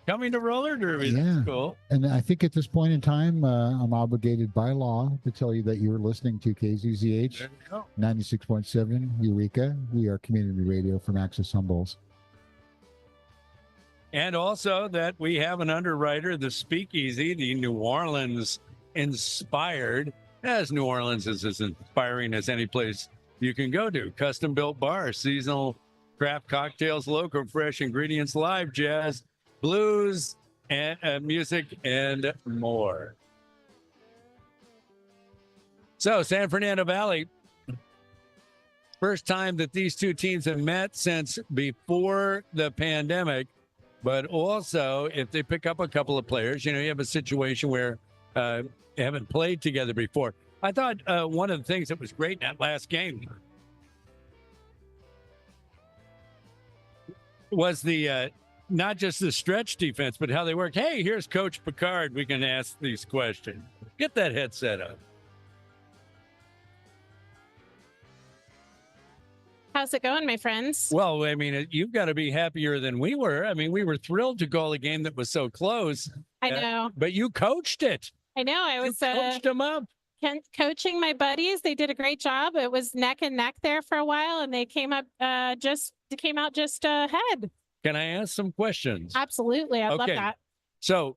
Coming to roller derby. Yeah. That's cool. And I think at this point in time, I'm obligated by law to tell you that you're listening to KZZH There you go. 96.7 Eureka. We are community radio from Access Humboldt. And also that we have an underwriter, the Speakeasy, the New Orleans inspired, as New Orleans is as inspiring as any place you can go to. Custom built bar, seasonal craft cocktails, local fresh ingredients, live jazz, blues, and music, and more. So San Fernando Valley, first time that these two teams have met since before the pandemic. But also, if they pick up a couple of players, you know, you have a situation where you haven't played together before. I thought one of the things that was great in that last game was the not just the stretch defense, but how they work. Hey, here's Coach Picard. We can ask these questions. Get that headset up. How's it going, my friends? Well, I mean, you've got to be happier than we were. I mean, we were thrilled to call a game that was so close. I know. But you coached it. I know. I was coached them up. coaching my buddies. They did a great job. It was neck and neck there for a while, and they came out just ahead. Can I ask some questions? Absolutely. I love Okay. that. So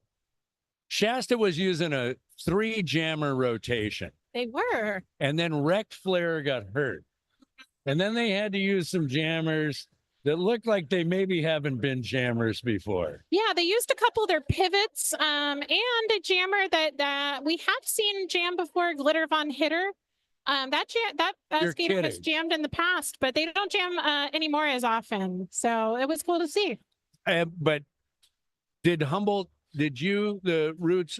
Shasta was using a 3-jammer rotation, They were. and then Rec Flair got hurt. And then they had to use some jammers that looked like they maybe haven't been jammers before. Yeah, they used a couple of their pivots and a jammer that we have seen jam before, Glitter Von Hitter. That You're skater was kidding. jammed in the past, but they don't jam anymore as often. So it was cool to see. But did you, the Roots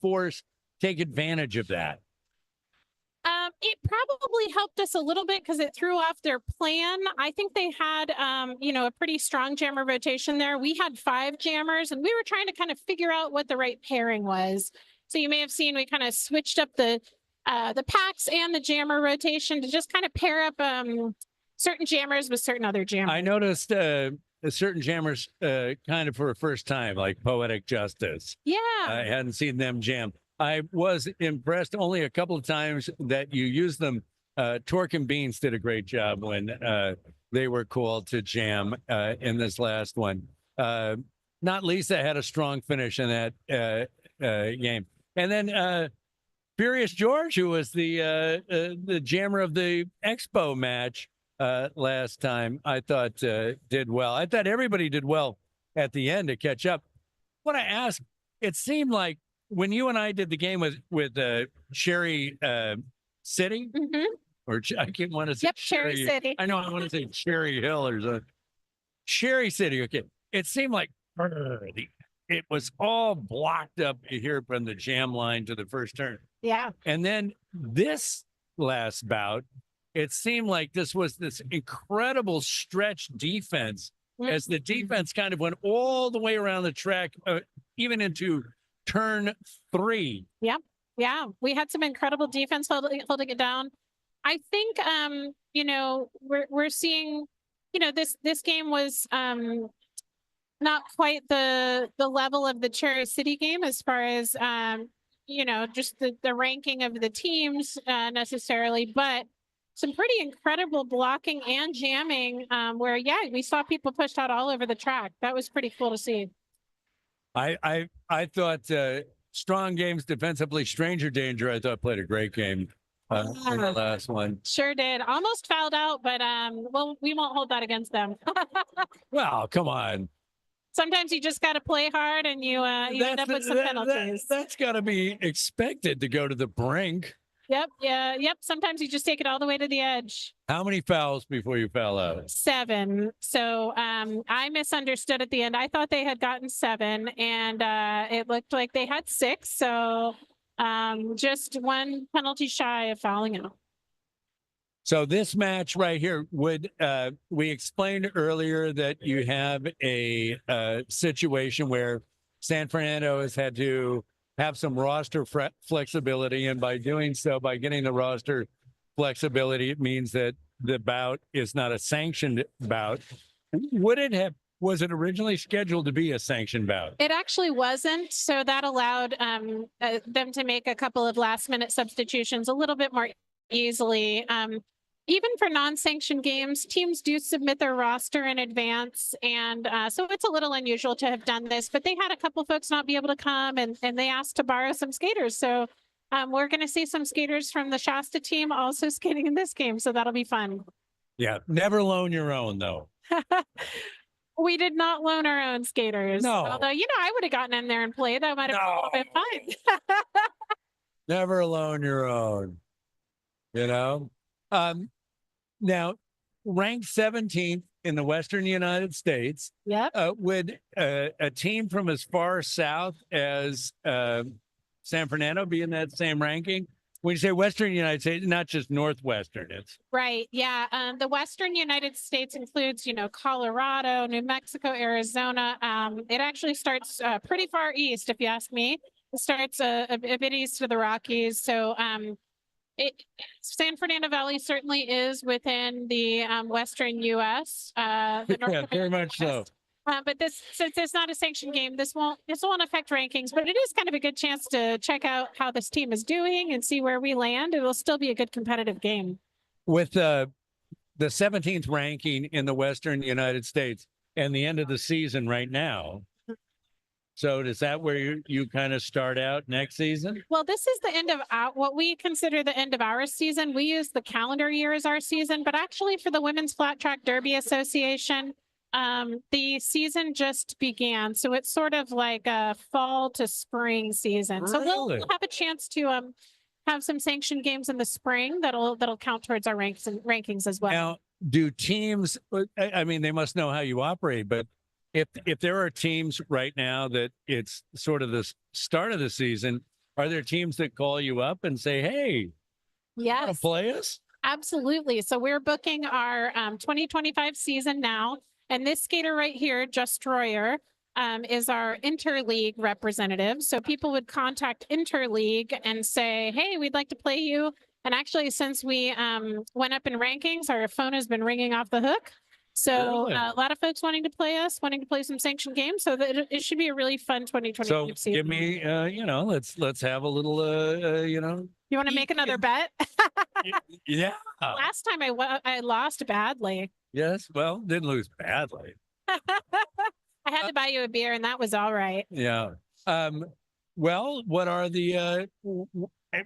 Force, take advantage of that? It probably helped us a little bit because it threw off their plan. I think they had, a pretty strong jammer rotation there. We had 5 jammers, and we were trying to kind of figure out what the right pairing was. So you may have seen we kind of switched up the packs and the jammer rotation to just kind of pair up certain jammers with certain other jammers. I noticed certain jammers kind of for the first time, like Poetic Justice. Yeah. I hadn't seen them jam. I was impressed only a couple of times that you used them. Torque and Beans did a great job when they were called to jam in this last one. Not Lisa had a strong finish in that game. And then Furious George, who was the jammer of the Expo match last time, I thought did well. I thought everybody did well at the end to catch up. I want to ask, it seemed like when you and I did the game with Sherry City, or I can't want to say Sherry City. I know I want to say Cherry Hill or something. Sherry City. Okay, it seemed like it was all blocked up here from the jam line to the first turn. Yeah. And then this last bout, it seemed like this was this incredible stretch defense as the defense kind of went all the way around the track, even into turn 3. Yeah, we had some incredible defense holding it down. I think you know, we're seeing, you know, this game was not quite the level of the Cherry City game as far as you know, just the ranking of the teams necessarily, but some pretty incredible blocking and jamming where we saw people pushed out all over the track. That was pretty cool to see. I thought Strong Games defensively, Stranger Danger, I thought played a great game in the last one. Sure did. Almost fouled out, but well, we won't hold that against them. Well, come on. Sometimes you just got to play hard, and you end up with some penalties. That's got to be expected to go to the brink. Yep. Yeah. Yep. Sometimes you just take it all the way to the edge. How many fouls before you foul out? 7. So I misunderstood at the end. I thought they had gotten 7, and it looked like they had 6. So just 1 penalty shy of fouling out. So this match right here would we explained earlier that you have a situation where San Fernando has had to have some roster flexibility, and by doing so, by getting the roster flexibility, it means that the bout is not a sanctioned bout. Was it originally scheduled to be a sanctioned bout? It actually wasn't. So that allowed them to make a couple of last minute substitutions a little bit more easily. Even for non-sanctioned games, teams do submit their roster in advance. And so it's a little unusual to have done this, but they had a couple folks not be able to come, and they asked to borrow some skaters. So we're going to see some skaters from the Shasta team also skating in this game. So that'll be fun. Yeah. Never loan your own, though. We did not loan our own skaters. No. Although, you know, I would have gotten in there and played. That might have been a little bit fun. Never loan your own, you know? Now, ranked 17th in the Western United States, Yep. Would a team from as far south as San Fernando be in that same ranking? When you say Western United States, not just Northwestern, it's Right. Yeah. The Western United States includes, you know, Colorado, New Mexico, Arizona. It actually starts pretty far east, if you ask me. It starts a bit east of the Rockies. So San Fernando Valley certainly is within the Western U.S. yeah, very much so. But since it's not a sanctioned game, this won't affect rankings. But it is kind of a good chance to check out how this team is doing and see where we land. It will still be a good competitive game. With the 17th ranking in the Western United States and the end of the season right now. So is that where you kind of start out next season? Well, this is the end of what we consider the end of our season. We use the calendar year as our season, but actually for the Women's Flat Track Derby Association, the season just began. So it's sort of like a fall to spring season. So we'll have a chance to have some sanctioned games in the spring that'll count towards our rankings as well. Now, do teams, I mean, they must know how you operate, but if there are teams right now that it's sort of the start of the season, are there teams that call you up and say, hey, you want to play us? Absolutely. So we're booking our 2025 season now. And this skater right here, Just Royer, is our interleague representative. So people would contact interleague and say, hey, we'd like to play you. And actually, since we went up in rankings, our phone has been ringing off the hook. So a lot of folks wanting to play us, wanting to play some sanctioned games. So that it should be a really fun 2025 season. Give me, you know, let's have a little, you know. You want to make another bet? Yeah. Last time I lost badly. Yes. Well, didn't lose badly. I had to buy you a beer, and that was all right. Yeah. Well, what are the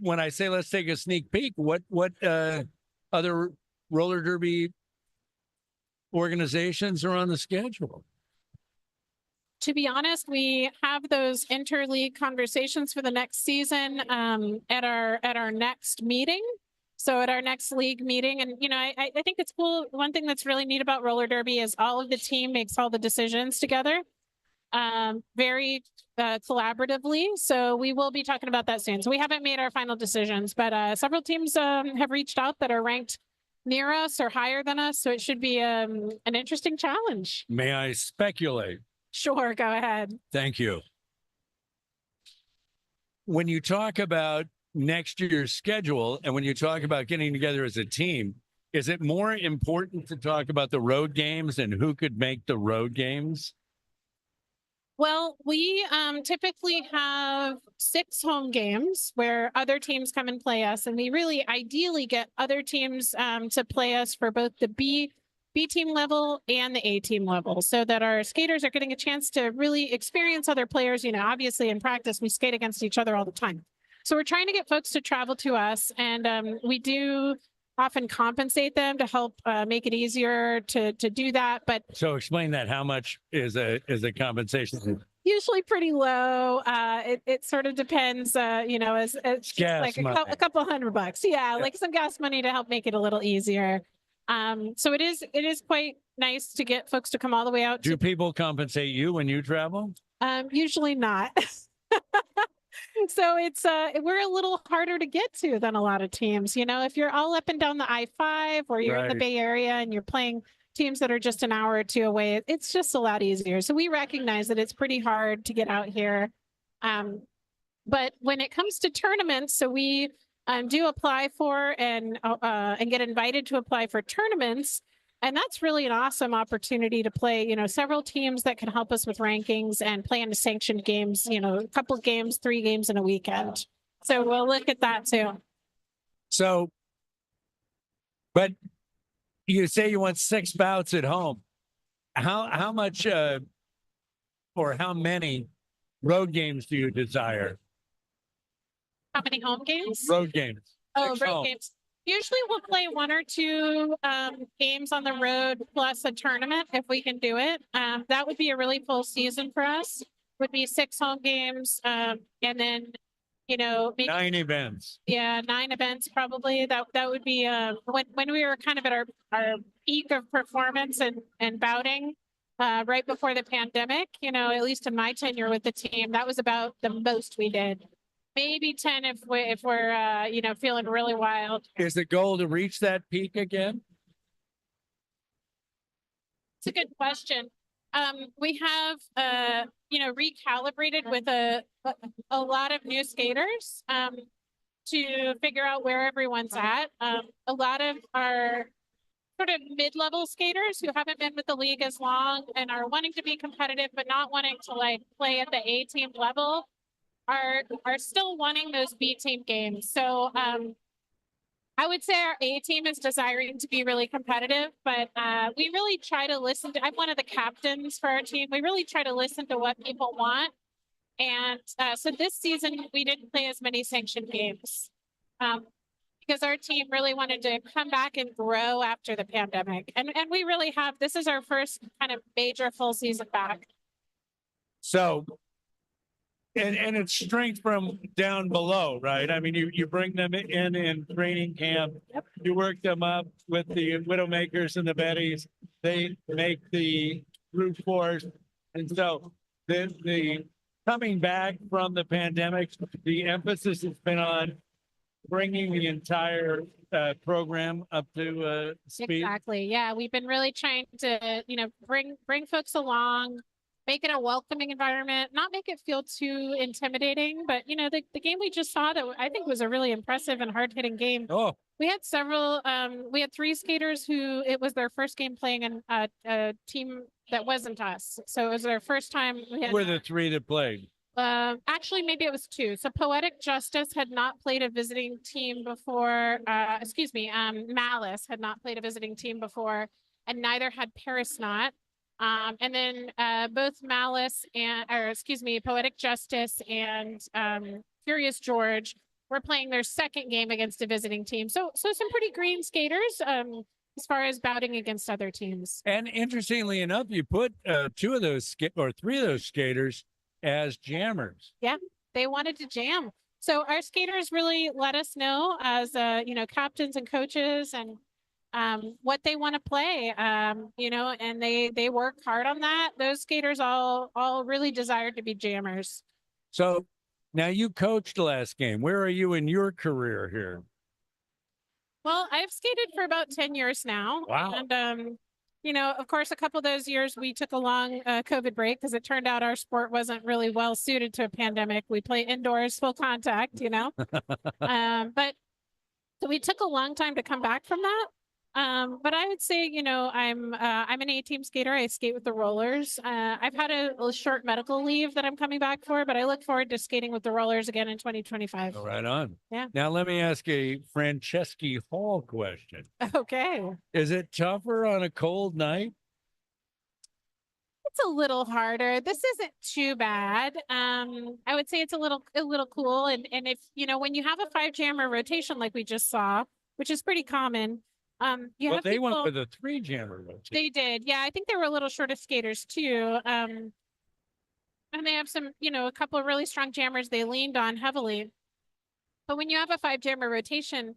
when I say let's take a sneak peek, what other roller derby organizations are on the schedule? To be honest, we have those interleague conversations for the next season at our next meeting. So at our next league meeting, and you know, I think it's cool. One thing that's really neat about roller derby is all of the team makes all the decisions together. very collaboratively. So we will be talking about that soon. So we haven't made our final decisions, but several teams have reached out that are ranked near us or higher than us. So it should be an interesting challenge. May I speculate? Sure, go ahead. Thank you. When you talk about next year's schedule and when you talk about getting together as a team, is it more important to talk about the road games and who could make the road games? Well, we typically have 6 home games where other teams come and play us, and we really ideally get other teams to play us for both the B team level and the A team level, so that our skaters are getting a chance to really experience other players. You know, obviously in practice we skate against each other all the time, so we're trying to get folks to travel to us, and we do often compensate them to help make it easier to do that. But so explain that. How much is a compensation? Usually pretty low. It sort of depends, you know, as gas like money. a couple $100. Yeah, like some gas money to help make it a little easier. So it is quite nice to get folks to come all the way out. Do people compensate you when you travel? Usually not. So it's we're a little harder to get to than a lot of teams. You know, if you're all up and down the I-5 or you're in the Right. Bay Area and you're playing teams that are just an hour or two away, it's just a lot easier. So we recognize that it's pretty hard to get out here. But when it comes to tournaments, so we do apply for and get invited to apply for tournaments. And that's really an awesome opportunity to play, you know, several teams that can help us with rankings and play in sanctioned games, you know, a couple of games, 3 games in a weekend. So we'll look at that too. So, but you say you want 6 bouts at home. How much or how many road games do you desire? How many home games? Road games. Oh, 6 road home. games. Usually we'll play 1 or 2 games on the road plus a tournament if we can do it. That would be a really full season for us. Would be 6 home games, and then, you know, maybe 9 events. 9 events probably. That would be when we were kind of at our peak of performance and bouting right before the pandemic. You know, at least in my tenure with the team, that was about the most we did. Maybe 10 if we're you know, feeling really wild. Is the goal to reach that peak again? It's a good question. We have you know, recalibrated with a lot of new skaters to figure out where everyone's at. A lot of our sort of mid-level skaters who haven't been with the league as long and are wanting to be competitive but not wanting to like play at the A team level are still wanting those B team games. So I would say our A team is desiring to be really competitive, but we really try to listen to, I'm one of the captains for our team. We really try to listen to what people want. And so this season we didn't play as many sanctioned games because our team really wanted to come back and grow after the pandemic. And we really have, this is our first kind of major full season back. So, and it's strength from down below, right? I mean, you bring them in training camp. Yep. You work them up with the Widowmakers and the Bettys. They make the root force. And so the coming back from the pandemic, the emphasis has been on bringing the entire program up to speed. Exactly. Yeah, we've been really trying to, you know, bring folks along, make it a welcoming environment, not make it feel too intimidating. But, you know, the game we just saw that I think was a really impressive and hard-hitting game. Oh, We had several, we had 3 skaters who it was their first game playing in a team that wasn't us. So it was their first time. who were the 3 that played? Actually, maybe it was 2. So Poetic Justice had not played a visiting team before. Malice had not played a visiting team before, and neither had Paris Not. And then both Malice and, Poetic Justice and Furious George were playing their second game against a visiting team. So some pretty green skaters as far as bouting against other teams. And interestingly enough, you put 2 of those or 3 of those skaters as jammers. Yeah, they wanted to jam. So our skaters really let us know as, you know, captains and coaches, and what they want to play, and they work hard on that. Those skaters all really desired to be jammers. So now you coached last game. Where are you in your career here? Well, I've skated for about 10 years now. Wow. And, of course, a couple of those years we took a long COVID break because it turned out our sport wasn't really well suited to a pandemic. We play indoors, full contact, but so we took a long time to come back from that. But I would say, I'm an A-team skater. I skate with the rollers. I've had a short medical leave that I'm coming back for, but I look forward to skating with the rollers again in 2025. Right on. Yeah. Now let me ask a Franceschi Hall question. Okay. Is it tougher on a cold night? It's a little harder. This isn't too bad. I would say it's a little cool. And if, when you have a 5-jammer rotation like we just saw, which is pretty common, Well, they went with a 3-jammer rotation. They did. Yeah, I think they were a little short of skaters too. And they have some, a couple of really strong jammers they leaned on heavily. But when you have a 5-jammer rotation,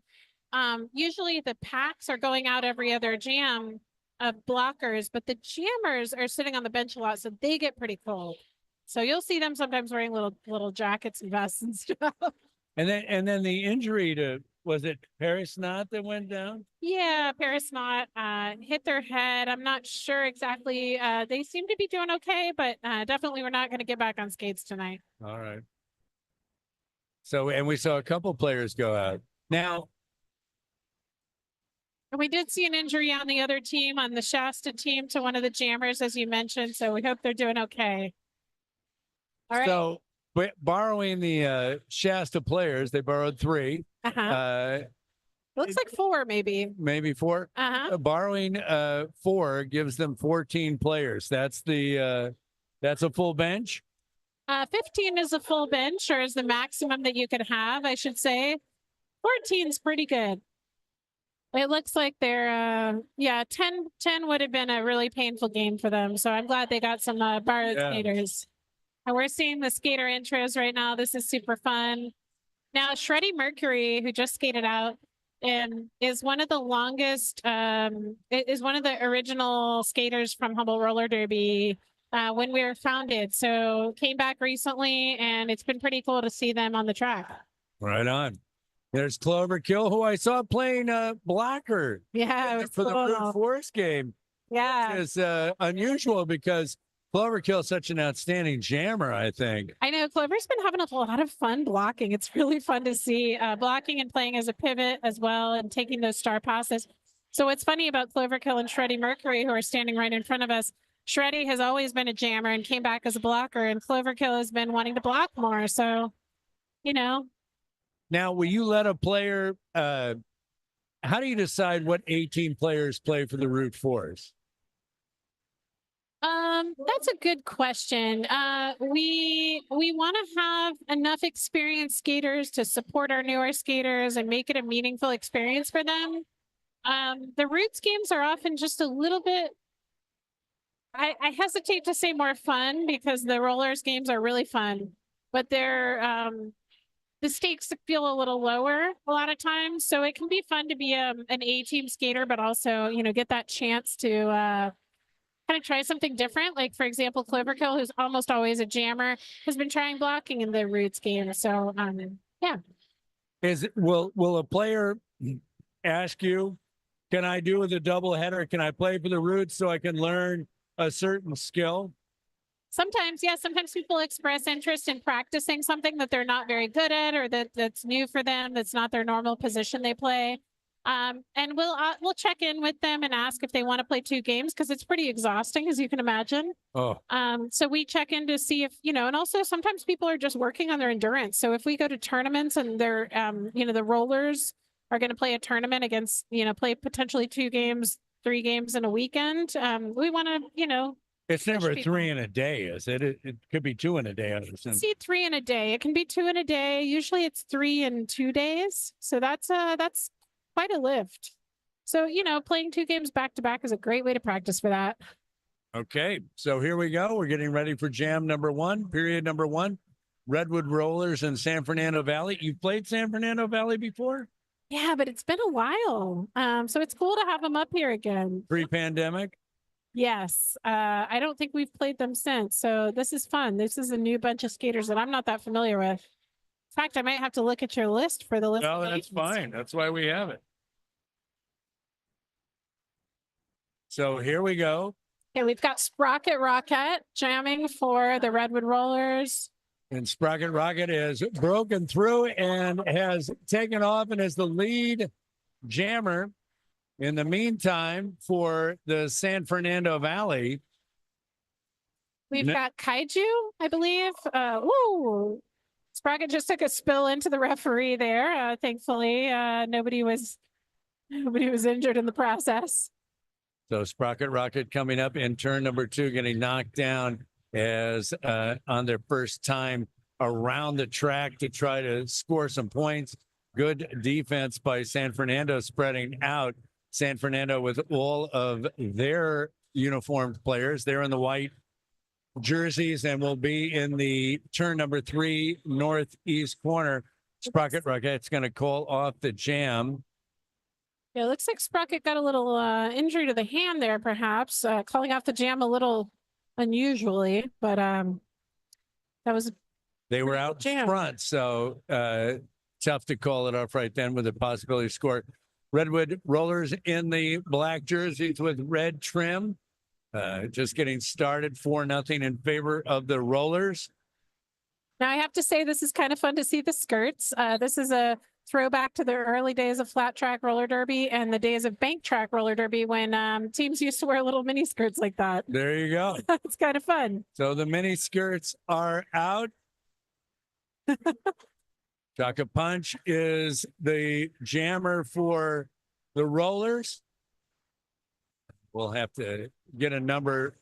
usually the packs are going out every other jam of blockers, but the jammers are sitting on the bench a lot, so they get pretty cold. So you'll see them sometimes wearing little jackets and vests and stuff. And then the injury to, was it Paris Knott that went down? Yeah, Paris Knott hit their head. I'm not sure exactly. They seem to be doing okay, but definitely we're not going to get back on skates tonight. All right. So, and we saw a couple players go out. Now, and we did see an injury on the other team, on the Shasta team, to one of the jammers, as you mentioned. So we hope they're doing okay. All right. So, borrowing the Shasta players, they borrowed 3. It looks like 4, maybe. Maybe 4. Borrowing 4 gives them 14 players. That's a full bench. 15 is a full bench, or is the maximum that you could have, I should say. 14 is pretty good. It looks like they're 10 would have been a really painful game for them. So I'm glad they got some borrowed skaters. And we're seeing the skater intros right now. This is super fun. Now, Shreddy Mercury, who just skated out, is one of the longest, is one of the original skaters from Humboldt Roller Derby when we were founded. So came back recently, and it's been pretty cool to see them on the track. Right on. There's Cloverkill, who I saw playing blocker. Yeah, it was for cool. the Brute Force game. Yeah, It's unusual because Cloverkill is such an outstanding jammer, I think. I know Clover's been having a lot of fun blocking. It's really fun to see blocking and playing as a pivot as well, and taking those star passes. So what's funny about Cloverkill and Shreddy Mercury, who are standing right in front of us, Shreddy has always been a jammer and came back as a blocker, and Cloverkill has been wanting to block more. So, Now, will you let a player, how do you decide what 18 players play for the Route Force? That's a good question. We want to have enough experienced skaters to support our newer skaters and make it a meaningful experience for them. The Roots games are often just a little bit, I hesitate to say more fun, because the rollers games are really fun, but they're, the stakes feel a little lower a lot of times. So it can be fun to be an A-team skater, but also, get that chance to kind of try something different. Like, for example, Cloverkill, who's almost always a jammer, has been trying blocking in the Roots game. So, yeah. Will a player ask you, can I do with a double header? Can I play for the Roots so I can learn a certain skill? Sometimes, yeah. Sometimes people express interest in practicing something that they're not very good at, or that's new for them, that's not their normal position they play. And we'll check in with them and ask if they want to play 2 games, because it's pretty exhausting, as you can imagine. Oh. So we check in to see if, and also sometimes people are just working on their endurance. So if we go to tournaments and they're, the rollers are going to play a tournament against, play potentially 2 games, 3 games in a weekend, we want to, It's never 3 in a day, is it? It could be 2 in a day. I understand. See, 3 in a day. It can be 2 in a day. Usually it's 3 in 2 days. So that's quite a lift. So, playing 2 games back to back is a great way to practice for that. Okay, so here we go. We're getting ready for jam number 1, period number 1. Redwood Rollers in San Fernando Valley. You've played San Fernando Valley before? Yeah, but it's been a while. So it's cool to have them up here again. Pre-pandemic? Yes. I don't think we've played them since. So this is fun. This is a new bunch of skaters that I'm not that familiar with. In fact, I might have to look at your list for the list. No, of that's names. fine. That's why we have it. So here we go. Okay, we've got Sprocket Rocket jamming for the Redwood Rollers. And Sprocket Rocket has broken through and has taken off and is the lead jammer. In the meantime, for the San Fernando Valley, We've got Kaiju, I believe. Woo! Sprocket just took a spill into the referee there. Thankfully, nobody was injured in the process. so Sprocket Rocket coming up in turn number 2, getting knocked down as on their first time around the track to try to score some points. Good defense by San Fernando, spreading out. San Fernando with all of their uniformed players. They're in the white jerseys and will be in the turn number 3 northeast corner. Sprocket Rocket's going to call off the jam. Yeah, it looks like Sprocket got a little injury to the hand there, perhaps, calling off the jam a little unusually, but that was They were out in front, so tough to call it off right then with a possibility to score. Redwood Rollers in the black jerseys with red trim. Just getting started, 4-0 in favor of the Rollers. Now, I have to say, this is kind of fun to see the skirts. This is a throwback to the early days of flat track roller derby and the days of bank track roller derby when teams used to wear little mini skirts like that. There you go. It's kind of fun. So the mini skirts are out. Chaka Punch is the jammer for the Rollers. We'll have to get a number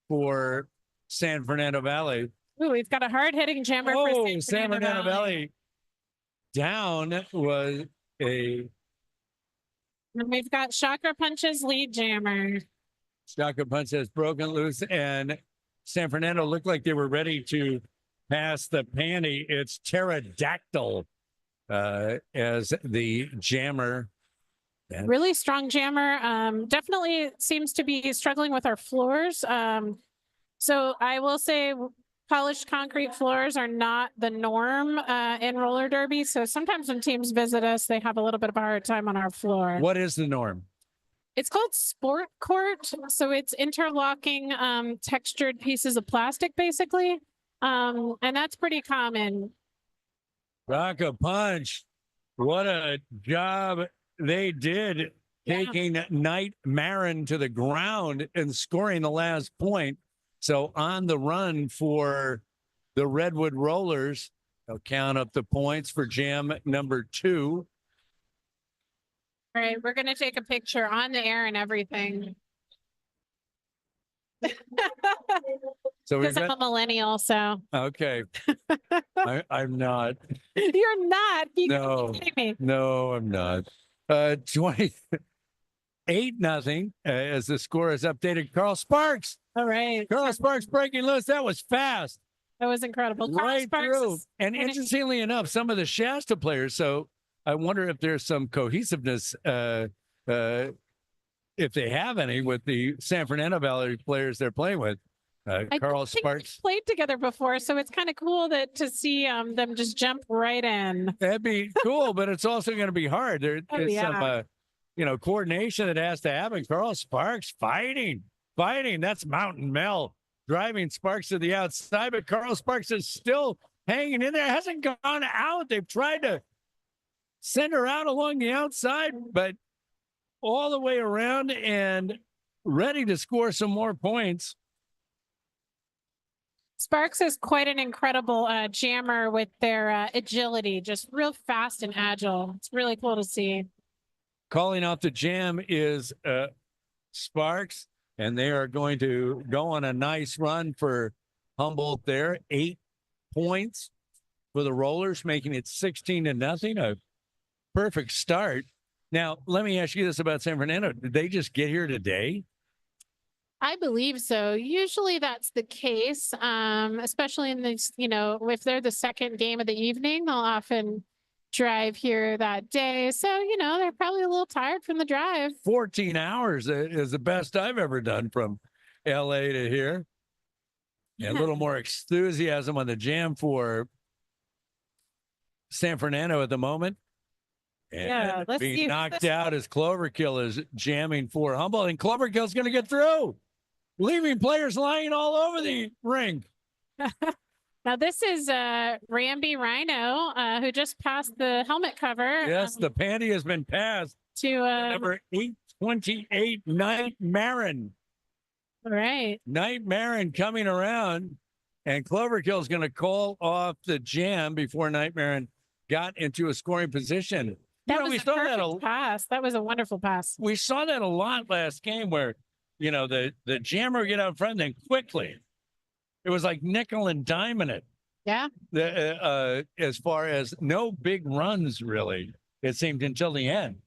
for San Fernando Valley. Ooh, we've got a hard-hitting jammer for Oh, San San Fernando Valley down was a And we've got Chakra Punch's lead jammer. Chaka Punch has broken loose, and San Fernando looked like they were ready to pass the panty. It's Pterodactyl as the jammer. Really strong jammer. Definitely seems to be struggling with our floors. So I will say polished concrete floors are not the norm in roller derby. So sometimes when teams visit us, they have a little bit of a hard time on our floor. What is the norm? It's called sport court. So it's interlocking textured pieces of plastic, basically. And that's pretty common. Chaka Punch, what a job they did taking Knight Marin to the ground and scoring the last point. So on the run for the Redwood Rollers. They'll count up the points for jam number 2. All right, we're going to take a picture on the air and everything. So we've Because I'm a got, millennial, so. okay. I'm not. You're not. You No. gotta be kidding me. No, I'm not. 28-0 as the score is updated. Carl Sparks. All right. Carl Sparks breaking loose. That was fast. That was incredible. Carl Right Sparks through. is And winning. interestingly enough, some of the Shasta players, so I wonder if there's some cohesiveness, if they have any, with the San Fernando Valley players they're playing with. I Carl don't think Sparks. they've played together before, so it's kind of cool to see them just jump right in. That'd be cool, but it's also going to be hard. There's yeah. some, coordination that has to happen. Carl Sparks fighting. That's Mountain Mel driving Sparks to the outside, but Carl Sparks is still hanging in there. Hasn't gone out. They've tried to send her out along the outside, but all the way around and ready to score some more points. Sparks is quite an incredible jammer with their agility, just real fast and agile. It's really cool to see. Calling out the jam is Sparks, and they are going to go on a nice run for Humboldt there. 8 points for the Rollers, making it 16-0. A perfect start. Now, let me ask you this about San Fernando. Did they just get here today? I believe so. Usually that's the case, especially in this, if they're the second game of the evening, they'll often drive here that day. So, they're probably a little tired from the drive. 14 hours is the best I've ever done from LA to here. Yeah, a little more enthusiasm on the jam for San Fernando at the moment. And Yeah, let's see being who knocked this- out as Cloverkill is jamming for Humboldt, and Cloverkill's going to get through, leaving players lying all over the ring. Now, this is Ramby Rhino, who just passed the helmet cover. Yes, the panty has been passed. To Number 828, Night Marin. all right. Night Marin coming around, and Cloverkill is going to call off the jam before Night Marin got into a scoring position. That was we a saw that perfect pass. That was a wonderful pass. we saw that a lot last game where, the jammer would get out front, then quickly. It was like nickel and diming it. Yeah. As far as no big runs, really, it seemed until the end.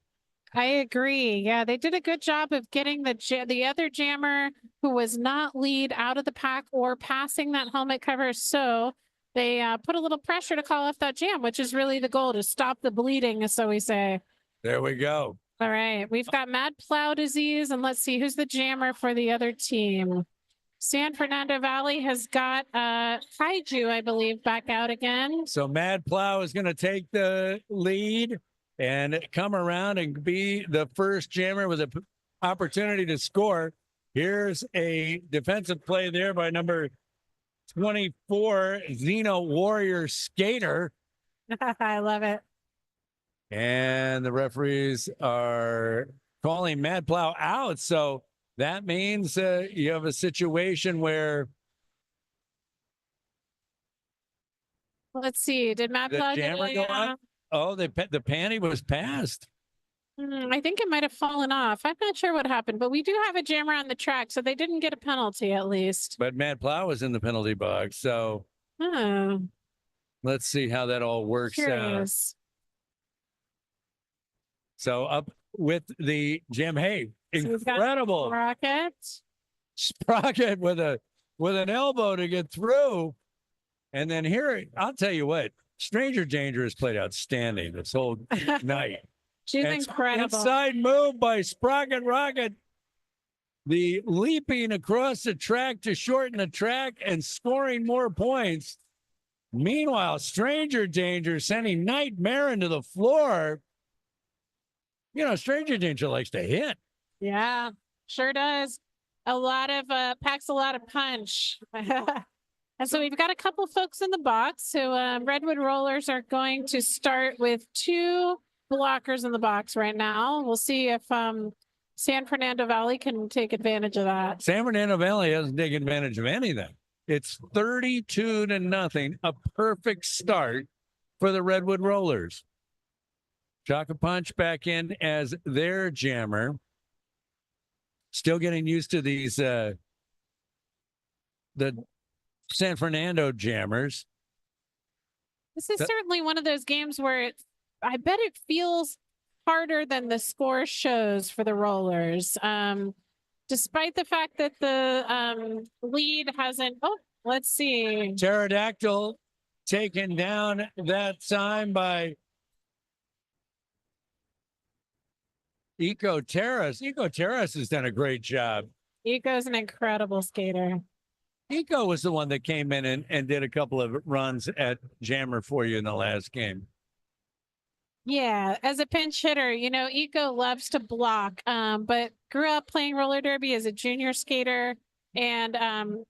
I agree. Yeah, they did a good job of getting the other jammer who was not lead out of the pack or passing that helmet cover. So they put a little pressure to call off that jam, which is really the goal, to stop the bleeding, so we say. There we go. All right, we've got mad plow disease, and let's see who's the jammer for the other team. San Fernando Valley has got Kaiju, I believe, back out again. So Mad Plow is going to take the lead and come around and be the first jammer with an opportunity to score. Here's a defensive play there by number 24, Xeno Warrior Skater. I love it. And the referees are calling Mad Plow out. So that means you have a situation where Let's see. Did Mad the Plow jammer go on? Oh, the panty was passed. I think it might have fallen off. I'm not sure what happened, but we do have a jammer on the track, so they didn't get a penalty at least. But Mad Plow was in the penalty box. So Oh, let's see how that all works out. curious. So up with the jam. Hey, So we've got incredible. Rocket. Sprocket with an elbow to get through. And then here, I'll tell you what, Stranger Danger has played outstanding this whole night. She's And incredible. Inside move by Sprocket Rocket. The leaping across the track to shorten the track and scoring more points. Meanwhile, Stranger Danger sending Nightmare into the floor. Stranger Danger likes to hit. Yeah, sure does. Packs a lot of punch. And so we've got a couple folks in the box. So Redwood Rollers are going to start with 2 blockers in the box right now. We'll see if San Fernando Valley can take advantage of that. San Fernando Valley hasn't taken advantage of anything. It's 32-0, a perfect start for the Redwood Rollers. Chaka Punch back in as their jammer. Still getting used to these the San Fernando jammers. This is certainly one of those games where I bet it feels harder than the score shows for the Rollers. Despite the fact that the lead hasn't, let's see. Pterodactyl taken down that time by Eco Terrace. Eco Terrace has done a great job. Eco's an incredible skater. Eco was the one that came in and did a couple of runs at jammer for you in the last game. Yeah, as a pinch hitter, Eco loves to block, but grew up playing roller derby as a junior skater and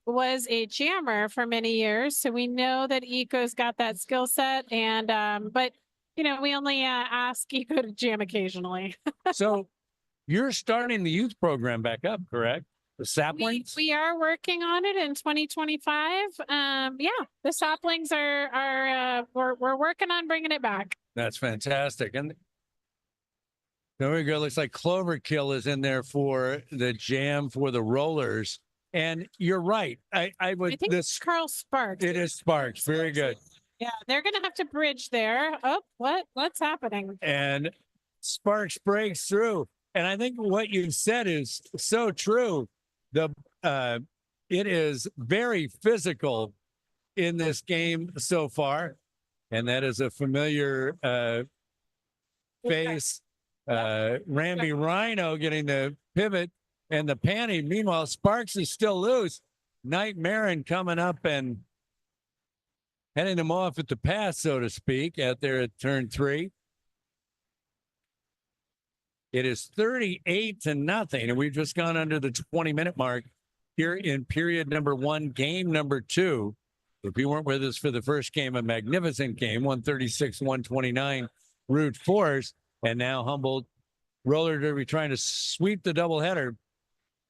was a jammer for many years. So we know that Eco's got that skill set. And but we only ask Eco to jam occasionally. So you're starting the youth program back up, correct? The saplings? We are working on it in 2025. Yeah, the saplings are we're working on bringing it back. That's fantastic. And there we go. Looks like Cloverkill is in there for the jam for the Rollers. And you're right. I think it's Carl Sparks. It is Sparks. Very good. Yeah, they're gonna have to bridge there. Oh, what's happening? And Sparks breaks through. And I think what you said is so true. It is very physical in this game so far. And that is a familiar face. Ramby Rhino getting the pivot and the panty. Meanwhile, Sparks is still loose. Night Marin coming up and heading them off at the pass, so to speak, out there at turn 3. It is 38-0, and we've just gone under the 20-minute mark here in period number 1, game number 2. If you weren't with us for the first game, a magnificent game, 136-129 Route Force, and now Humboldt Roller Derby trying to sweep the doubleheader.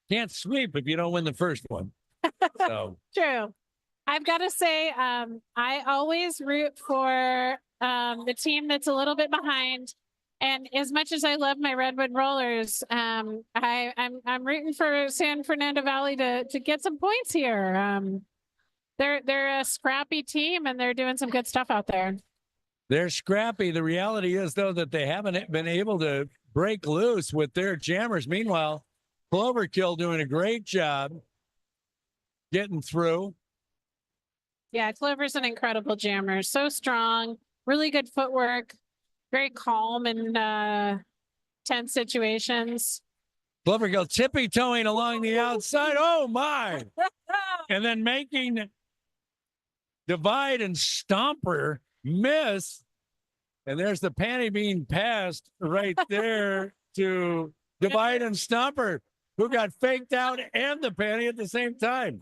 Can't sweep if you don't win the first one. So True. I've got to say, I always root for the team that's a little bit behind. And as much as I love my Redwood Rollers, I'm rooting for San Fernando Valley to get some points here. They're a scrappy team and they're doing some good stuff out there. they're scrappy. The reality is, though, that they haven't been able to break loose with their jammers. Meanwhile, Cloverkill doing a great job getting through. Yeah, Clover's an incredible jammer. So strong, really good footwork, very calm in tense situations. Cloverkill tippy-toeing along the outside. Oh, my. And then making Divide and Stomper miss. And there's the panty being passed right there to Divide and Stomper, who got faked out and the panty at the same time.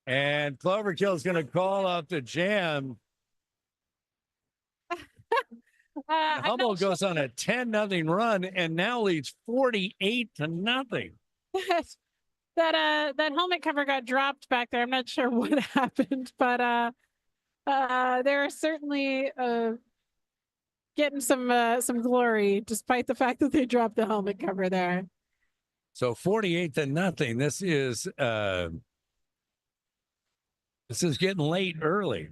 And Cloverkill is going to call out the jam. Humboldt goes on a 10-0 run and now leads 48-0. That helmet cover got dropped back there. I'm not sure what happened, but they're certainly getting some glory despite the fact that they dropped the helmet cover there. So 48-0. This is getting late early.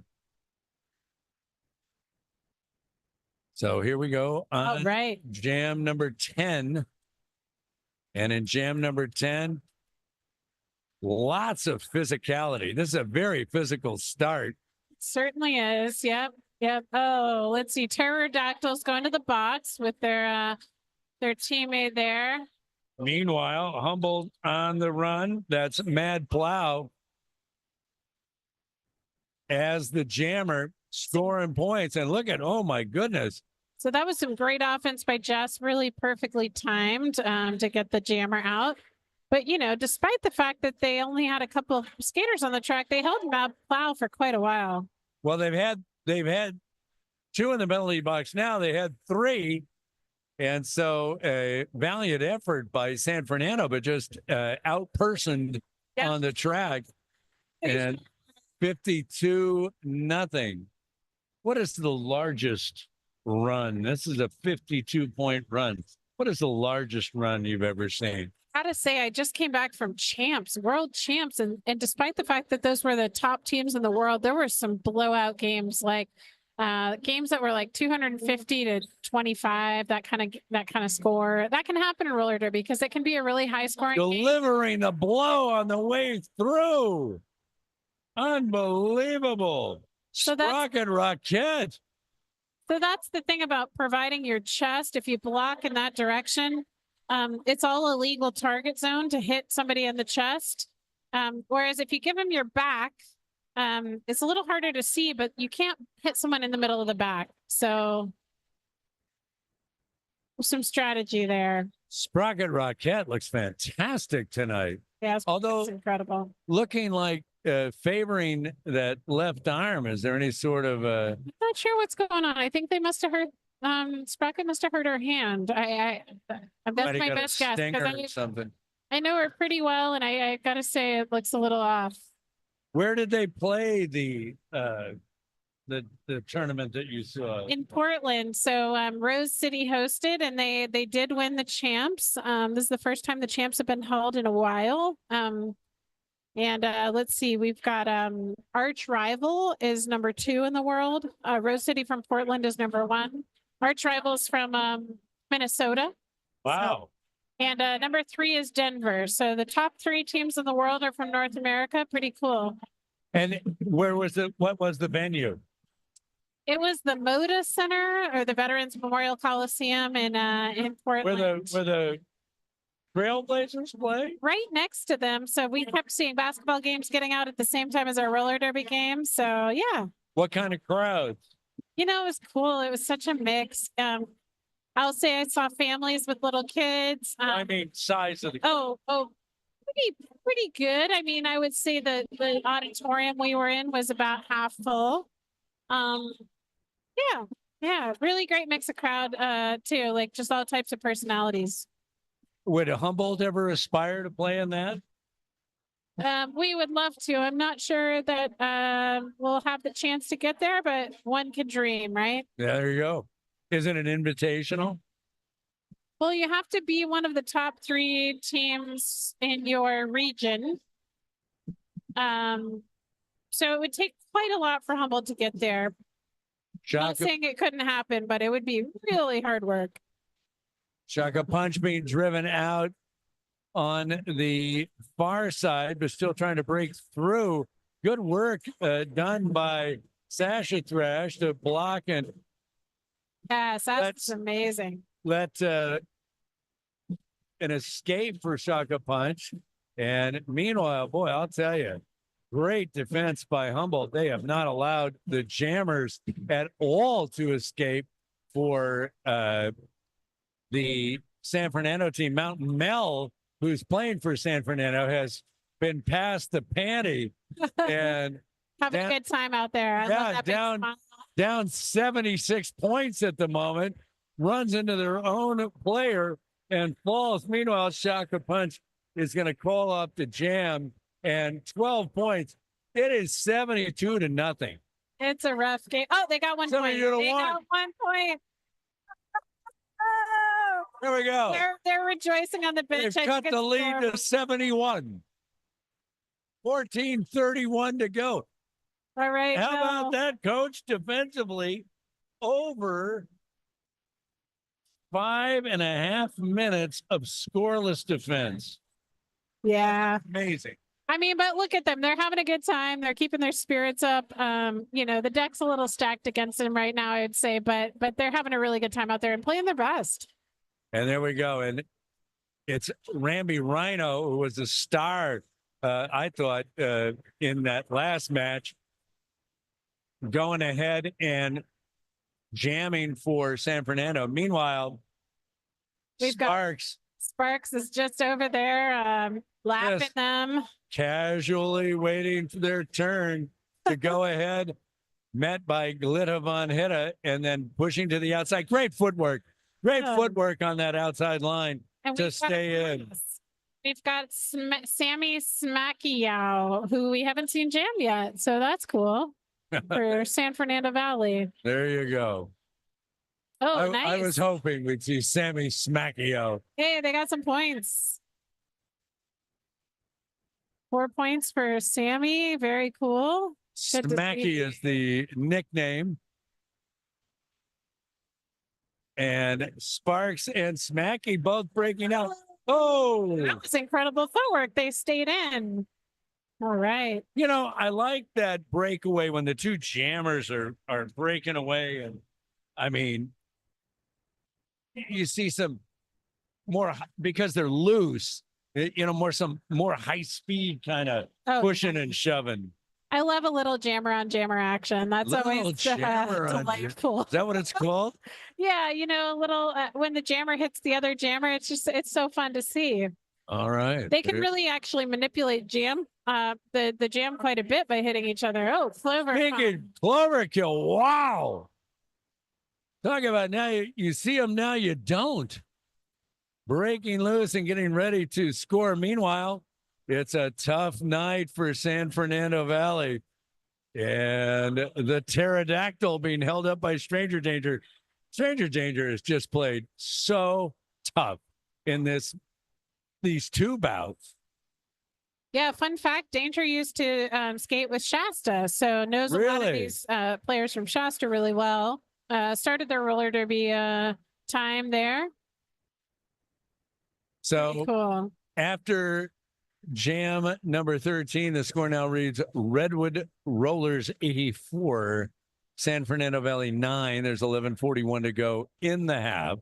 So here we go on All right. jam number 10. And in jam number 10, lots of physicality. This is a very physical start. Certainly is. Yep. Yep. Oh, let's see. Pterodactyls going to the box with their teammate there. Meanwhile, Humboldt on the run. That's Mad Plow as the jammer scoring points. And look at, oh my goodness. So that was some great offense by Jess, really perfectly timed to get the jammer out. But, you know, despite the fact that they only had a couple of skaters on the track, they held Mad Plow for quite a while. Well, they've had 2 in the penalty box now. They had 3. And so a valiant effort by San Fernando, but just outpersoned on the track. And 52-0. What is the largest run? This is a 52-point run. What is the largest run you've ever seen? Gotta say, I just came back from champs, world champs. And despite the fact that those were the top teams in the world, there were some blowout games, like games that were like 250-25, that kind of score. That can happen in roller derby because it can be a really high scoring Delivering a blow on the way through. Unbelievable. So Sprocket Rocket. So that's the thing about providing your chest. If you block in that direction, it's all a legal target zone to hit somebody in the chest. Whereas if you give them your back, it's a little harder to see, but you can't hit someone in the middle of the back. So some strategy there. Sprocket Rocket looks fantastic tonight. Yeah, although it's incredible. Looking like favoring that left arm. Is there any sort of I'm not sure what's going on. I think they must have hurt Sprocket must have hurt her hand. That's my best guess. Something. I know her pretty well, and I gotta say it looks a little off. Where did they play the tournament that you saw? In Portland. So Rose City hosted, and they did win the champs. This is the first time the champs have been held in a while. And let's see, we've got Arch Rival is number 2 in the world. Rose City from Portland is number 1. Arch Rival's from Minnesota. Wow. So, and number 3 is Denver. So the top 3 teams in the world are from North America. Pretty cool. And what was the venue? It was the Moda Center or the Veterans Memorial Coliseum in Portland. Where the Trailblazers play? Right next to them. So we kept seeing basketball games getting out at the same time as our roller derby game. So yeah. What kind of crowds? You know, it was cool. It was such a mix. I'll say I saw families with little kids. I mean, size of the. Pretty good. I mean, I would say the auditorium we were in was about half full. Yeah, really great mix of crowd too, like just all types of personalities. Would Humboldt ever aspire to play in that? We would love to. I'm not sure that we'll have the chance to get there, but one can dream, right? Yeah, there you go. Is it an invitational? Well, you have to be one of the top 3 teams in your region. So it would take quite a lot for Humboldt to get there. I'm not saying it couldn't happen, but it would be really hard work. Shaka Punch being driven out on the far side, but still trying to break through. Good work done by Sasha Thrash to block and yes, that's amazing. Let an escape for Shaka Punch. And meanwhile, boy, I'll tell you, great defense by Humboldt. They have not allowed the Jammers at all to escape for the San Fernando team. Mountain Mel, who's playing for San Fernando, has been past the panty and have a good time out there. I love that down 76 points at the moment, runs into their own player and falls. Meanwhile, Shaka Punch is going to call up the jam and 12 points. It is 72-0. It's a rough game. Oh, they got 1 point. They got 1 point. Oh, there we go. They're rejoicing on the bench. They've cut the lead to 71. 14:31 to go. All right. How about that, Coach? Defensively, over 5.5 minutes of scoreless defense. Yeah. Amazing. I mean, but look at them. They're having a good time. They're keeping their spirits up. You know, the deck's a little stacked against them right now, I'd say, but they're having a really good time out there and playing their best. And there we go. And it's Ramby Rhino, who was a star, I thought, in that last match, going ahead and jamming for San Fernando. Meanwhile, Sparks is just over there, laughing them. Casually waiting for their turn to go ahead, met by Glitta von Hitta, and then pushing to the outside. Great footwork. Great footwork on that outside line to stay in. We've got Sammy Smackiao, who we haven't seen jam yet. So that's cool for San Fernando Valley. There you go. Oh, nice. I was hoping we'd see Sammy Smackiao. Hey, they got some points. 4 points for Sammy. Very cool. Smacky is the nickname. And Sparks and Smacky both breaking out. Oh, that was incredible footwork. They stayed in. All right. You know, I like that breakaway when the two jammers are breaking away. And I mean, you see some more because they're loose, you know, some more high speed kind of pushing and shoving. I love a little jammer on jammer action. That's always delightful. Is that what it's called? Yeah, you know, a little when the jammer hits the other jammer, it's so fun to see. All right. They can really actually manipulate the jam quite a bit by hitting each other. Oh, Clover. Clover kill. Wow. Talk about now you see them, now you don't. Breaking loose and getting ready to score. Meanwhile, it's a tough night for San Fernando Valley. And the pterodactyl being held up by Stranger Danger. Stranger Danger has just played so tough in these two bouts. Yeah, fun fact, Danger used to skate with Shasta, so knows a lot of these players from Shasta really well. Started their roller derby time there. So cool. After jam number 13, the score now reads Redwood Rollers 84, San Fernando Valley 9. There's 11:41 to go in the half.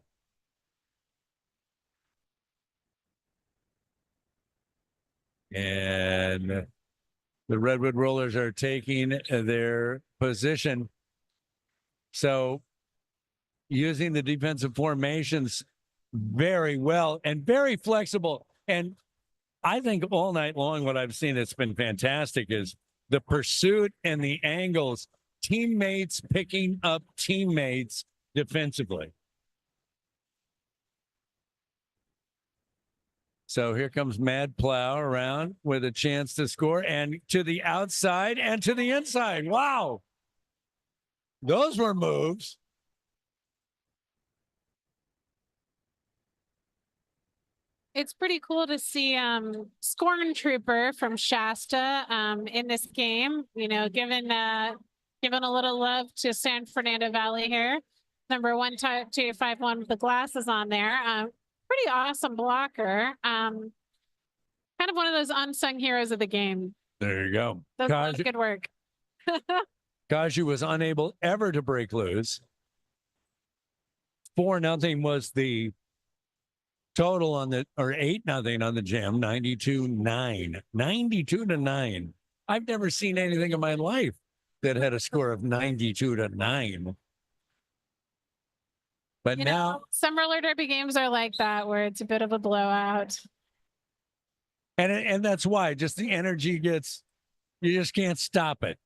And the Redwood Rollers are taking their position. So using the defensive formations very well and very flexible. And I think all night long, what I've seen that's been fantastic is the pursuit and the angles, teammates picking up teammates defensively. So here comes Mad Plow around with a chance to score, and to the outside and to the inside. Wow. Those were moves. It's pretty cool to see Scorn Trooper from Shasta in this game, you know, giving a little love to San Fernando Valley here. Number 1251 with the glasses on there. Pretty awesome blocker. Kind of one of those unsung heroes of the game. There you go. Does a lot of good work. Kaju was unable ever to break loose. 4-0 was the total on the, or 8-0 on the gym. 92-9. 92-9. I've never seen anything in my life that had a score of 92-9. But You now know, some roller derby games are like that, where it's a bit of a blowout. and that's why just the energy gets, you just can't stop it.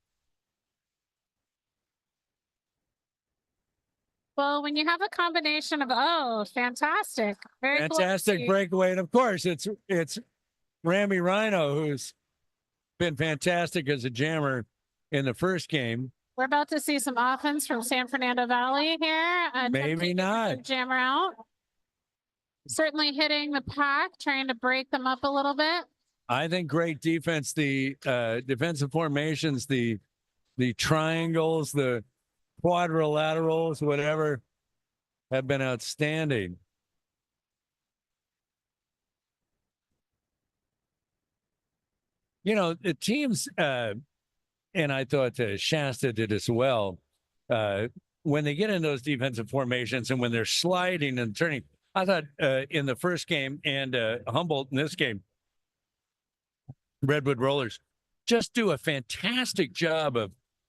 Well, when you have a combination of, oh, fantastic. Very Fantastic cool. breakaway. And of course, it's Rami Rhino, who's been fantastic as a jammer in the first game. We're about to see some offense from San Fernando Valley here. Maybe not. Jammer out. Certainly hitting the pack, trying to break them up a little bit. I think great defense. The defensive formations, the triangles, the quadrilaterals, whatever, have been outstanding. You know, the teams, and I thought Shasta did as well, when they get in those defensive formations and when they're sliding and turning, I thought in the first game and Humboldt in this game, Redwood Rollers just do a fantastic job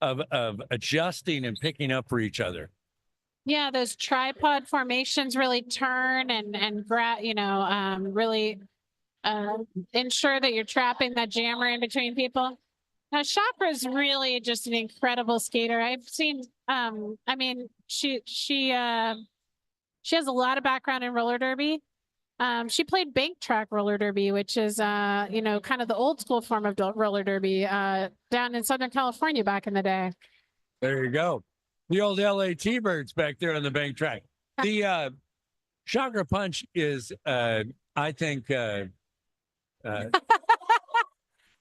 of adjusting and picking up for each other. Yeah, those tripod formations really turn and really ensure that you're trapping that jammer in between people. Now, Chakra's really just an incredible skater. I've seen, she has a lot of background in roller derby. She played bank track roller derby, which is, kind of the old school form of roller derby down in Southern California back in the day. There you go. The old LA T-Birds back there on the bank track. The Chakra Punch is, I think...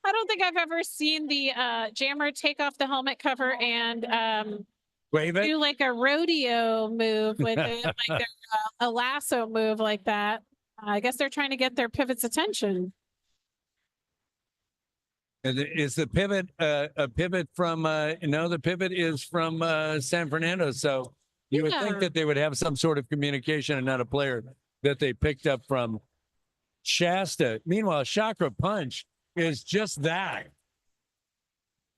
I don't think I've ever seen the jammer take off the helmet cover and wave it. Do like a rodeo move with it, like a lasso move like that. I guess they're trying to get their pivot's attention. And is the pivot a pivot from? No, the pivot is from San Fernando. So you would think that they would have some sort of communication and not a player that they picked up from Shasta. Meanwhile, Chakra Punch is just that.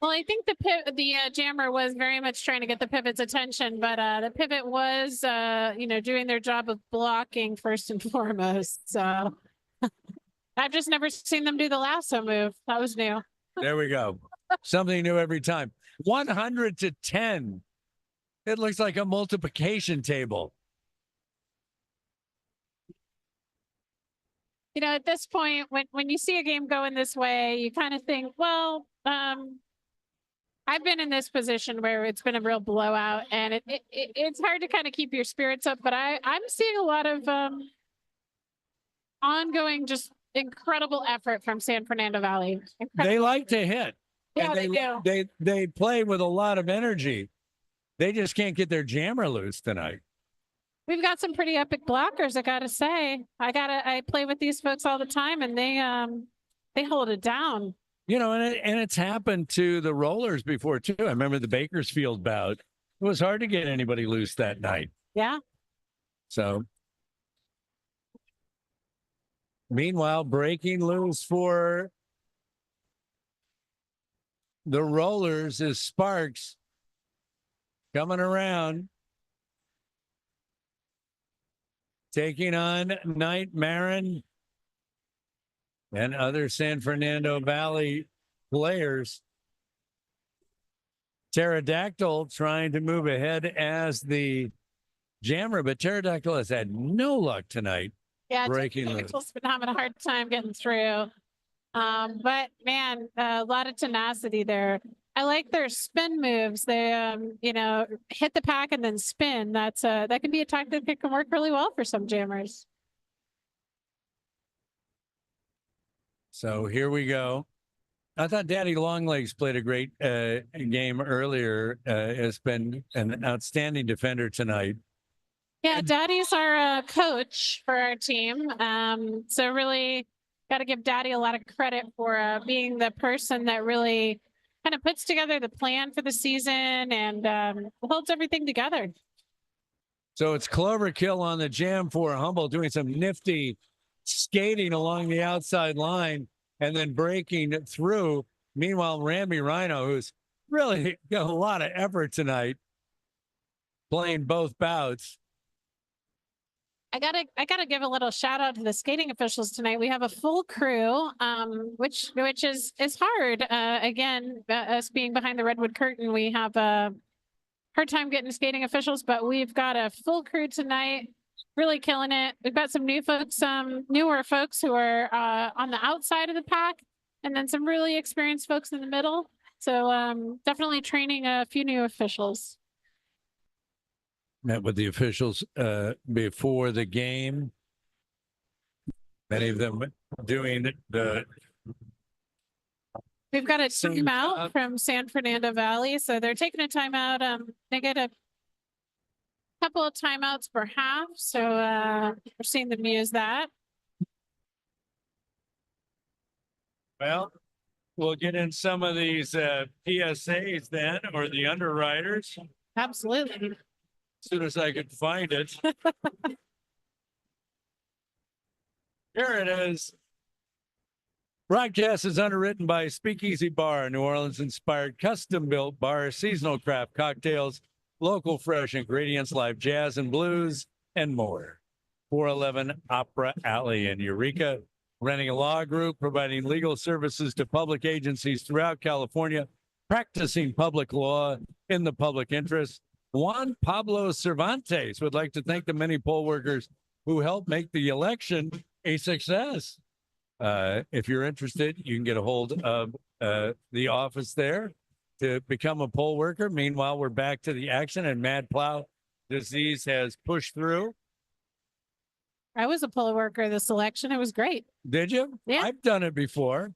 Well, I think the jammer was very much trying to get the pivot's attention, but the pivot was, doing their job of blocking first and foremost. So I've just never seen them do the lasso move. That was new. There we go. Something new every time. 100-10. It looks like a multiplication table. You know, at this point, when you see a game going this way, you kind of think, well, I've been in this position where it's been a real blowout, and it's hard to kind of keep your spirits up. But I'm seeing a lot of ongoing, just incredible effort from San Fernando Valley. They like to hit. Yeah, they do. They play with a lot of energy. They just can't get their jammer loose tonight. We've got some pretty epic blockers, I gotta say. I play with these folks all the time, and they hold it down. You know, and it's happened to the rollers before too. I remember the Bakersfield bout It was hard to get anybody loose that night. Yeah. So, meanwhile, breaking loose for the rollers is Sparks coming around, taking on Night Marin and other San Fernando Valley players. Pterodactyl trying to move ahead as the jammer, but Pterodactyl has had no luck tonight. Yeah, breaking loose. Pterodactyl's been having a hard time getting through. But man, a lot of tenacity there. I like their spin moves. They, hit the pack and then spin. That can be a tactic that can work really well for some jammers. So here we go. I thought Daddy Longlegs played a great game earlier. Has been an outstanding defender tonight. Yeah, Daddy's our coach for our team. So really got to give Daddy a lot of credit for being the person that really kind of puts together the plan for the season and holds everything together. So it's Cloverkill on the jam for Humboldt, doing some nifty skating along the outside line and then breaking through. Meanwhile, Ramby Rhino, who's really got a lot of effort tonight, playing both bouts. I gotta give a little shout out to the skating officials tonight. We have a full crew, which is hard. Again, us being behind the Redwood curtain, we have a hard time getting skating officials, but we've got a full crew tonight, really killing it. We've got some new folks, newer folks who are on the outside of the pack, and then some really experienced folks in the middle. So definitely training a few new officials. Met with the officials before the game. Many of them doing the. We've got a timeout from San Fernando Valley, so they're taking a timeout. They get a couple of timeouts per half, so we're seeing them use that. Well, we'll get in some of these PSAs then, or the underwriters. Absolutely. As soon as I could find it. Here it is. Broadcast is underwritten by Speakeasy Bar, a New Orleans-inspired custom-built bar, seasonal craft cocktails, local fresh ingredients, live jazz and blues, and more. 411 Opera Alley in Eureka. Renting a law group, providing legal services to public agencies throughout California, practicing public law in the public interest. Juan Pablo Cervantes would like to thank the many poll workers who helped make the election a success. If you're interested, you can get a hold of the office there to become a poll worker. Meanwhile, we're back to the action, and mad plow disease has pushed through. I was a poll worker this election. It was great. Did you? Yeah. I've done it before.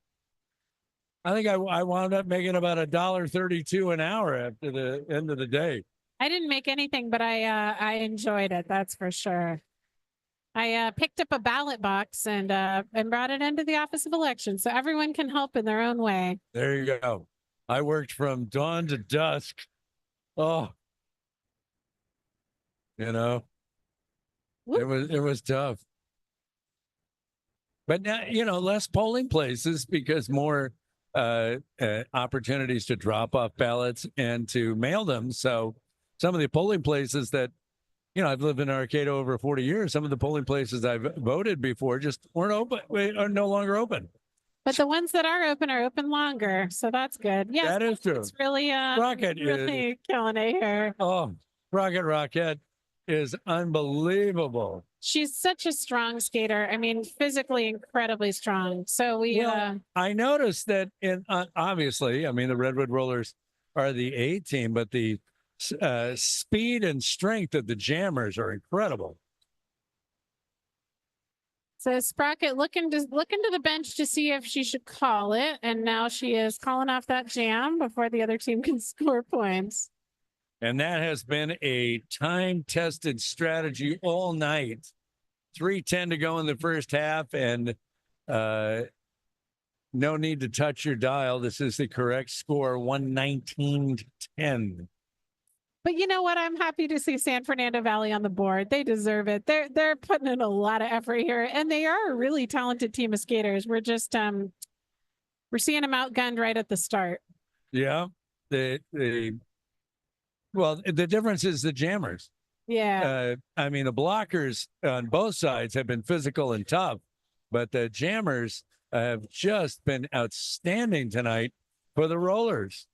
I think I wound up making about $1.32 an hour after the end of the day. I didn't make anything, but I enjoyed it. That's for sure. I picked up a ballot box and brought it into the Office of Elections, so everyone can help in their own way. There you go. I worked from dawn to dusk. Oh, Whoop. it was tough. But now, less polling places because more opportunities to drop off ballots and to mail them. So some of the polling places that, I've lived in Arcata over 40 years. Some of the polling places I've voted before just weren't open, are no longer open. But the ones that are open longer. So that's good. Yes, That is true. it's really, Rocket really killing it here. Oh, Rocket is unbelievable. She's such a strong skater. I mean, physically incredibly strong. So I noticed that obviously, the Redwood Rollers are the A team, but the speed and strength of the jammers are incredible. So Sprocket looking to the bench to see if she should call it, and now she is calling off that jam before the other team can score points. And that has been a time-tested strategy all night. 3:10 to go in the first half, and no need to touch your dial. This is the correct score, 119-10. But you know what? I'm happy to see San Fernando Valley on the board. They deserve it. They're putting in a lot of effort here, and they are a really talented team of skaters. We're just we're seeing them outgunned right at the start. Yeah. Well, the difference is the jammers. Yeah. I mean, the blockers on both sides have been physical and tough, but the jammers have just been outstanding tonight for the rollers.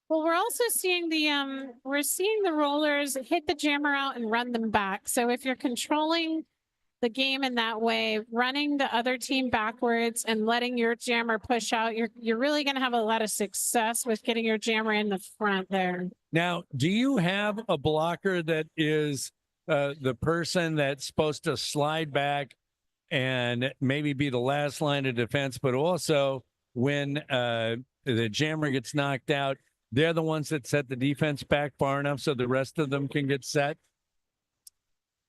Well, we're also seeing the rollers hit the jammer out and run them back. So if you're controlling the game in that way, running the other team backwards and letting your jammer push out, you're really going to have a lot of success with getting your jammer in the front there. Now, do you have a blocker that is the person that's supposed to slide back and maybe be the last line of defense, but also when the jammer gets knocked out, they're the ones that set the defense back far enough so the rest of them can get set?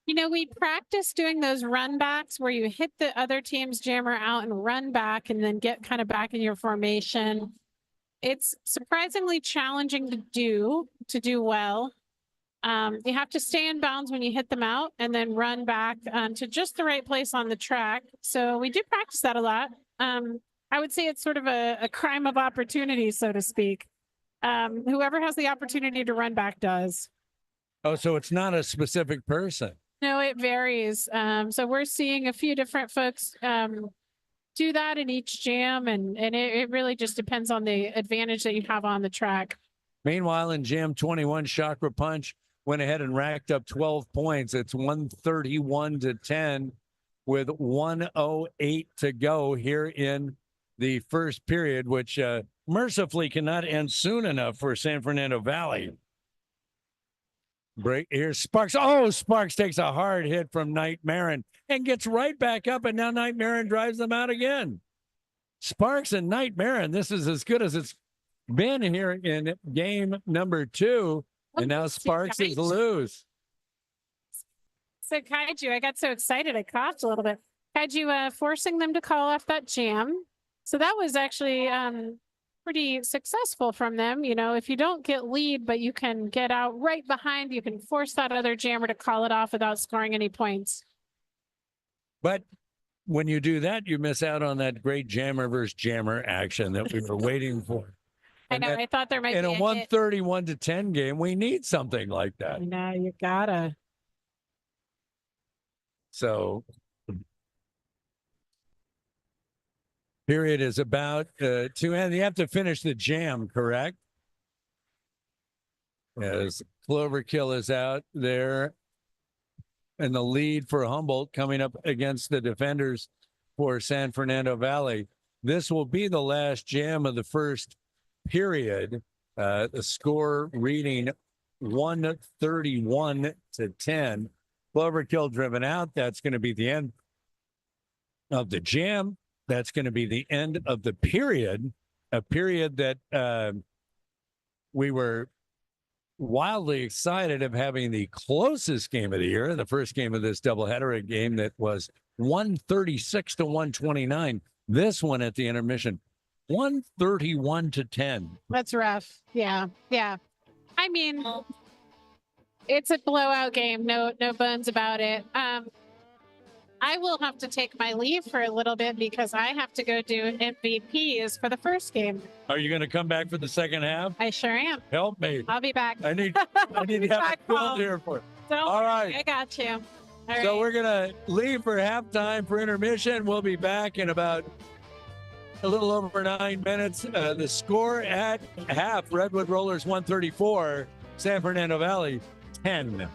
You know, we practice doing those run backs where you hit the other team's jammer out and run back and then get kind of back in your formation. It's surprisingly challenging to do well. You have to stay in bounds when you hit them out and then run back to just the right place on the track. So we do practice that a lot. I would say it's sort of a crime of opportunity, so to speak. Whoever has the opportunity to run back does. Oh, so it's not a specific person. No, it varies. So we're seeing a few different folks do that in each jam, and it really just depends on the advantage that you have on the track. Meanwhile, in Jam 21, Chakra Punch went ahead and racked up 12 points. It's 131-10 with 1:08 to go here in the first period, which mercifully cannot end soon enough for San Fernando Valley. Break here, Sparks. Oh, Sparks takes a hard hit from Knight Marin and gets right back up, and now Knight Marin drives them out again. Sparks and Knight Marin, this is as good as it's been here in game number 2, and now Sparks is loose. So Kaiju, I got so excited I coughed a little bit. Kaiju forcing them to call off that jam. So that was actually pretty successful from them. You know, if you don't get lead, but you can get out right behind, you can force that other jammer to call it off without scoring any points. But when you do that, you miss out on that great jammer versus jammer action that we were waiting for. I know. I thought there might be in a 131-10 game, we need something like that. I know, you gotta. So period is about to end. You have to finish the jam, correct? As Cloverkill is out there and the lead for Humboldt coming up against the defenders for San Fernando Valley. This will be the last jam of the first period. The score reading 131-10. Cloverkill driven out. That's going to be the end of the jam. That's going to be the end of the period, a period that we were wildly excited of having the closest game of the year, the first game of this doubleheader, a game that was 136-129. This one at the intermission, 131-10. That's rough. Yeah. Yeah. I mean, it's a blowout game. No bones about it. I will have to take my leave for a little bit because I have to go do MVPs for the first game. Are you going to come back for the second half? I sure am. Help me. I'll be back. I need to have a field here for it. All right. I got you. All so right. we're going to leave for halftime for intermission. We'll be back in about a little over 9 minutes. The score at half, Redwood Rollers 134, San Fernando Valley 10.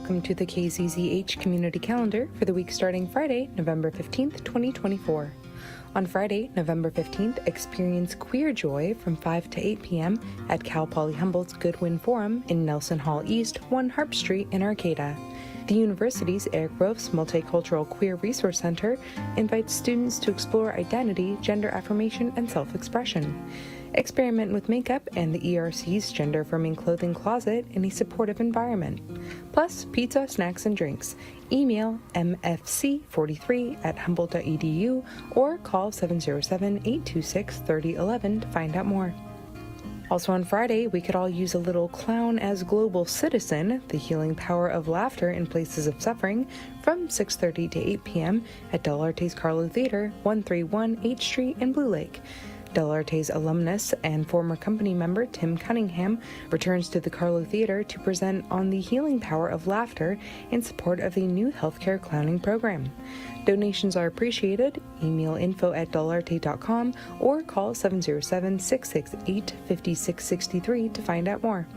welcome to the KZZH Community Calendar for the week starting Friday, November 15th, 2024. On Friday, November 15th, experience Queer Joy from 5 to 8 p.m. at Cal Poly Humboldt's Goodwin Forum in Nelson Hall East, 1 Harp Street in Arcata. The university's Eric Rolfs Multicultural Queer Resource Center invites students to explore identity, gender affirmation, and self-expression. Experiment with makeup and the ERC's gender-affirming clothing closet in a supportive environment. Plus, pizza, snacks, and drinks. Email mfc43@humboldt.edu or call 707-826-3011 to find out more. Also on Friday, we could all use a little Clown as Global Citizen, the healing power of laughter in places of suffering, from 6:30 to 8 p.m. at Del Arte's Carlo Theater, 131 H Street in Blue Lake. Del Arte's alumnus and former company member Tim Cunningham returns to the Carlo Theater to present on the healing power of laughter in support of the new healthcare clowning program. Donations are appreciated. Email info@delarte.com or call 707-668-5663 to find out more.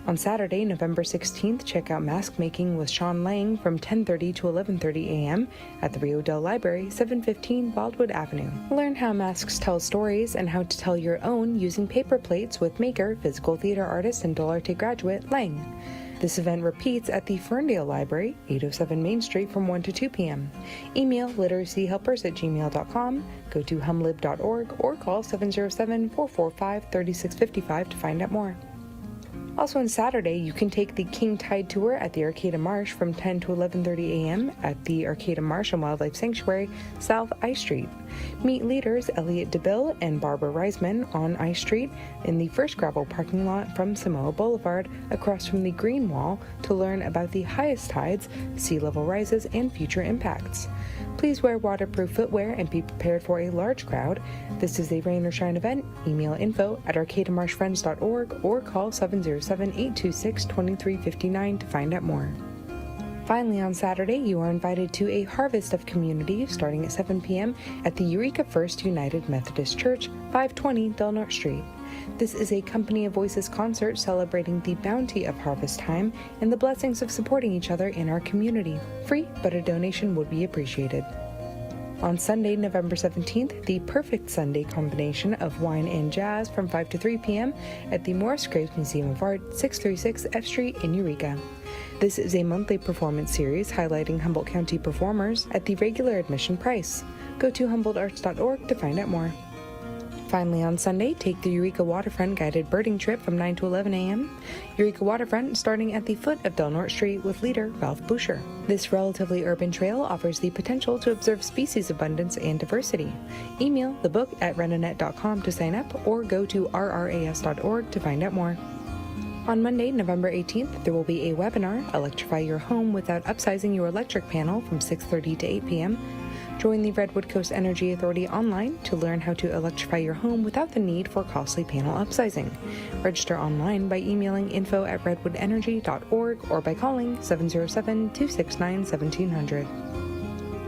On Saturday, November 16th, check out Mask Making with Sean Lang from 10:30 to 11:30 a.m. at the Rio Dell Library, 715 Wildwood Avenue. Learn how masks tell stories and how to tell your own using paper plates with maker, physical theater artist, and Del Arte graduate Lang. This event repeats at the Ferndale Library, 807 Main Street from 1 to 2 p.m. Email literacyhelpers@gmail.com, go to humlib.org, or call 707-445-3655 to find out more. Also on Saturday, you can take the King Tide Tour at the Arcata Marsh from 10 to 11:30 a.m. at the Arcata Marsh and Wildlife Sanctuary, South I Street. Meet leaders Elliot DeBille and Barbara Reisman on I Street in the first gravel parking lot from Samoa Boulevard across from the Green Wall to learn about the highest tides, sea level rises, and future impacts. Please wear waterproof footwear and be prepared for a large crowd. This is a rain or shine event. Email info@arcatamarshfriends.org or call 707-826-2359 to find out more. Finally, on Saturday, you are invited to a Harvest of Community starting at 7 p.m. at the Eureka First United Methodist Church, 520 Del Norte Street. This is a Company of Voices concert celebrating the bounty of harvest time and the blessings of supporting each other in our community. Free, but a donation would be appreciated. On Sunday, November 17th, the perfect Sunday combination of wine and jazz from 5 to 3 p.m. at the Morris Graves Museum of Art, 636 F Street in Eureka. This is a monthly performance series highlighting Humboldt County performers at the regular admission price. Go to humboldtarts.org to find out more. Finally, on Sunday, take the Eureka Waterfront guided birding trip from 9 to 11 a.m. Eureka Waterfront starting at the foot of Del Norte Street with leader Ralph Boucher. This relatively urban trail offers the potential to observe species abundance and diversity. Email thebook@renonet.com to sign up or go to rras.org to find out more. On Monday, November 18th, there will be a webinar, Electrify Your Home Without Upsizing Your Electric Panel from 6:30 to 8 p.m. Join the Redwood Coast Energy Authority online to learn how to electrify your home without the need for costly panel upsizing. Register online by emailing info@redwoodenergy.org or by calling 707-269-1700.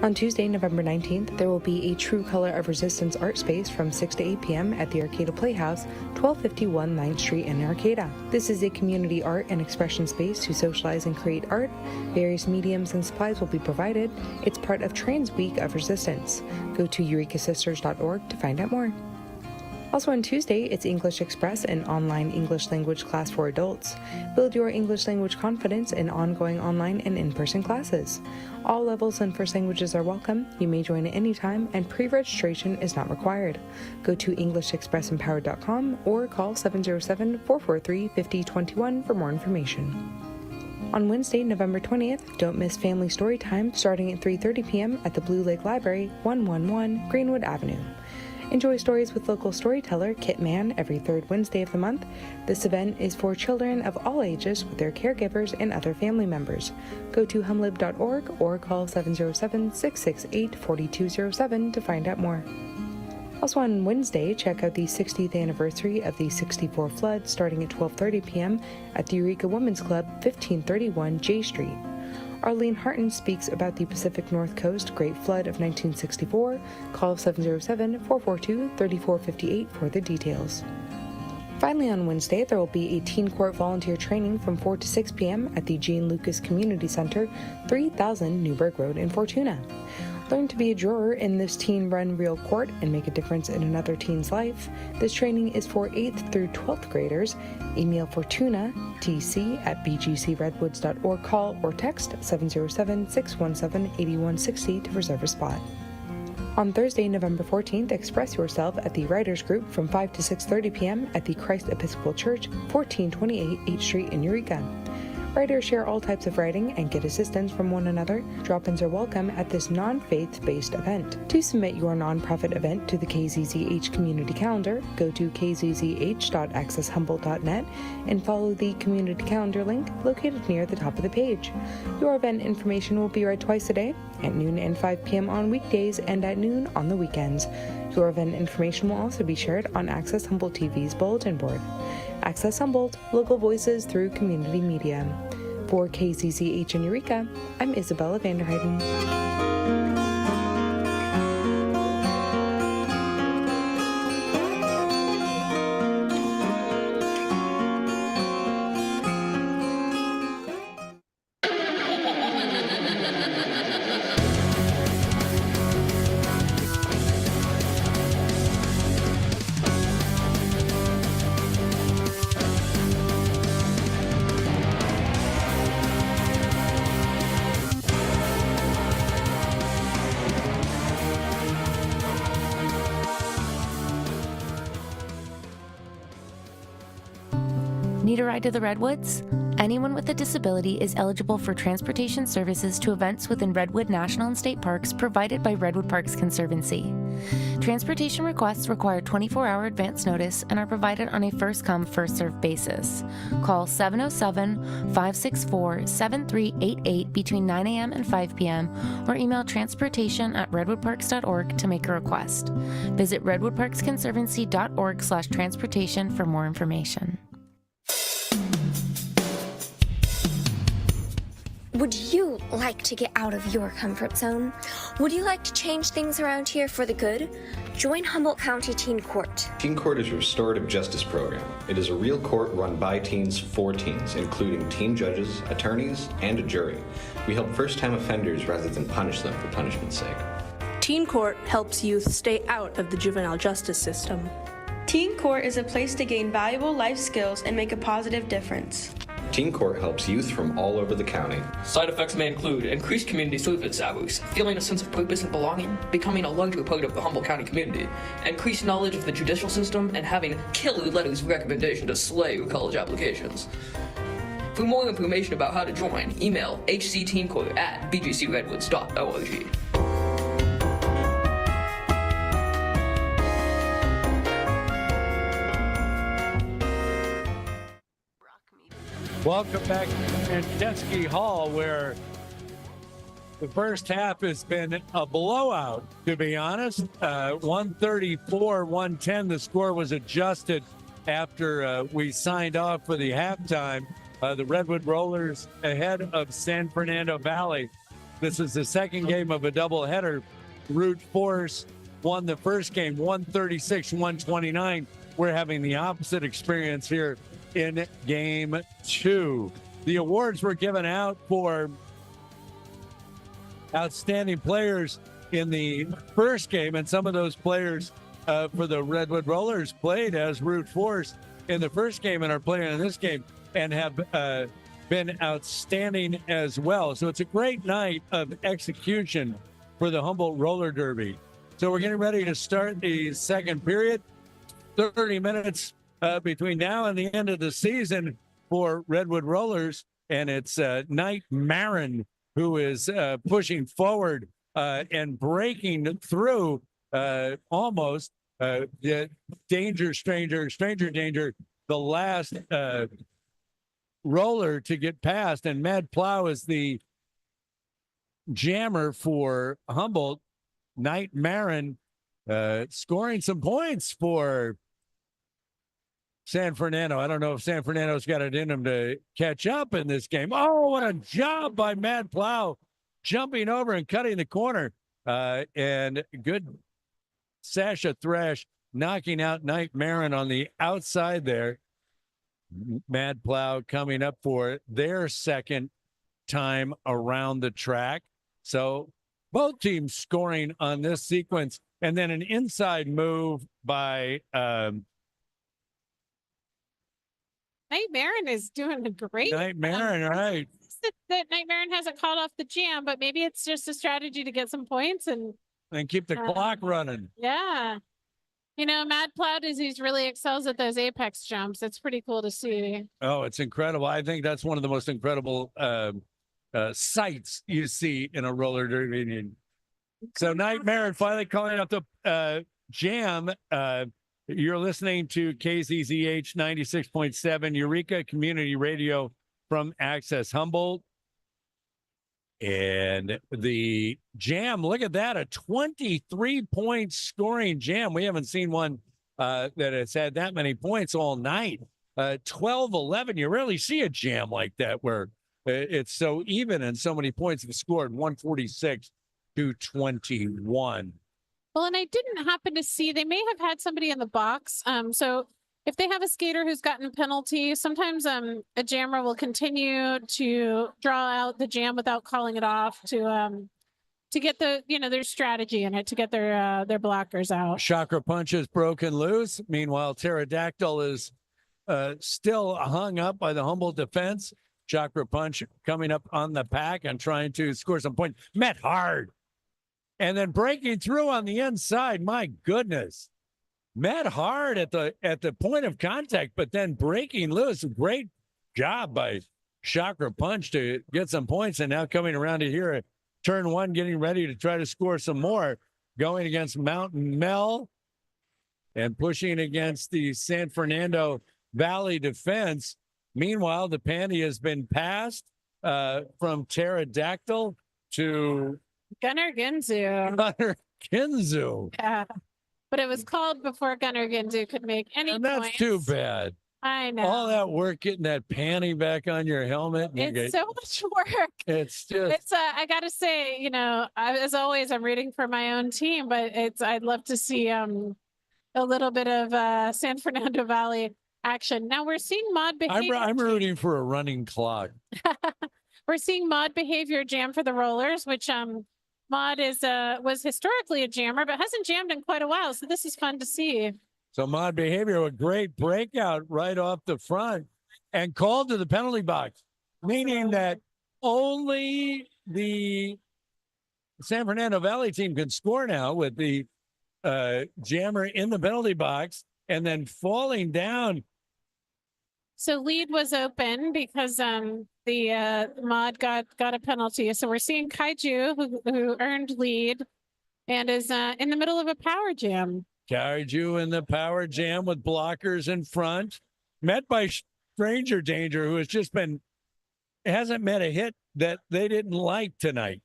On Tuesday, November 19th, there will be a True Color of Resistance art space from 6 to 8 p.m. at the Arcata Playhouse, 1251 9th Street in Arcata. This is a community art and expression space to socialize and create art. Various mediums and supplies will be provided. It's part of Trans Week of Resistance. Go to eurekasisters.org to find out more. Also on Tuesday, it's English Express, an online English language class for adults. Build your English language confidence in ongoing online and in-person classes. All levels and first languages are welcome. You may join at any time, and pre-registration is not required. Go to EnglishExpressEmpowered.com or call 707-443-5021 for more information. On Wednesday, November 20th, don't miss Family Story Time starting at 3:30 p.m. at the Blue Lake Library, 111 Greenwood Avenue. Enjoy stories with local storyteller Kit Mann every third Wednesday of the month. This event is for children of all ages with their caregivers and other family members. Go to humlib.org or call 707-668-4207 to find out more. Also on Wednesday, check out the 60th anniversary of the 64 flood starting at 12:30 p.m. at the Eureka Women's Club, 1531 J Street. Arlene Harton speaks about the Pacific Northcoast Great Flood of 1964. Call 707-442-3458 for the details. Finally, on Wednesday, there will be a teen court volunteer training from 4 to 6 p.m. at the Gene Lucas Community Center, 3000 Newburgh Road in Fortuna. Learn to be a juror in this teen-run real court and make a difference in another teen's life. This training is for 8th through 12th graders. Email Fortuna, tc@bgcredwoods.org, call or text 707-617-8160 to reserve a spot. On Thursday, November 14th, express yourself at the Writers Group from 5 to 6:30 p.m. at the Christ Episcopal Church, 1428 H Street in Eureka. Writers share all types of writing and get assistance from one another. Drop-ins are welcome at this non-faith-based event. To submit your nonprofit event to the KZZH community calendar, go to kzzh.accesshumboldt.net and follow the community calendar link located near the top of the page. Your event information will be read twice a day, at noon and 5 p.m. on weekdays and at noon on the weekends. Your event information will also be shared on Access Humboldt TV's bulletin board. Access Humboldt, local voices through community media. For KZZH in Eureka, I'm Isabella Vanderheiden. Need a ride to the Redwoods? Anyone with a disability is eligible for transportation services to events within Redwood National and State Parks provided by Redwood Parks Conservancy. Transportation requests require 24-hour advance notice and are provided on a first-come, first-served basis. Call 707-564-7388 between 9 a.m. and 5 p.m. or email transportation@redwoodparks.org to make a request. Visit redwoodparksconservancy.org/transportation for more information. Would you like to get out of your comfort zone? Would you like to change things around here for the good? Join Humboldt County Teen Court. Teen Court is a restorative justice program. It is a real court run by teens for teens, including teen judges, attorneys, and a jury. We help first-time offenders rather than punish them for punishment's sake. Teen Court helps youth stay out of the juvenile justice system. Teen Court is a place to gain valuable life skills and make a positive difference. Teen Court helps youth from all over the county. Side effects may include increased community service hours, feeling a sense of purpose and belonging, becoming a larger part of the Humboldt County community, increased knowledge of the judicial system, and having killer letters of recommendation to slay your college applications. For more information about how to join, email hcteencourt@bgcredwoods.org. Welcome back to Manchesky Hall, where the first half has been a blowout, to be honest. 134-110. The score was adjusted after we signed off for the halftime. The Redwood Rollers ahead of San Fernando Valley. This is the second game of a doubleheader. Root Force won the first game, 136-129. We're having the opposite experience here in game two. The awards were given out for outstanding players in the first game, and some of those players for the Redwood Rollers played as Root Force in the first game and are playing in this game and have been outstanding as well. So it's a great night of execution for the Humboldt Roller Derby. So we're getting ready to start the second period. 30 minutes between now and the end of the season for Redwood Rollers, and it's Knight Marin who is pushing forward and breaking through almost the stranger danger, the last roller to get past, and Mad Plow is the jammer for Humboldt. Knight Marin scoring some points for San Fernando. I don't know if San Fernando's got it in them to catch up in this game. Oh, what a job by Mad Plow, jumping over and cutting the corner. And good Sasha Thrash knocking out Night Marin on the outside there. Mad Plow coming up for their second time around the track. So both teams scoring on this sequence, and then an inside move by Night Marin is doing a great. Night Marin, right? That Night Marin hasn't called off the jam, but maybe it's just a strategy to get some points and keep the clock running. Yeah. You know, Mad Plow disease really excels at those apex jumps. It's pretty cool to see. Oh, it's incredible. I think that's one of the most incredible sights you see in a roller derby. So Night Marin finally calling out the jam. You're listening to KZZH 96.7 Eureka Community Radio from Access Humboldt. And the jam, look at that, a 23-point scoring jam. We haven't seen one that has had that many points all night. 12-11, you rarely see a jam like that where it's so even and so many points have scored, 146 to 21. Well, and I didn't happen to see, they may have had somebody in the box. So if they have a skater who's gotten a penalty, sometimes a jammer will continue to draw out the jam without calling it off to get the, their strategy in it, to get their blockers out. Chakra Punch is broken loose. Meanwhile, Pterodactyl is still hung up by the Humboldt defense. Chakra Punch coming up on the pack and trying to score some points. Met hard. And then breaking through on the inside. My goodness. Met hard at the point of contact, but then breaking loose. Great job by Chakra Punch to get some points. And now coming around to here at turn one, getting ready to try to score some more. Going against Mountain Mel and pushing against the San Fernando Valley defense. Meanwhile, the panty has been passed from Pterodactyl to Gunnar Ginzu. Gunnar Ginzu. Yeah. But it was called before Gunnar Ginzu could make any And that's points. too bad. I know. All that work getting that panty back on your helmet. It's so much work. It's just. It's I got to say, as always, I'm rooting for my own team, but I'd love to see a little bit of San Fernando Valley action. Now we're seeing mod behavior. I'm rooting for a running clock. We're seeing mod behavior jam for the rollers, which mod was historically a jammer, but hasn't jammed in quite a while. So this is fun to see. So mod behavior, a great breakout right off the front and called to the penalty box, meaning that only the San Fernando Valley team can score now with the jammer in the penalty box and then falling down. So lead was open because the mod got a penalty. So we're seeing Kaiju who earned lead and is in the middle of a power jam. Kaiju in the power jam with blockers in front, met by Stranger Danger, who hasn't met a hit that they didn't like tonight.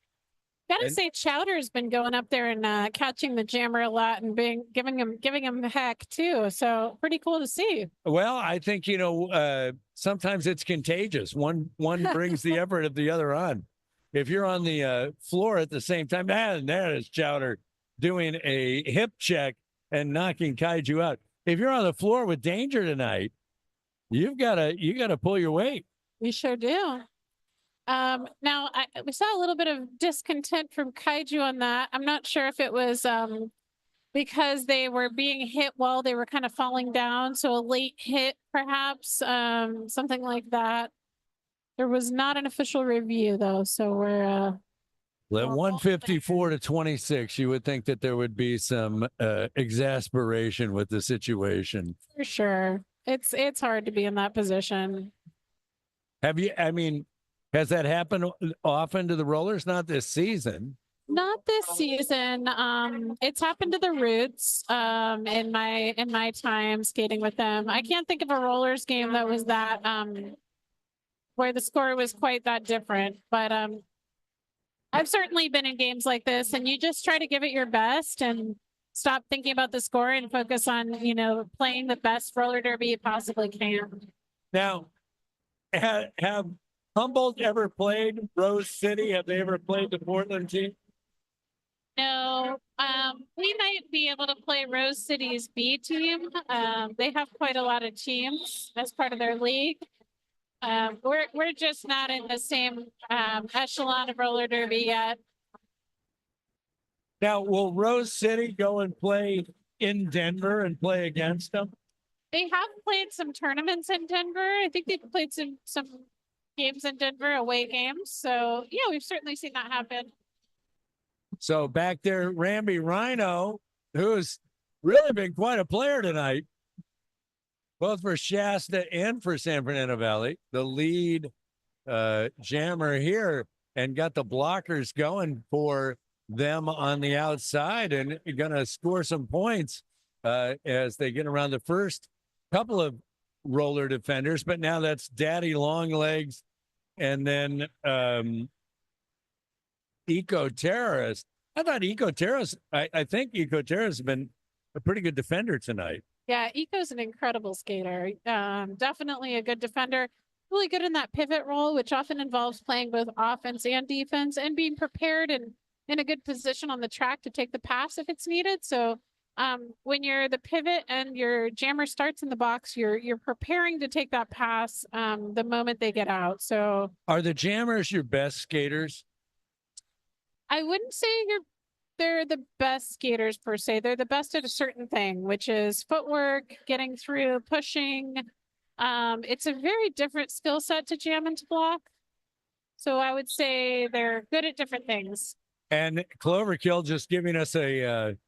Gotta say, Chowder's been going up there and catching the jammer a lot and giving him heck too. So pretty cool to see. Well, I think sometimes it's contagious. One brings the effort of the other on. If you're on the floor at the same time, and there is Chowder doing a hip check and knocking Kaiju out. If you're on the floor with Danger tonight, you gotta pull your weight. We sure do. Now we saw a little bit of discontent from Kaiju on that. I'm not sure if it was because they were being hit while they were kind of falling down. So a late hit, perhaps, something like that. There was not an official review though. So we're 154 to 26. You would think that there would be some exasperation with the situation. For sure. It's hard to be in that position. Has that happened often to the rollers? Not this season. Not this season. It's happened to the Roots in my time skating with them. I can't think of a rollers game that was that where the score was quite that different. But I've certainly been in games like this, and you just try to give it your best and stop thinking about the score and focus on playing the best roller derby you possibly can. Now, have Humboldt ever played Rose City? Have they ever played the Portland team? No, We might be able to play Rose City's B team. They have quite a lot of teams as part of their league. We're just not in the same echelon of roller derby yet. Now, will Rose City go and play in Denver and play against them? They have played some tournaments in Denver. I think they've played some games in Denver, away games. So yeah, we've certainly seen that happen. So back there, Ramby Rhino, who's really been quite a player tonight, both for Shasta and for San Fernando Valley, the lead jammer here, and got the blockers going for them on the outside and going to score some points as they get around the first couple of roller defenders. But now that's Daddy Longlegs and then Eco Terrorist. I thought Eco Terrorist, I think Eco Terrorist has been a pretty good defender tonight. Yeah, Eco's an incredible skater. Definitely a good defender. Really good in that pivot role, which often involves playing both offense and defense and being prepared and in a good position on the track to take the pass if it's needed. So when you're the pivot and your jammer starts in the box, you're preparing to take that pass the moment they get out. So are the jammers your best skaters? I wouldn't say they're the best skaters per se. They're the best at a certain thing, which is footwork, getting through, pushing. It's a very different skill set to jam and to block. So I would say they're good at different things. And Cloverkill just giving us a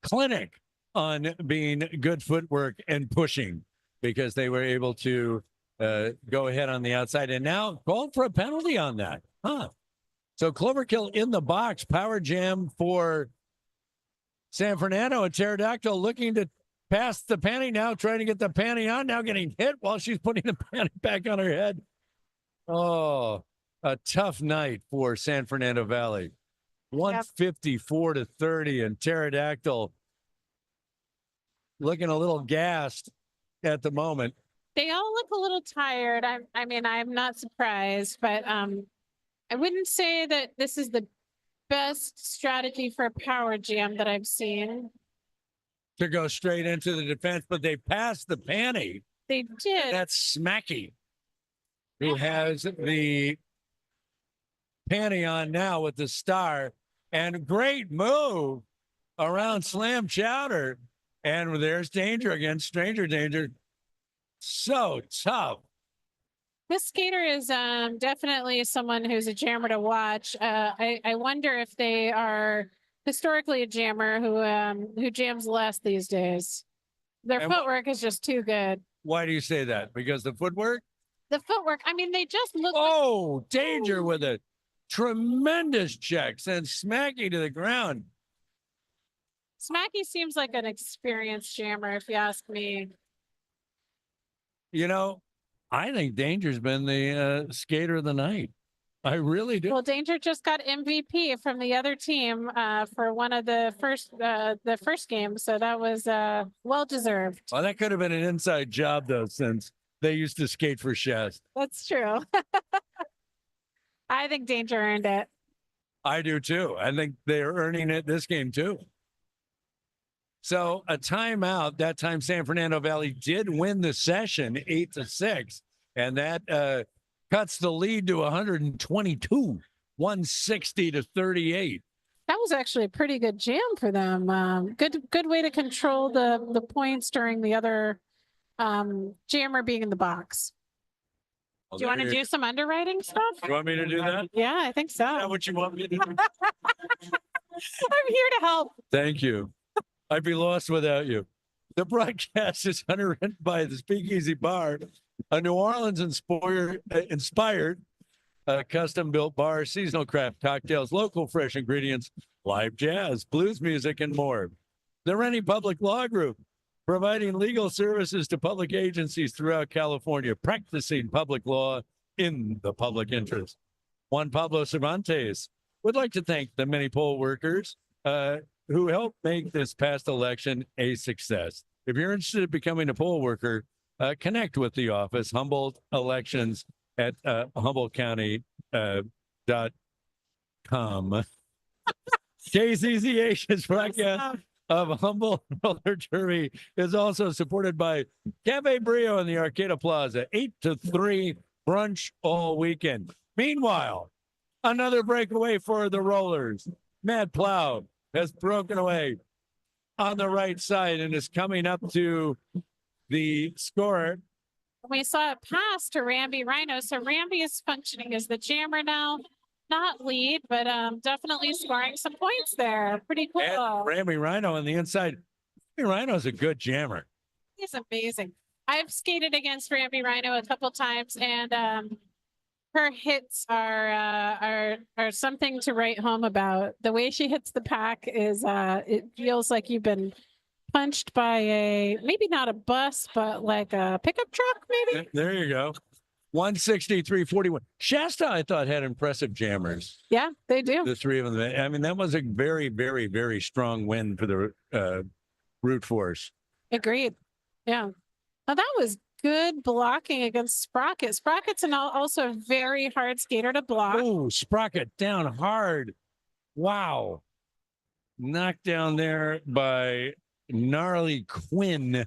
clinic on being good footwork and pushing, because they were able to go ahead on the outside and now called for a penalty on that. So Cloverkill in the box, power jam for San Fernando, and Pterodactyl looking to pass the panty now, trying to get the panty on, now getting hit while she's putting the panty back on her head. Oh, a tough night for San Fernando Valley. 154-30, and Pterodactyl looking a little gassed at the moment. They all look a little tired. I mean, I'm not surprised, but I wouldn't say that this is the best strategy for a power jam that I've seen. To go straight into the defense, but they passed the panty. They did. That's Smacky, who has the panty on now with the star, and great move around Slam Chowder. And there's danger again, stranger danger. So tough. This skater is definitely someone who's a jammer to watch. I wonder if they are historically a jammer who jams less these days. Their footwork is just too good. Why do you say that? Because the footwork? The footwork. I mean, they just look. Oh, danger with a tremendous check. Sends Smacky to the ground. Smacky seems like an experienced jammer, if you ask me. You know, I think Danger's been the skater of the night. I really do. Well, Danger just got MVP from the other team for one of the first game, so that was well deserved. Well, that could have been an inside job though, since they used to skate for Shasta. That's true. I think Danger earned it. I do too. I think they're earning it this game too. So a timeout. That time San Fernando Valley did win the session 8-6, and that cuts the lead to 122, 160-38. That was actually a pretty good jam for them. Good way to control the points during the other jammer being in the box. Well, do you want to do some underwriting stuff? You want me to do that? Yeah, I think so. Is that what you want me to do? I'm here to help. Thank you. I'd be lost without you. The broadcast is underwritten by the Speakeasy Bar, a New Orleans inspired custom-built bar, seasonal craft cocktails, local fresh ingredients, live jazz, blues music, and more. The Rennie Public Law Group, providing legal services to public agencies throughout California, practicing public law in the public interest. Juan Pablo Cervantes would like to thank the many poll workers who helped make this past election a success. If you're interested in becoming a poll worker, connect with the office, Humboldt Elections at HumboldtCounty.com. KCCH's broadcast of Humboldt Roller Derby is also supported by Cafe Brio in the Arcata Plaza, 8 to 3 brunch all weekend. Meanwhile, another breakaway for the Rollers. Matt Plow has broken away on the right side and is coming up to the scorer. We saw it pass to Ramby Rhino. So Ramby is functioning as the jammer now. Not lead, but definitely scoring some points there. Pretty cool. And Ramby Rhino on the inside. Ramby Rhino's a good jammer. He's amazing. I've skated against Ramby Rhino a couple times, and her hits are something to write home about. The way she hits the pack is it feels like you've been punched by a, maybe not a bus, but like a pickup truck, maybe. There you go. 163.41. Shasta, I thought, had impressive jammers. Yeah, they do. The three of them. I mean, that was a very, very, very strong win for the Root Force. Agreed. Yeah. Now that was good blocking against Sprocket. Sprocket's also a very hard skater to block. Oh, Sprocket down hard. Wow. Knocked down there by Gnarly Quinn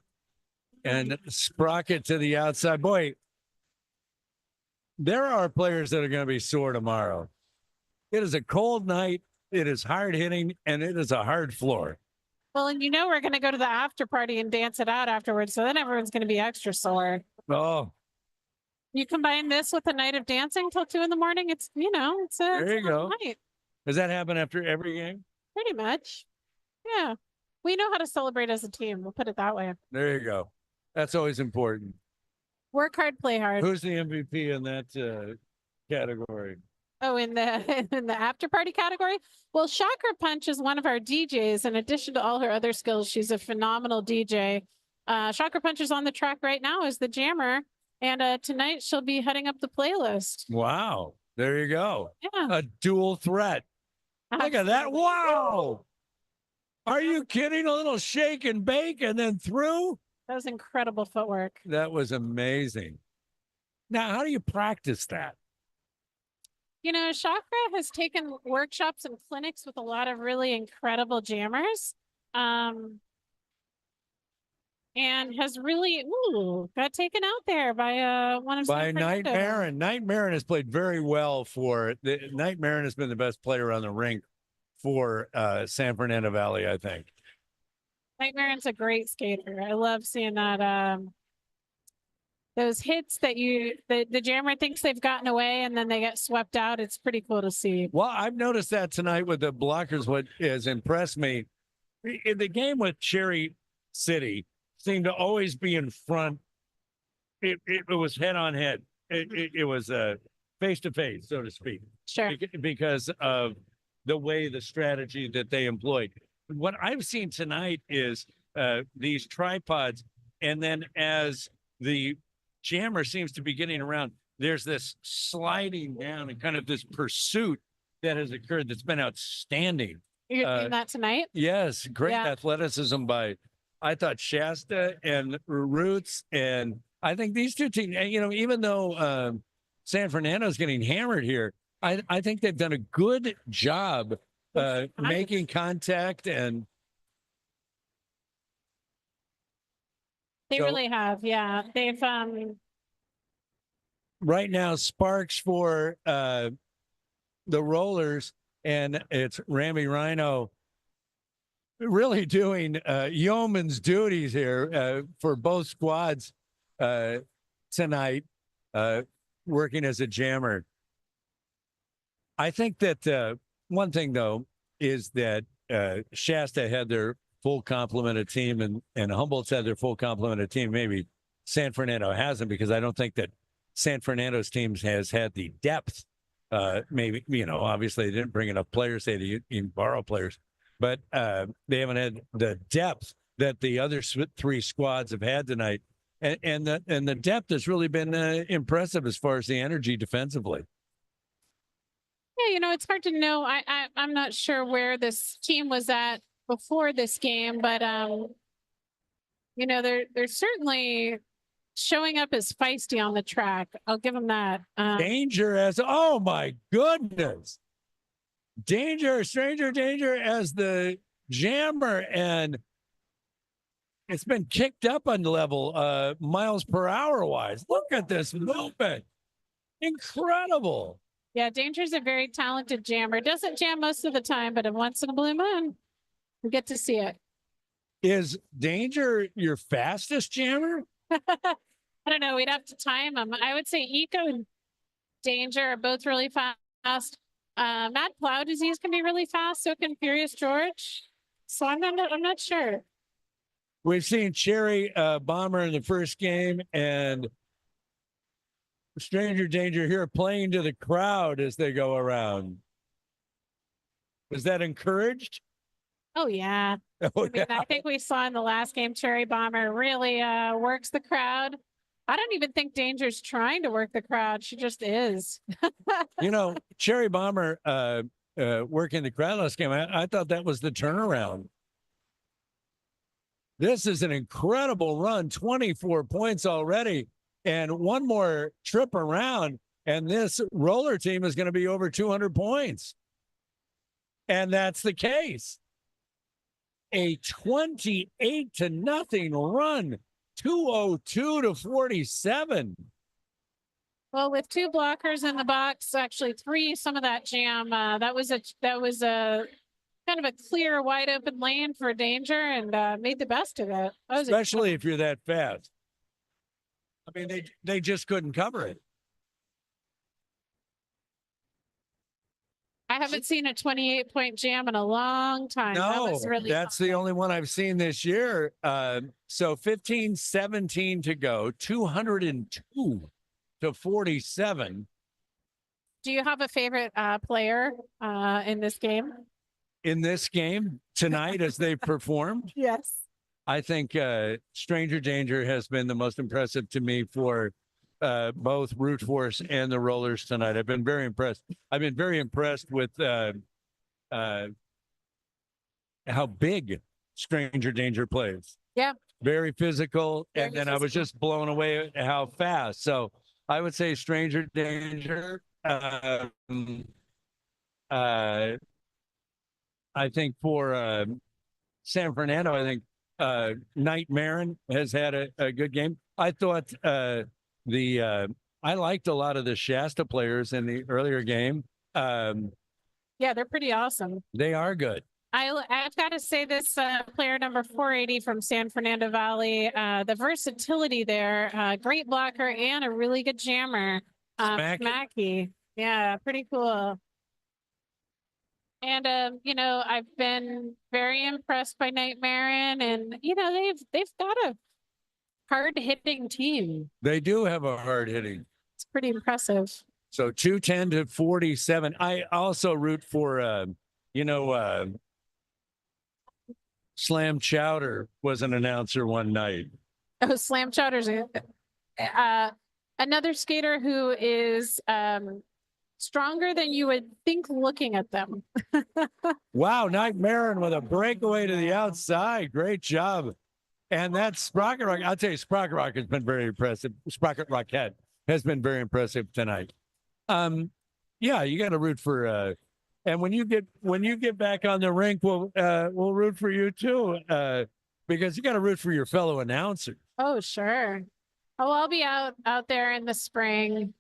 and Sprocket to the outside. Boy, there are players that are going to be sore tomorrow. It is a cold night. It is hard hitting, and it is a hard floor. Well, and you know we're going to go to the after party and dance it out afterwards, so then everyone's going to be extra sore. Oh, You combine this with a night of dancing till 2 a.m. It's, it's a there you go. night. Does that happen after every game? Pretty much. Yeah. We know how to celebrate as a team. We will put it that way. There you go. That's always important. Work hard, play hard. Who's the MVP in that category? Oh, in the after party category? Well, Shocker Punch is one of our DJs. In addition to all her other skills, she's a phenomenal DJ. Shocker Punch is on the track right now as the jammer. And tonight she'll be heading up the playlist. Wow. There you go. Yeah. A dual threat. Look at that. Wow. Are you kidding? A little shake and bake and then through? That was incredible footwork. That was amazing. Now, how do you practice that? Chakra has taken workshops and clinics with a lot of really incredible jammers. And has really got taken out there by one of Night Marin. Night Marin has played very well for Night Marin has been the best player on the rink for San Fernando Valley, I think. Night Marin's a great skater. I love seeing that. Those hits that the jammer thinks they've gotten away and then they get swept out. It's pretty cool to see. Well, I've noticed that tonight with the blockers. What has impressed me in the game with Cherry City seemed to always be in front. It was head on head. It was face to face, so to speak. Sure. Because of the way the strategy that they employed. What I've seen tonight is these tripods, and then as the jammer seems to be getting around, there's this sliding down and kind of this pursuit that has occurred that's been outstanding. You're doing that tonight? Yes, great athleticism by, I thought, Shasta and Roots, and I think these two teams, even though San Fernando's getting hammered here, I think they've done a good job making contact, and they really have. Yeah, they've right now sparks for the Rollers, and it's Ramby Rhino really doing yeoman's duties here for both squads tonight, working as a jammer. I think that one thing, though, is that Shasta had their full complement of team, and Humboldt's had their full complement of team. Maybe San Fernando hasn't, because I don't think that San Fernando's teams has had the depth. Maybe, obviously they didn't bring enough players. They didn't borrow players, but they haven't had the depth that the other three squads have had tonight. And the depth has really been impressive as far as the energy defensively. Yeah, it's hard to know. I'm not sure where this team was at before this game, but they're certainly showing up as feisty on the track. I'll give them that. Danger as, oh my goodness. Danger, stranger danger as the jammer, and it's been kicked up on level miles per hour wise. Look at this movement. Incredible. Yeah, Danger's a very talented jammer. Doesn't jam most of the time, but once in a blue moon, we get to see it. Is Danger your fastest jammer? I don't know. We'd have to time them. I would say Eco and Danger are both really fast. Mad Plow Disease can be really fast. So can Furious George. So I'm not sure. We've seen Cherry Bomber in the first game and Stranger Danger here playing to the crowd as they go around. Was that encouraged? Oh, yeah. Oh, yeah. I think we saw in the last game, Cherry Bomber really works the crowd. I don't even think Danger's trying to work the crowd. She just is. You know, Cherry Bomber working the crowd last game, I thought that was the turnaround. This is an incredible run, 24 points already, and one more trip around, and this roller team is going to be over 200 points. And that's the case. A 28-0 run, 202 to 47. Well, with 2 blockers in the box, actually 3, some of that jam, that was a kind of a clear, wide open lane for Danger, and made the best of it. Especially if you're that fast. I mean, they just couldn't cover it. I haven't seen a 28-point jam in a long time. No, that was really that's fun. the only one I've seen this year. So 15-17 to go, 202 to 47. Do you have a favorite player in this game? In this game tonight as they performed? Yes. I think Stranger Danger has been the most impressive to me for both Root Force and the Rollers tonight. I've been very impressed. I've been very impressed with how big Stranger Danger plays. Yeah. Very physical. Very and then I was physical. just blown away at how fast. So I would say Stranger Danger. I think for San Fernando, I think Night Marin has had a good game. I thought I liked a lot of the Shasta players in the earlier game. Yeah, they're pretty awesome. They are good. I've got to say this player number 480 from San Fernando Valley, the versatility there, great blocker and a really good jammer. Smacky. Yeah, pretty cool. And you know, I've been very impressed by Night Marin, and you know, they've got a hard-hitting team. They do have a hard hitting. It's pretty impressive. So 210 to 47. I also root for Slam Chowder was an announcer one night. Oh, Slam Chowder's another skater who is stronger than you would think looking at them. Wow, Night Marin with a breakaway to the outside. Great job. And that's Sprocket Rock. I'll tell you, Sprocket Rock has been very impressive. Sprocket Rockette has been very impressive tonight. Yeah, you got to root for. And when you get back on the rink, we'll root for you too, because you got to root for your fellow announcers. Oh, sure. Oh, I'll be out there in the spring.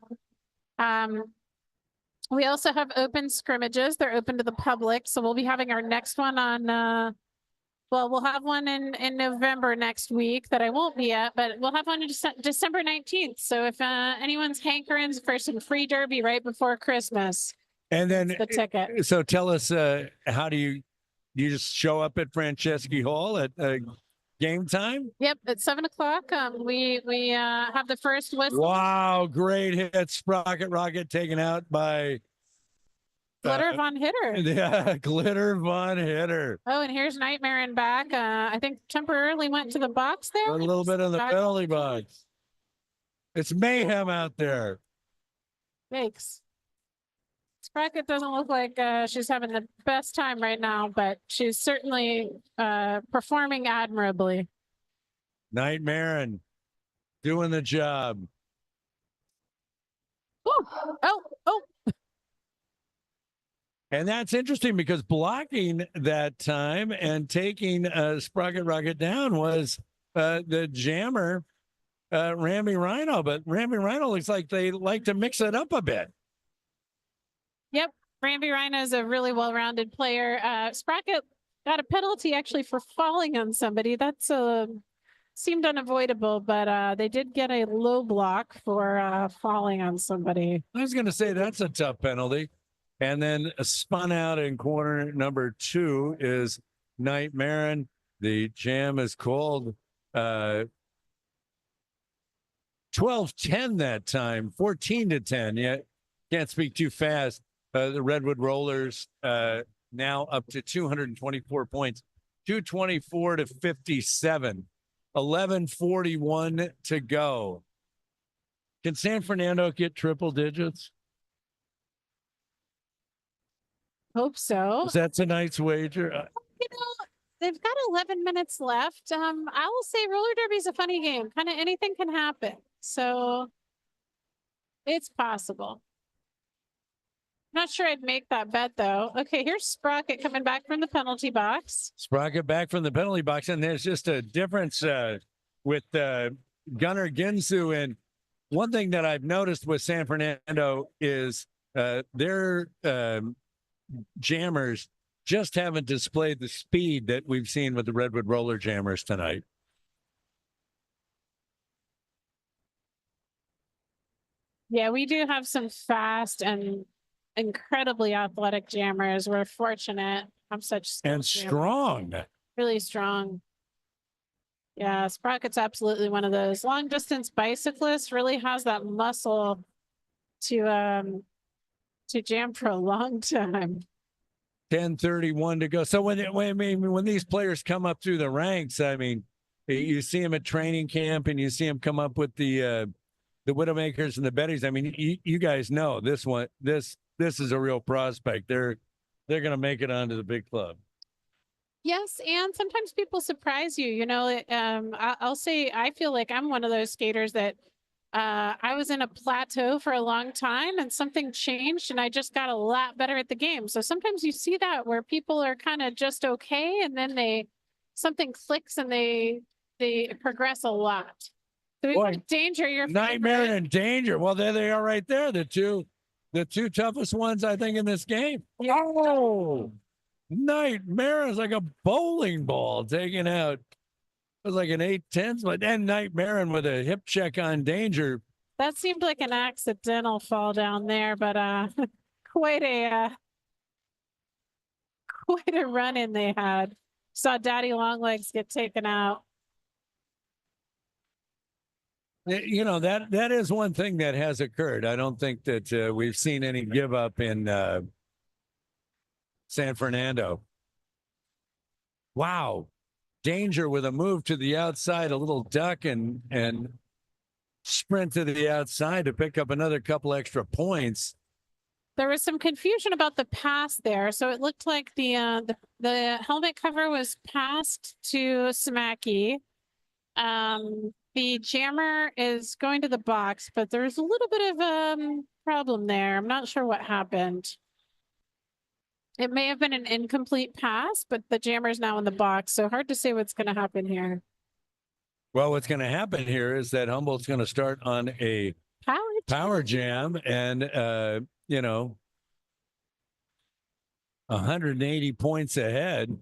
We also have open scrimmages. They're open to the public. So we'll be having our next one on, we'll have one in November next week that I won't be at, but we'll have one on December 19th. So if anyone's hankering for some free derby right before Christmas, and then the ticket. So tell us, how do you just show up at Franceschi Hall at game time? Yep, at 7 o'clock. We have the first whistle. Wow, great hit. Sprocket Rocket taken out by Glitter Von Hitter. Yeah, Glitter Von Hitter. Oh, and here's Night Marin back. I think temporarily went to the box there. A little bit on the penalty box. It's mayhem out there. Yikes. Sprocket doesn't look like she's having the best time right now, but she's certainly performing admirably. Night Marin doing the job. Ooh. Oh. And that's interesting because blocking that time and taking Sprocket Rocket down was the jammer, Rammy Rhino. But Rammy Rhino looks like they like to mix it up a bit. Yep. Ramby Rhino is a really well-rounded player. Sprocket got a penalty actually for falling on somebody. That's seemed unavoidable, but they did get a low block for falling on somebody. I was going to say that's a tough penalty. And then spun out in corner number 2 is Night Marin. The jam is called 12-10 that time, 14-10. Yeah, can't speak too fast. The Redwood Rollers now up to 224 points, 224-57, 11:41 to go. Can San Fernando get triple digits? Hope so. Is that tonight's wager? You know, they've got 11 minutes left. I will say roller derby is a funny game. Kind of anything can happen. So it's possible. Not sure I'd make that bet though. Okay, here's Sprocket coming back from the penalty box. Sprocket back from the penalty box, and there's just a difference with Gunnar Ginsu. And one thing that I've noticed with San Fernando is their jammers just haven't displayed the speed that we've seen with the Redwood Roller Jammers tonight. Yeah, we do have some fast and incredibly athletic jammers. We're fortunate. I'm such and strong. Really strong. Yeah, Sprocket's absolutely one of those. Long distance bicyclists really has that muscle to jam for a long time. 10:31 to go. So when these players come up through the ranks, I mean, you see them at training camp and you see them come up with the Widowmakers and the Bettys. I mean, you guys know this one. This is a real prospect. They're going to make it onto the big club. Yes, and sometimes people surprise you. You know, I'll say I feel like I'm one of those skaters that I was in a plateau for a long time and something changed and I just got a lot better at the game. So sometimes you see that where people are kind of just okay and then something clicks and they progress a lot. So we want Danger, your Nightmare and Danger. Well, there they are right there. The two toughest ones, I think, in this game. Oh, Nightmare is like a bowling ball taken out. It was like an 8-10, but then Nightmare with a hip check on Danger. That seemed like an accidental fall down there, but quite a run in they had. Saw Daddy Longlegs get taken out. You know, that is one thing that has occurred. I don't think that we've seen any give up in San Fernando. Wow. Danger with a move to the outside, a little duck and sprint to the outside to pick up another couple extra points. There was some confusion about the pass there. So it looked like the helmet cover was passed to Smacky. The jammer is going to the box, but there's a little bit of problem there. I'm not sure what happened. It may have been an incomplete pass, but the jammer is now in the box, so hard to say what's going to happen here. Well, what's going to happen here is that Humboldt's going to start on a power jam and, 180 points ahead.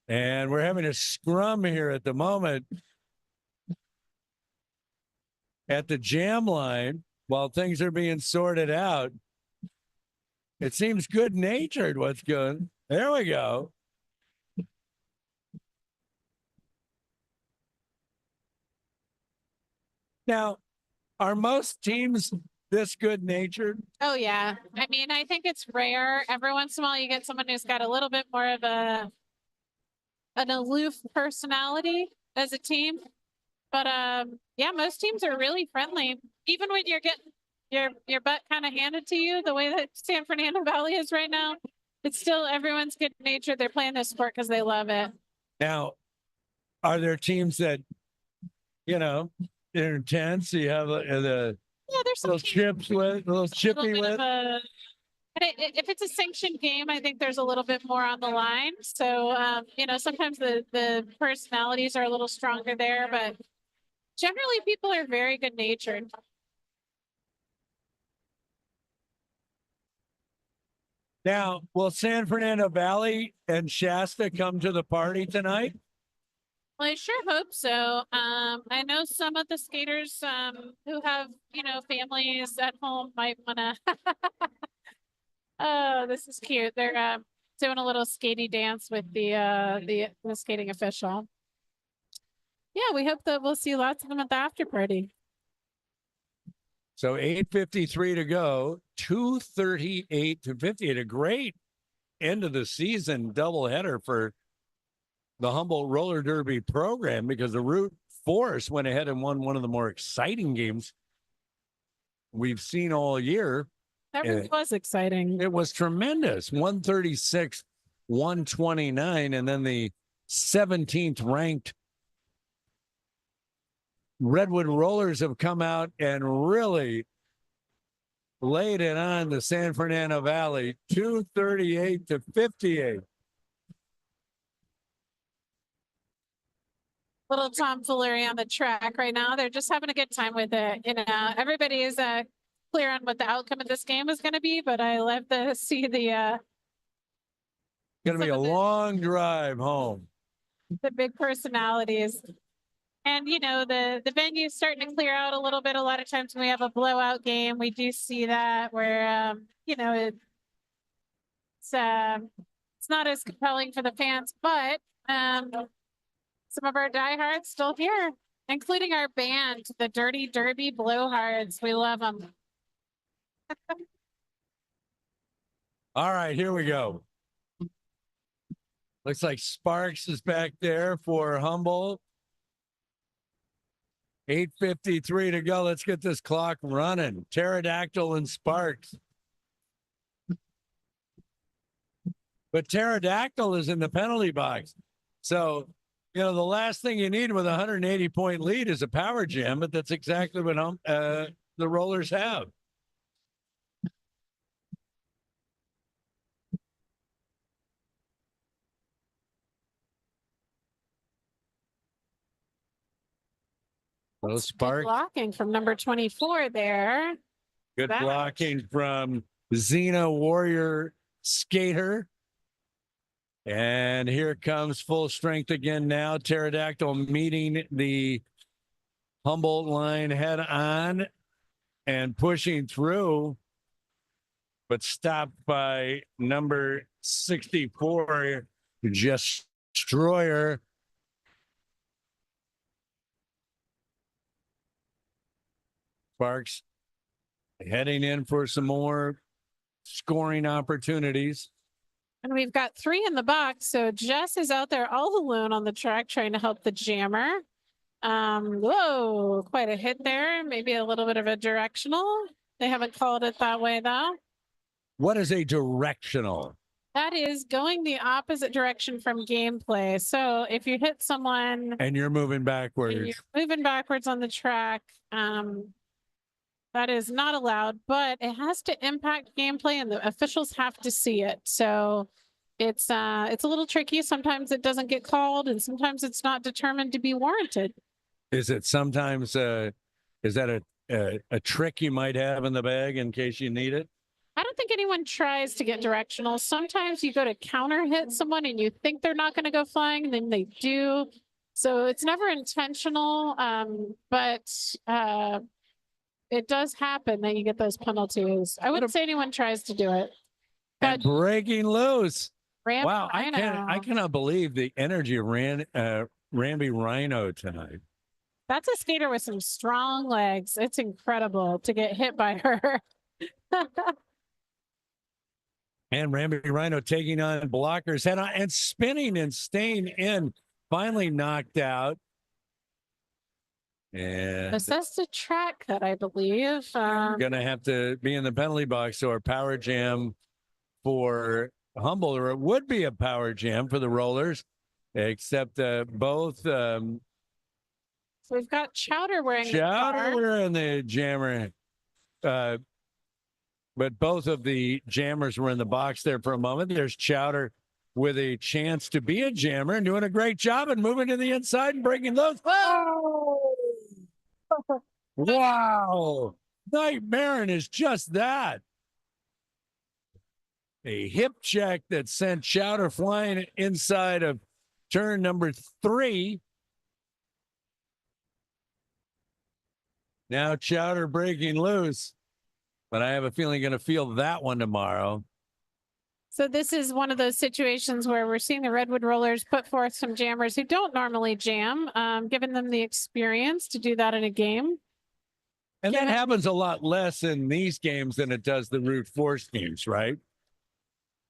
And we're having a scrum here at the moment at the jam line while things are being sorted out. It seems good-natured what's going. There we go. Now, are most teams this good-natured? Oh, yeah. I mean, I think it's rare. Every once in a while you get someone who's got a little bit more of an aloof personality as a team. But yeah, most teams are really friendly. Even when you're getting your butt kind of handed to you, the way that San Fernando Valley is right now, it's still everyone's good natured. They're playing this sport because they love it. Now, are there teams that, they're intense? You have the there's some little chips with, a little chippy with. And if it's a sanctioned game, I think there's a little bit more on the line. So, sometimes the personalities are a little stronger there, but generally people are very good natured. Now, will San Fernando Valley and Shasta come to the party tonight? Well, I sure hope so. I know some of the skaters who have, families at home might want to. Oh, this is cute. They're doing a little skatey dance with the skating official. Yeah, we hope that we'll see lots of them at the after party. So 8:53 to go, 2:38 to 58. A great end of the season doubleheader for the Humboldt Roller Derby program, because the Route Force went ahead and won one of the more exciting games we've seen all year. That really was exciting. It was tremendous. 136, 129, and then the 17th ranked Redwood Rollers have come out and really laid it on the San Fernando Valley, 238 to 58. Little tomfoolery on the track right now. They're just having a good time with it. Everybody is clear on what the outcome of this game is going to be, but I love to see the going to be a long drive home. The big personalities. And, the venue's starting to clear out a little bit. A lot of times when we have a blowout game, we do see that where, it's not as compelling for the fans, but some of our diehards still here, including our band, the Dirty Derby Blowhards. We love them. All right, here we go. Looks like Sparks is back there for Humboldt. 8:53 to go. Let's get this clock running. Pterodactyl and Sparks. But Pterodactyl is in the penalty box. So, the last thing you need with a 180-point lead is a power jam, but that's exactly what the Rollers have. So Sparks. Good blocking from number 24 there. Good blocking from Xena Warrior Skater. And here comes full strength again now. Pterodactyl meeting the Humboldt line head on and pushing through, but stopped by number 64, Destroyer. Sparks heading in for some more scoring opportunities. And we've got 3 in the box. So Jess is out there all alone on the track trying to help the jammer. Whoa, quite a hit there. Maybe a little bit of a directional. They haven't called it that way, though. What is a directional? That is going the opposite direction from gameplay. So if you hit someone and you're moving backwards, on the track, that is not allowed, but it has to impact gameplay and the officials have to see it. So it's a little tricky. Sometimes it doesn't get called and sometimes it's not determined to be warranted. Is it sometimes, is that a trick you might have in the bag in case you need it? I don't think anyone tries to get directional. Sometimes you go to counter hit someone and you think they're not going to go flying and then they do. So it's never intentional, but it does happen that you get those penalties. I wouldn't say anyone tries to do it. And breaking loose. Wow, I Rhino. cannot believe the energy of Ramby Rhino tonight. That's a skater with some strong legs. It's incredible to get hit by her. And Ramby Rhino taking on blockers head on and spinning and staying in. Finally knocked out. And Assessed a track cut, I believe. Going to have to be in the penalty box or a power jam for Humboldt, or it would be a power jam for the Rollers, except both. So we've got Chowder wearing the jammer. But both of the jammers were in the box there for a moment. There's Chowder with a chance to be a jammer and doing a great job and moving to the inside and breaking those. Oh! Wow. Night Marin is just that. A hip check that sent Chowder flying inside of turn number 3. Now Chowder breaking loose, but I have a feeling going to feel that one tomorrow. So this is one of those situations where we're seeing the Redwood Rollers put forth some jammers who don't normally jam, giving them the experience to do that in a game. And that happens a lot less in these games than it does the Route 4 schemes, right?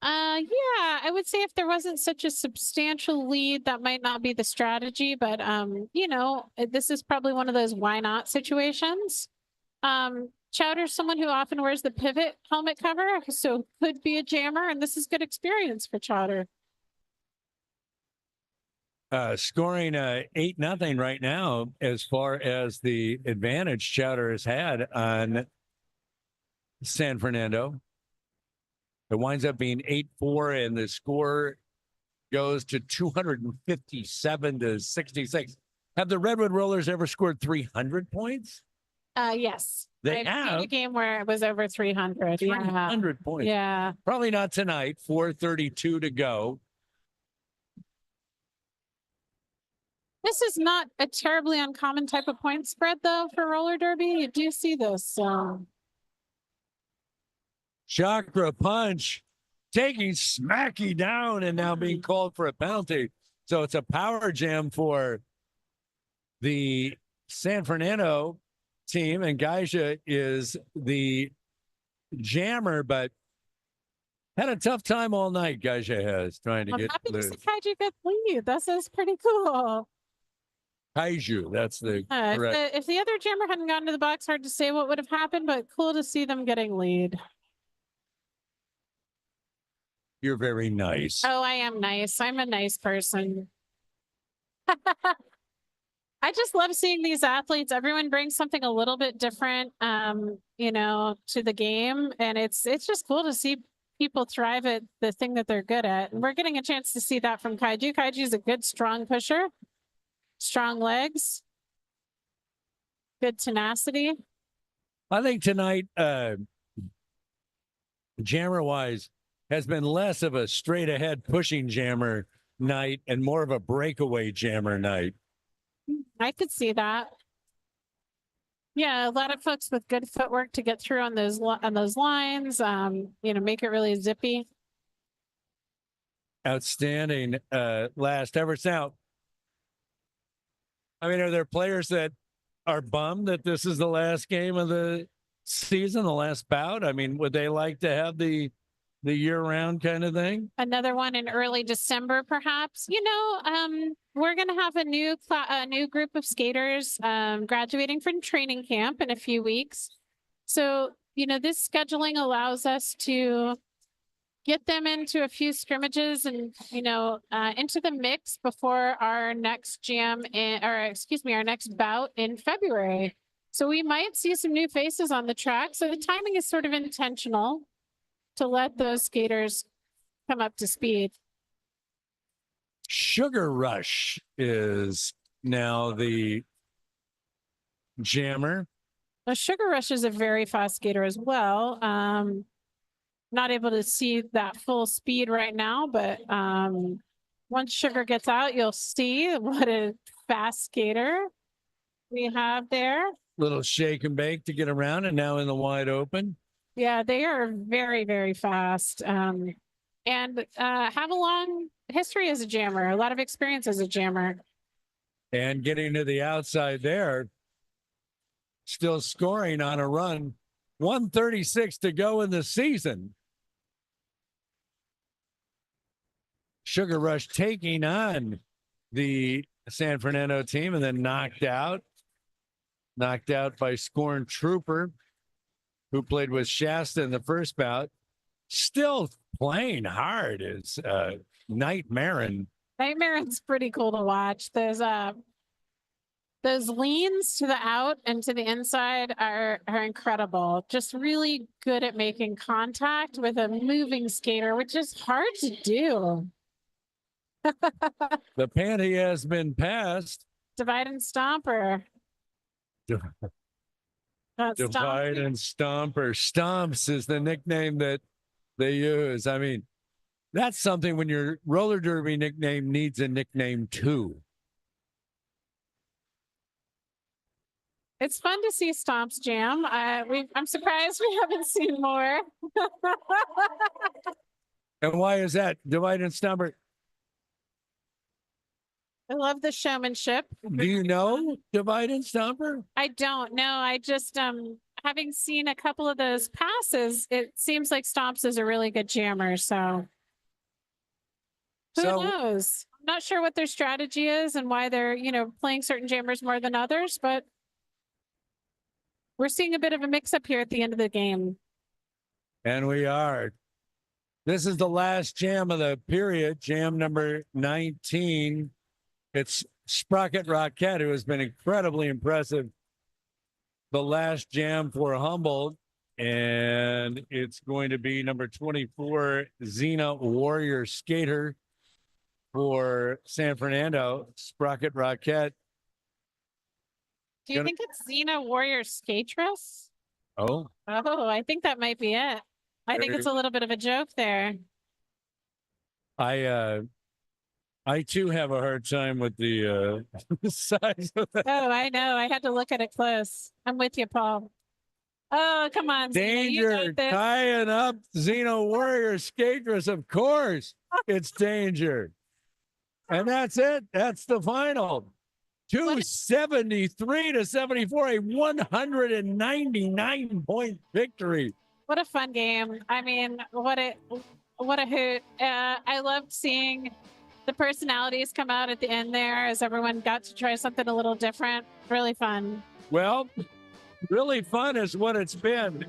Yeah, I would say if there wasn't such a substantial lead, that might not be the strategy, but you know, this is probably one of those why not situations. Chowder's someone who often wears the pivot helmet cover, so could be a jammer, and this is good experience for Chowder. Scoring 8-0 right now as far as the advantage Chowder has had on San Fernando. It winds up being 8-4, and the score goes to 257 to 66. Have the Redwood Rollers ever scored 300 points? Yes. They I've have. seen a game where it was over 300. 300 points. Yeah. Probably not tonight. 4:32 to go. This is not a terribly uncommon type of point spread, though, for roller derby. You do see this. Chakra punch taking Smacky down and now being called for a penalty. So it's a power jam for the San Fernando team, and Geisha is the jammer, but had a tough time all night. Geisha has trying to get happy loose. to see Kaiju get lead. This is pretty cool. Kaiju, that's the correct. If the other jammer hadn't gotten to the box, hard to say what would have happened, but cool to see them getting lead. You're very nice. Oh, I am nice. I'm a nice person. I just love seeing these athletes. Everyone brings something a little bit different, you know, to the game. And it's just cool to see people thrive at the thing that they're good at. And we're getting a chance to see that from Kaiju. Kaiju is a good, strong pusher, strong legs, good tenacity. I think tonight, jammer-wise, has been less of a straight-ahead pushing jammer night and more of a breakaway jammer night. I could see that. Yeah, a lot of folks with good footwork to get through on those lines, you know, make it really zippy. Outstanding last efforts. Now, I mean, are there players that are bummed that this is the last game of the season, the last bout? I mean, would they like to have the year-round kind of thing? Another one in early December, perhaps. You know, we're going to have a new group of skaters graduating from training camp in a few weeks. So, you know, this scheduling allows us to get them into a few scrimmages and, you know, into the mix before our next our next bout in February. So we might see some new faces on the track. So the timing is sort of intentional to let those skaters come up to speed. Sugar Rush is now the jammer. Well, Sugar Rush is a very fast skater as well. Not able to see that full speed right now, but once Sugar gets out, you'll see what a fast skater we have there. Little shake and bake to get around, and now in the wide open. Yeah, they are very, very fast and have a long history as a jammer, a lot of experience as a jammer. And getting to the outside there, still scoring on a run. 1:36 to go in the season. Sugar Rush taking on the San Fernando team and then knocked out by Scorn Trooper, who played with Shasta in the first bout. Still playing hard is Night Marin. Night Marin's pretty cool to watch. There's Those leans to the out and to the inside are incredible. Just really good at making contact with a moving skater, which is hard to do. The panty has been passed. Divide and stomper. Divide and stomper. Stomps is the nickname that they use. I mean, that's something when your roller derby nickname needs a nickname too. It's fun to see stomps jam. I'm surprised we haven't seen more. And why is that? Divide and stomper. I love the showmanship. Do you know divide and stomper? I don't know. I just having seen a couple of those passes, it seems like Stomps is a really good jammer. So who knows? I'm not sure what their strategy is and why they're, playing certain jammers more than others, but we're seeing a bit of a mix up here at the end of the game. And we are. This is the last jam of the period, jam number 19. It's Sprocket Rocket, who has been incredibly impressive the last jam for Humboldt. And it's going to be number 24, Xena Warrior Skater for San Fernando, Sprocket Rocket. Do you think it's Xena Warrior Skatress? Oh, I think that might be it. I think it's a little bit of a joke there. I too have a hard time with the size of that. Oh, I know. I had to look at it close. I'm with you, Paul. Oh, come on. Danger, tying up Xena Warrior Skatress, of course. It's danger. And that's it. That's the final. 273 to 74, a 199-point victory. What a fun game. I mean, what a hoot. I loved seeing the personalities come out at the end there as everyone got to try something a little different. Really fun. Well, really fun is what it's been.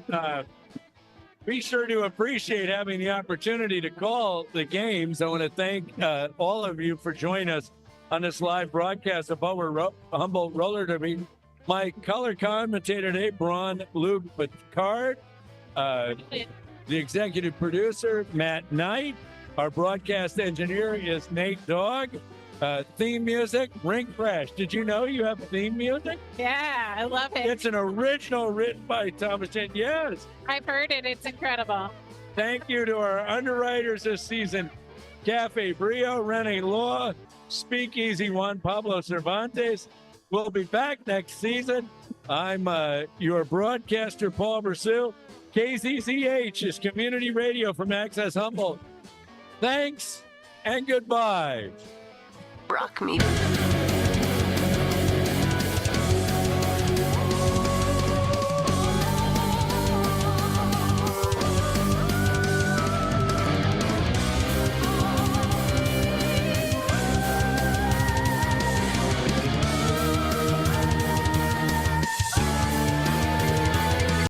Be sure to appreciate having the opportunity to call the games. I want to thank all of you for joining us on this live broadcast of Humboldt Roller Derby. My color commentator today, Braun Luke Picard. The executive producer, Matt Knight. Our broadcast engineer is Nate Dogg. Theme music, Ring Crash. Did you know you have theme music? Yeah, I love it. It's an original written by Thomas Chen. Yes. I've heard it. It's incredible. Thank you to our underwriters this season, Cafe Brio, Rene Law, Speakeasy Juan Pablo Cervantes. We'll be back next season. I'm your broadcaster, Paul Bersu. KZZH is community radio from Access Humboldt. Thanks and goodbye. Rock me.